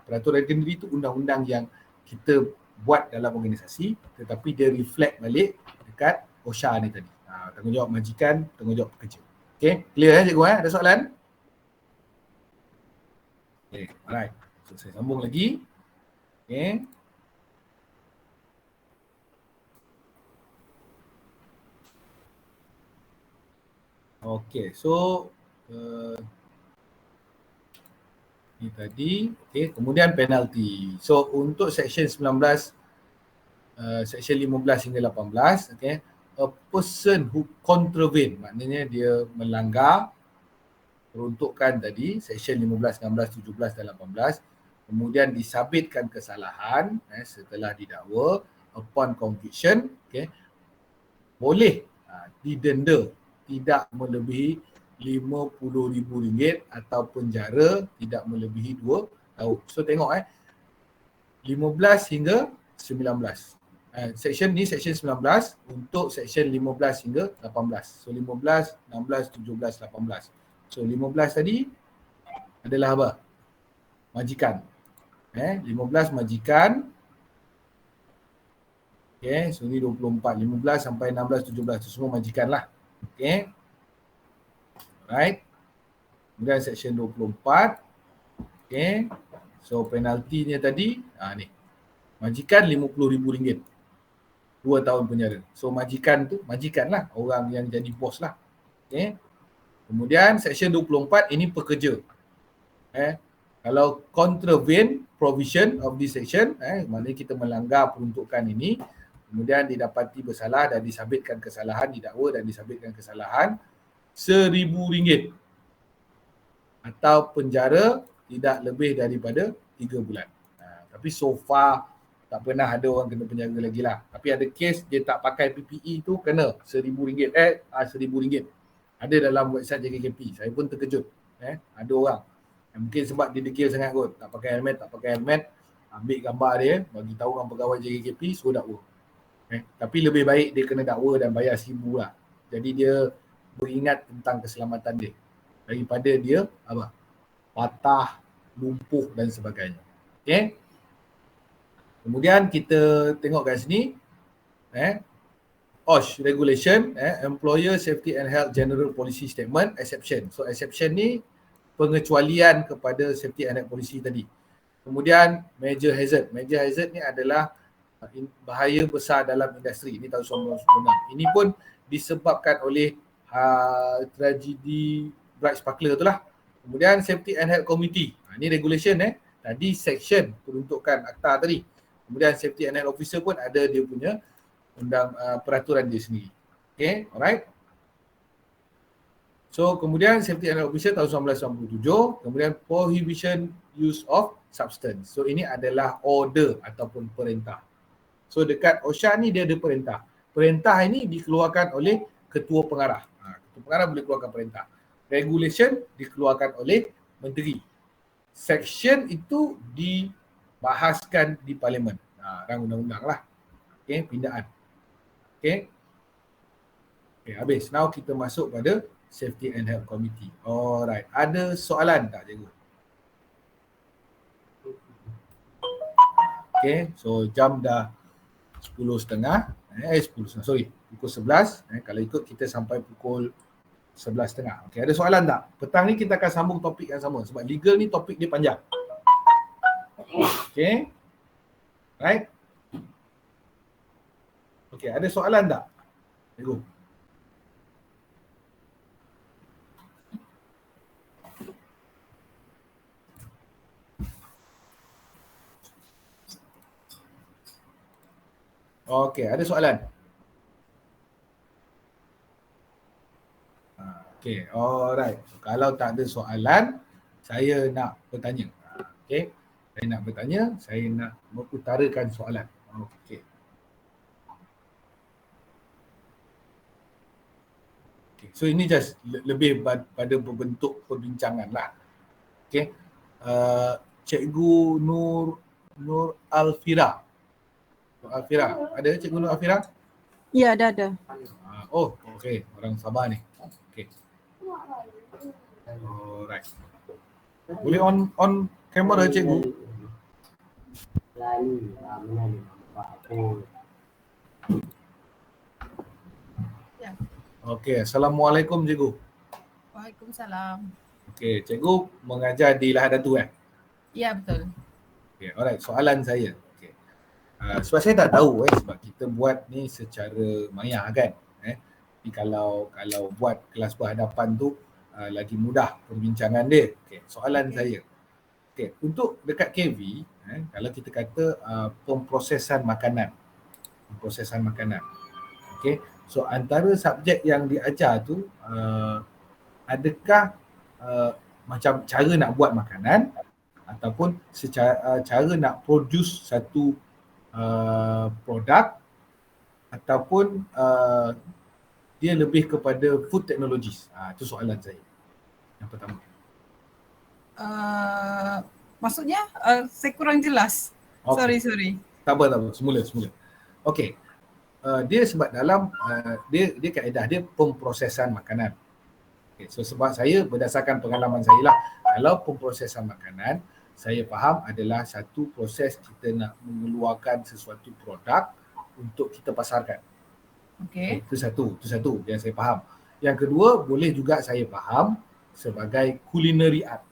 Peraturan kendiri itu undang-undang yang kita buat dalam organisasi tetapi dia reflect balik dekat OSHA ni tadi. Tanggungjawab majikan, tanggungjawab pekerja. Okay, clear cikgu Ada soalan? Okay, alright. So saya sambung lagi. Okay. Okay, so ini tadi, okay. Kemudian penalti. So untuk section 19, section 15 hingga 18, okay, a person who contravene, maknanya dia melanggar peruntukan tadi, section 15, 16, 17 dan 18, kemudian disabitkan kesalahan setelah didakwa, upon conviction, okay, boleh didenda tidak melebihi RM50,000 atau penjara tidak melebihi 2 tahun. So tengok 15 hingga 19. Section ni section 19 untuk section 15 hingga 18. So 15, 16, 17, 18. So 15 tadi adalah apa? Majikan. 15 majikan. Okay, so ni 24. 15 sampai 16, 17. So semua majikan lah. Okay. Right. Kemudian section 24. Okay. So penaltinya tadi, ni. Majikan RM50,000. 2 tahun penjara. So majikan tu, majikan lah. Orang yang jadi bos lah. Okay. Kemudian section 24, ini pekerja. Kalau contravene provision of this section, maknanya kita melanggar peruntukan ini, kemudian didapati bersalah dan disabitkan kesalahan, didakwa dan disabitkan kesalahan, RM1,000 atau penjara tidak lebih daripada 3 bulan. Tapi so far tak pernah ada orang kena penjara lagi lah. Tapi ada kes dia tak pakai PPE tu kena RM1,000. RM1,000. Ada dalam website JKKP. Saya pun terkejut. Ada orang. Mungkin sebab dia degil sangat kot. Tak pakai helmet. Ambil gambar dia, bagi tahu orang pegawai JKKP, suruh dakwa. Tapi lebih baik dia kena dakwa dan bayar RM1,000 lah. Jadi dia beringat tentang keselamatan dia daripada dia patah, lumpuh dan sebagainya. Okay. Kemudian kita tengok kat sini OSH regulation, Employer Safety and Health General Policy Statement, exception. So exception ni pengecualian kepada safety and health policy tadi. Kemudian major hazard. Major hazard ni adalah bahaya besar dalam industri. Ini tahun 1996. Ini pun disebabkan oleh tragedi Bright Sparkler tu lah. Kemudian Safety and Health Committee. Ini regulation tadi section peruntukan akta tadi. Kemudian Safety and Health Officer pun ada dia punya peraturan dia sendiri. Okay, alright. So kemudian Safety and Health Officer tahun 1997. Kemudian Prohibition Use of Substance. So ini adalah order ataupun perintah. So dekat OSHA ni dia ada perintah. Perintah ini dikeluarkan oleh ketua pengarah. Ketua pengarah boleh keluarkan perintah. Regulation dikeluarkan oleh menteri. Section itu dibahaskan di parlimen. Rang undang-undang lah. Okay, pindaan. Okay, habis. Now kita masuk pada Safety and Health Committee. Alright. Ada soalan tak cikgu? Okay, so jam dah 10.30. Pukul 11. Kalau ikut kita sampai pukul 11.30. Okay, ada soalan tak? Petang ni kita akan sambung topik yang sama. Sebab legal ni topik dia panjang. Okay. Right? Okay, ada soalan tak? Cikgu. Okay, ada soalan? Okay, alright. Kalau tak ada soalan, saya nak bertanya. Okay, saya nak bertanya, saya nak mengutarakan soalan. Okay. Okay, so ini just lebih pada berbentuk perbincangan lah. Okay, Cikgu Nur Nur Alfira. Nur Alfira. Ada Cikgu Nur Alfira? Ya, ada. Oh, okey. Orang Sabah ni. Okey. Alright. Boleh on kamera Cikgu? Lali, mana ni nampak apa. Okey, Assalamualaikum Cikgu. Waalaikumsalam. Okey, Cikgu mengajar di Lahad Datu Ya, betul. Okey, alright. Soalan saya. Okey. Sebab saya tak tahu sebab kita buat ni secara maya kan. Tapi kalau buat kelas berhadapan tu lagi mudah perbincangan dia. Okey, soalan saya. Okey, untuk dekat KV, kalau kita kata pemprosesan makanan. Pemprosesan makanan. Okey. So antara subjek yang diajar tu adakah macam cara nak buat makanan ataupun cara nak produce satu produk ataupun dia lebih kepada food technologies. Itu soalan saya. Yang pertama. Maksudnya saya kurang jelas. Okay. Sorry. Tak apa. Semula. Okey. Dia sebab dalam dia kaedah dia pemprosesan makanan. Okay, so sebab saya berdasarkan pengalaman saya lah, kalau pemprosesan makanan saya faham adalah satu proses kita nak mengeluarkan sesuatu produk untuk kita pasarkan. Okey. Itu satu yang saya faham. Yang kedua, boleh juga saya faham sebagai culinary art.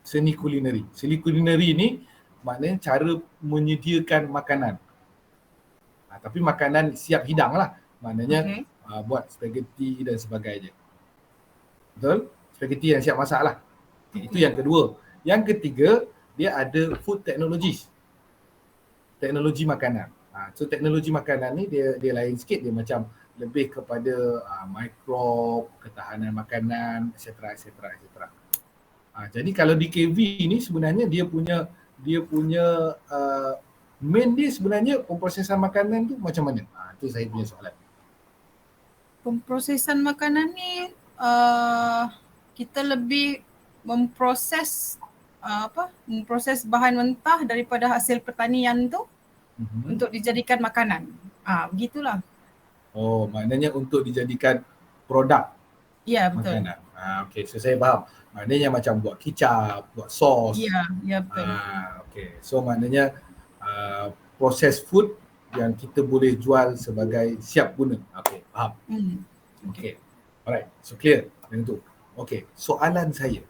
Seni kulineri. Seni kulineri ni maknanya cara menyediakan makanan. Tapi makanan siap hidang lah. Maknanya buat spaghetti dan sebagainya. Betul? Spaghetti yang siap masak lah. Itu yang kedua. Yang ketiga, dia ada food technologies. Teknologi makanan. So teknologi makanan ni dia lain sikit. Dia macam lebih kepada mikrob, ketahanan makanan, etc. Jadi kalau di KV ni sebenarnya dia punya main dia sebenarnya pemprosesan makanan tu macam mana? Itu saya punya soalan. Pemprosesan makanan ni kita lebih memproses bahan mentah daripada hasil pertanian tu untuk dijadikan makanan. Begitulah. Oh, maknanya untuk dijadikan produk. Ya, betul. Makanan. Okey, so saya faham. Maknanya macam buat kicap, buat sos. Ya, betul. Okey, so maknanya proses food yang kita boleh jual sebagai siap guna. Okey, faham. Okey. Alright, so clear dengan tu. Okey, soalan saya.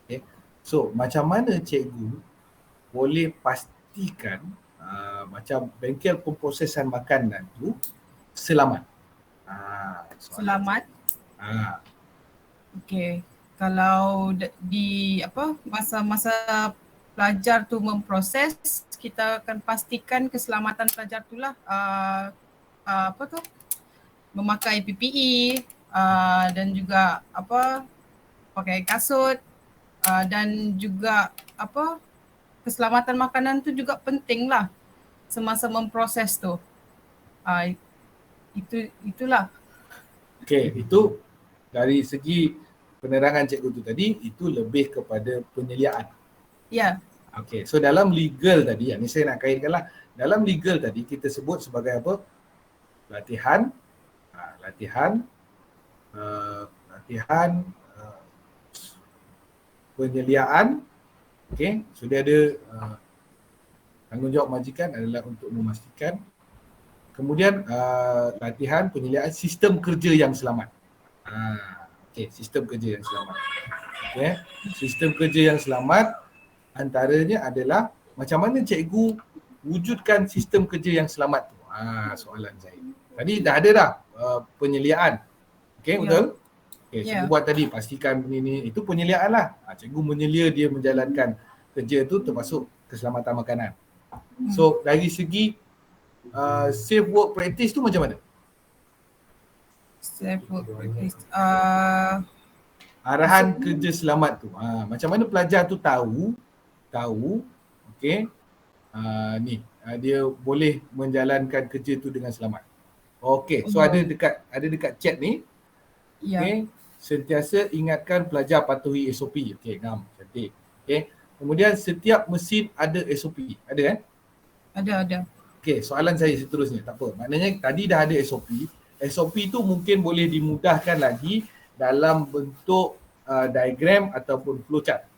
Okey. So, macam mana cikgu boleh pastikan macam bengkel pemprosesan makanan tu selamat? Selamat. Okey. Kalau di masa-masa pelajar tu memproses, kita akan pastikan keselamatan pelajar tu lah memakai PPE dan juga pakai kasut dan juga keselamatan makanan tu juga penting lah semasa memproses tu. Itulah. Okey, itu dari segi penerangan cikgu tu tadi, itu lebih kepada penyeliaan. Ya. Okey, so dalam legal tadi, yang ni saya nak kaitkan lah. Dalam legal tadi kita sebut sebagai apa? Latihan, penyeliaan. Okey, so dia ada tanggungjawab majikan adalah untuk memastikan. Kemudian latihan, penyeliaan, sistem kerja yang selamat. Okey, sistem kerja yang selamat. Okey, sistem kerja yang selamat antaranya adalah macam mana cikgu wujudkan sistem kerja yang selamat tu. Soalan saya. Tadi dah ada dah penyeliaan. Okey, betul? Okey, cikgu buat tadi pastikan ni itu penyeliaan lah. Cikgu menyelia dia menjalankan kerja tu termasuk keselamatan makanan. So dari segi safe work practice tu macam mana? Safe work practice. Arahan kerja selamat tu. Macam mana pelajar tu tahu okey, dia boleh menjalankan kerja tu dengan selamat. Okey, so ada dekat chat ni. Ya. Okey, sentiasa ingatkan pelajar patuhi SOP. Okey, ngam, cantik. Okey. Kemudian setiap mesin ada SOP. Ada kan? Ada. Okey, soalan saya seterusnya. Tak apa. Maknanya tadi dah ada SOP. SOP tu mungkin boleh dimudahkan lagi dalam bentuk diagram ataupun flowchart.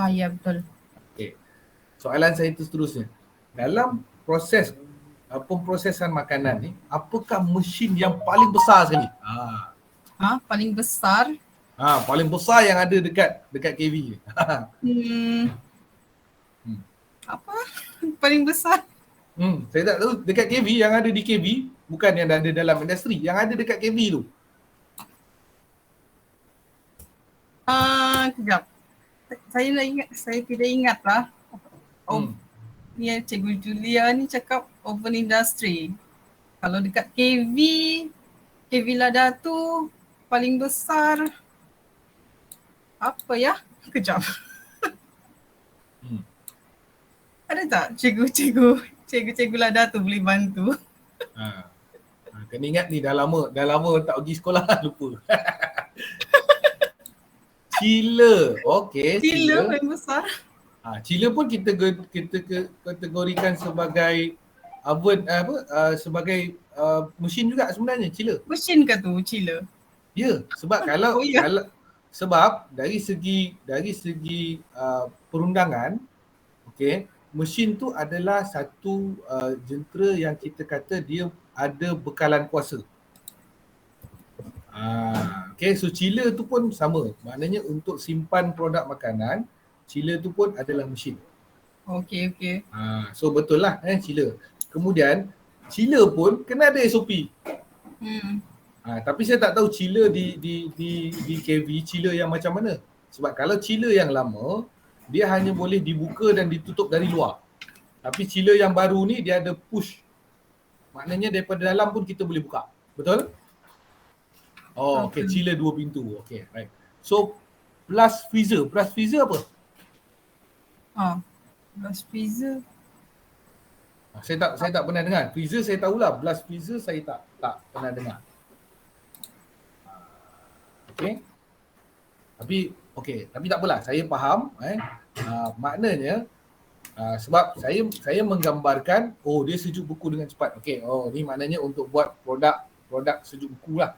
Ya betul. Okey. Soalan saya itu seterusnya. Dalam proses pemprosesan makanan ni, apakah mesin yang paling besar sekali? Paling besar. Paling besar yang ada dekat KV ni. Apa? Paling besar. Saya tak tahu dekat KV, yang ada di KV, bukan yang ada dalam industri, yang ada dekat KV tu. Kejap. Saya tidak ingat lah. Ni Cikgu Julia ni cakap oven industry. Kalau dekat KV Lada tu paling besar. Apa ya? Kejap. Ada tak cikgu Lada tu boleh bantu? Kena ingat ni dah lama tak pergi sekolah lupa. Chiller. Okey, Chiller paling besar. Chiller pun kita kategorikan sebagai oven sebagai mesin juga sebenarnya chiller. Mesin ke tu chiller? Ya, sebab kalau dari segi perundangan, okey, mesin tu adalah satu jentera yang kita kata dia ada bekalan kuasa. Okay, so chiller tu pun sama. Maknanya untuk simpan produk makanan, chiller tu pun adalah mesin. Okay. So betul lah chiller. Kemudian chiller pun kena ada SOP. Tapi saya tak tahu chiller di KV chiller yang macam mana. Sebab kalau chiller yang lama, dia hanya boleh dibuka dan ditutup dari luar. Tapi chiller yang baru ni dia ada push. Maknanya daripada dalam pun kita boleh buka. Betul? Okay, chiller 2 pintu. Okay, right. So blast freezer apa? Blast freezer. Saya tak pernah dengar. Freezer saya tahulah, blast freezer saya tak pernah dengar. Tapi tak apalah, saya faham maknanya sebab saya menggambarkan dia sejuk beku dengan cepat. Ni maknanya untuk buat produk sejuk beku lah.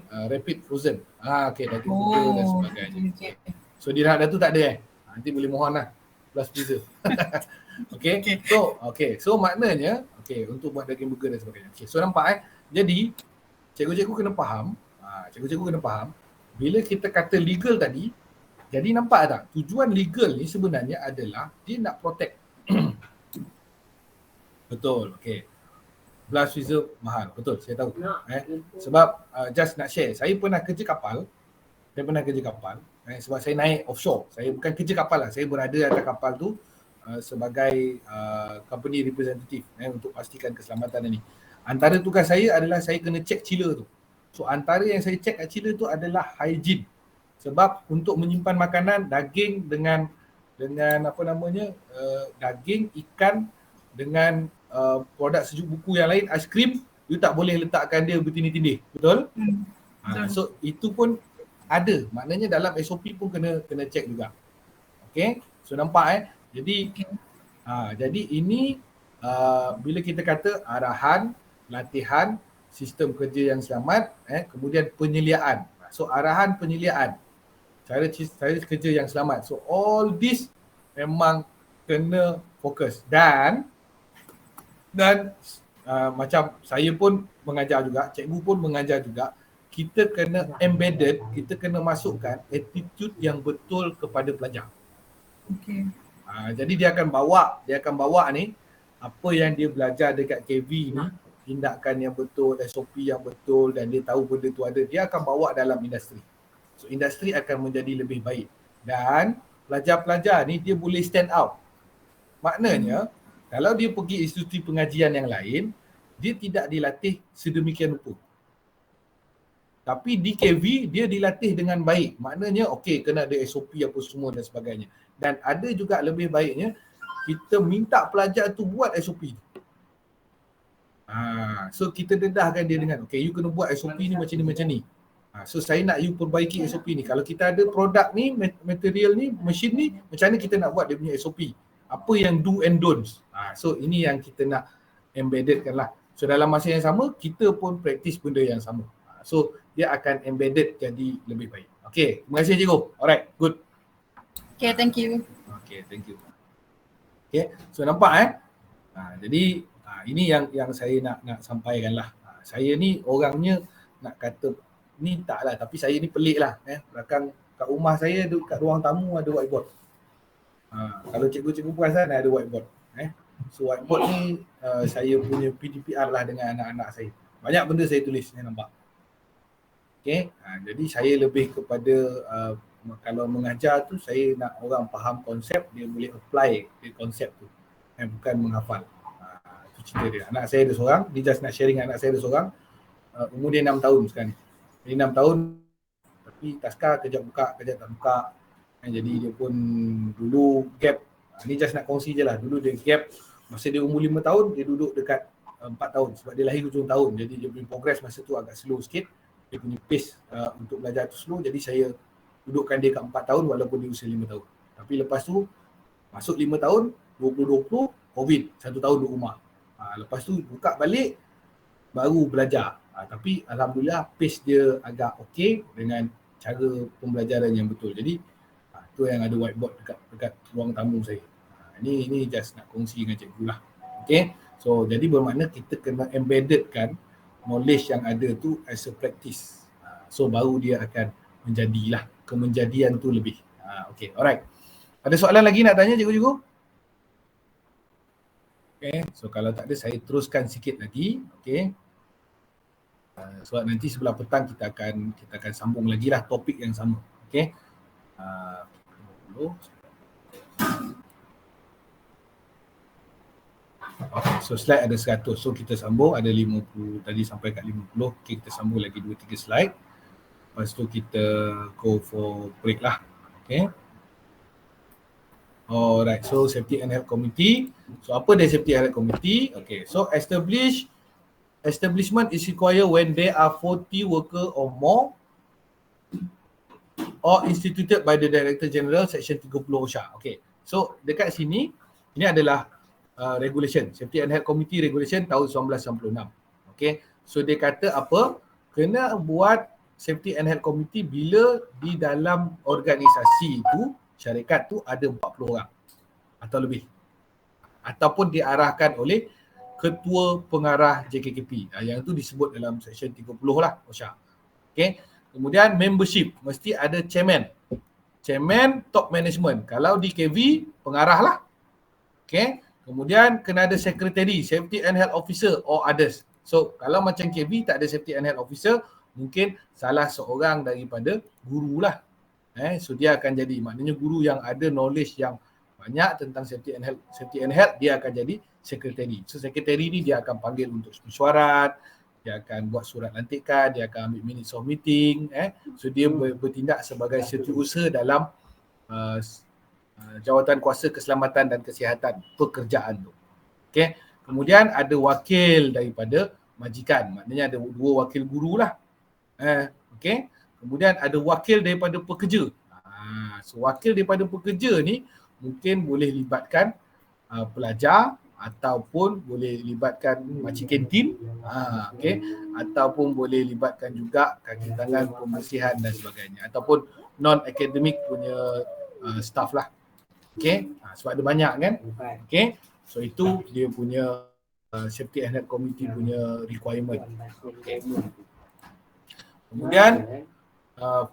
Rapid frozen. Daging burger dan sebagainya. So di Rahat Datu tak ada nanti boleh mohon lah blast freezer. So maknanya untuk buat daging burger dan sebagainya. So nampak jadi cikgu-cikgu kena faham. Bila kita kata legal tadi, jadi nampak tak? Tujuan legal ni sebenarnya adalah dia nak protect. Betul, blast freezer mahal, betul, saya tahu. Sebab just nak share, saya pernah kerja kapal. Sebab saya naik offshore. Saya bukan kerja kapal lah, saya berada atas kapal tu sebagai company representative untuk pastikan keselamatan ini. Antara tugas saya adalah saya kena check chiller tu. So antara yang saya check kat chiller tu adalah hygiene. Sebab untuk menyimpan makanan, daging dengan daging, ikan dengan produk sejuk buku yang lain, aiskrim, you tak boleh letakkan dia bertindih-tindih. Betul? So itu pun ada. Maknanya dalam SOP pun kena check juga. So nampak jadi ini bila kita kata arahan, latihan, sistem kerja yang selamat, kemudian penyeliaan. So arahan, penyeliaan, cara kerja yang selamat. So all this memang kena fokus. Dan macam saya pun mengajar juga, cikgu pun mengajar juga, kita kena embedded, kita kena masukkan attitude yang betul kepada pelajar. Jadi dia akan bawa ni apa yang dia belajar dekat KV ni, tindakan yang betul, SOP yang betul, dan dia tahu benda tu ada, dia akan bawa dalam industri. So industri akan menjadi lebih baik. Dan pelajar-pelajar ni dia boleh stand out. Maknanya kalau dia pergi institusi pengajian yang lain, dia tidak dilatih sedemikian rupa. Tapi di KV dia dilatih dengan baik. Maknanya kena ada SOP apa semua dan sebagainya. Dan ada juga lebih baiknya kita minta pelajar tu buat SOP. So kita dedahkan dia dengan you kena buat SOP ni macam ni. So saya nak you perbaiki SOP ni. Kalau kita ada produk ni, material ni, mesin ni, macam mana kita nak buat dia punya SOP? Apa yang do and don'ts? So ini yang kita nak embeddedkan lah. So dalam masa yang sama, kita pun practice benda yang sama. So dia akan embedded jadi lebih baik. Okay, terima kasih cikgu. Alright, good. Okay, thank you. Okay, thank you. Okay, so nampak jadi ini yang saya nak sampaikan lah. Saya ni orangnya nak kata ni tak lah, tapi saya ni pelik lah. Belakang kat rumah saya, kat ruang tamu ada whiteboard. Kalau cikgu-cikgu perasan ada whiteboard. So whiteboard ni saya punya PDPR lah dengan anak-anak saya. Banyak benda saya tulis, nampak. Okay, jadi saya lebih kepada kalau mengajar tu saya nak orang faham konsep, dia boleh apply dia konsep tu. Bukan menghafal. Itu cerita dia. Anak saya ada seorang, dia just nak sharing anak saya ada seorang. Umur dia 6 tahun sekarang ni. Dia 6 tahun tapi taskar kejap buka, kejap tak buka. Jadi dia pun dulu gap. Ni just nak kongsi je lah. Dulu dia gap. Masa dia umur 5 tahun, dia duduk dekat 4 tahun. Sebab dia lahir hujung tahun. Jadi dia punya progress masa tu agak slow sikit. Dia punya pace untuk belajar tu slow. Jadi saya dudukkan dia kat 4 tahun walaupun dia usia 5 tahun. Tapi lepas tu, masuk 5 tahun, 2020, COVID. 1 tahun duduk rumah. Lepas tu buka balik, baru belajar. Tapi Alhamdulillah pace dia agak okey dengan cara pembelajaran yang betul. Jadi tu yang ada whiteboard dekat ruang tamu saya. Ini just nak kongsi dengan cikgu lah. Okay. So jadi bermakna kita kena embeddedkan knowledge yang ada tu as a practice. So baru dia akan menjadilah, kemenjadian tu lebih. Okay, alright. Ada soalan lagi nak tanya cikgu-cikgu? Okay, so kalau tak ada saya teruskan sikit lagi. Okay. Sebab nanti sebelah petang kita akan sambung lagi lah topik yang sama. Okay. Okay, so slide ada 100. So kita sambung ada 50 tadi sampai kat 50. Okay, kita sambung lagi 2-3 slide. Lepas tu kita go for break lah. Okay. Alright, so Safety and Health Committee. So apa dia Safety and Health Committee? Okay, so establishment is required when there are 40 worker or more or instituted by the Director General Section 30 OSHA. Okay, so dekat sini ini adalah regulation, Safety and Health Committee Regulation tahun 1996. Okay, so dia kata apa? Kena buat Safety and Health Committee bila di dalam organisasi itu, syarikat tu ada 40 orang atau lebih. Ataupun diarahkan oleh Ketua Pengarah JKKP. Yang itu disebut dalam Section 30 lah OSHA. Okay. Kemudian membership, mesti ada chairman. Chairman, top management. Kalau di KV, pengarah lah. Okay. Kemudian kena ada secretary, safety and health officer or others. So kalau macam KV tak ada safety and health officer, mungkin salah seorang daripada guru lah. So dia akan jadi, maknanya guru yang ada knowledge yang banyak tentang safety and health, dia akan jadi secretary. So secretary ni dia akan panggil untuk mesyuarat, dia akan buat surat lantikan, dia akan ambil minutes of meeting. So dia bertindak sebagai setiausaha dalam jawatan kuasa keselamatan dan kesihatan pekerjaan tu. Okay. Kemudian ada wakil daripada majikan, maknanya ada 2 wakil guru lah. Okay. Kemudian ada wakil daripada pekerja. So wakil daripada pekerja ni mungkin boleh libatkan pelajar ataupun boleh libatkan makcik kantin, okay, ataupun boleh libatkan juga kaki tangan pembersihan dan sebagainya, ataupun non-academic punya staff lah. Okay, sebab ada banyak kan. Okay, so itu dia punya Safety and Health Committee punya requirement. Okay. Kemudian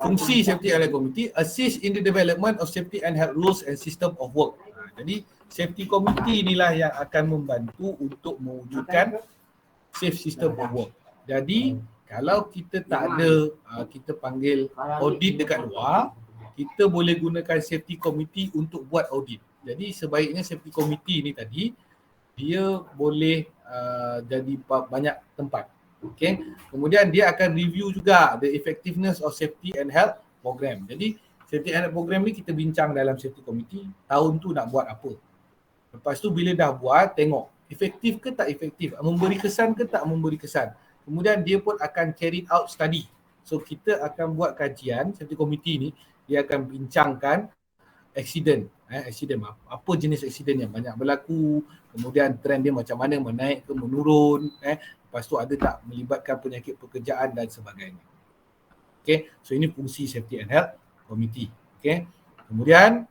fungsi Safety and Health Committee assist in the development of safety and health rules and system of work. Jadi Safety Committee inilah yang akan membantu untuk mewujudkan safe system of work. Jadi kalau kita tak ada, kita panggil audit dekat luar, kita boleh gunakan Safety Committee untuk buat audit. Jadi sebaiknya Safety Committee ni tadi, dia boleh jadi banyak tempat. Okay. Kemudian dia akan review juga the effectiveness of safety and health program. Jadi safety and health program ni kita bincang dalam Safety Committee, tahun tu nak buat apa. Lepas tu bila dah buat, tengok efektif ke tak efektif, memberi kesan ke tak memberi kesan. Kemudian dia pun akan carry out study. So kita akan buat kajian, safety committee ni dia akan bincangkan accident, apa jenis accident yang banyak berlaku, kemudian trend dia macam mana, menaik ke menurun, lepas tu ada tak melibatkan penyakit pekerjaan dan sebagainya. Okay, so ini fungsi safety and health committee. Okay, kemudian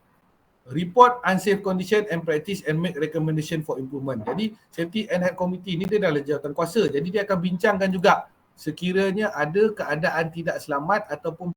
report unsafe condition and practice and make recommendation for improvement. Jadi safety and health committee ni dia adalah jawatan kuasa, jadi dia akan bincangkan juga sekiranya ada keadaan tidak selamat ataupun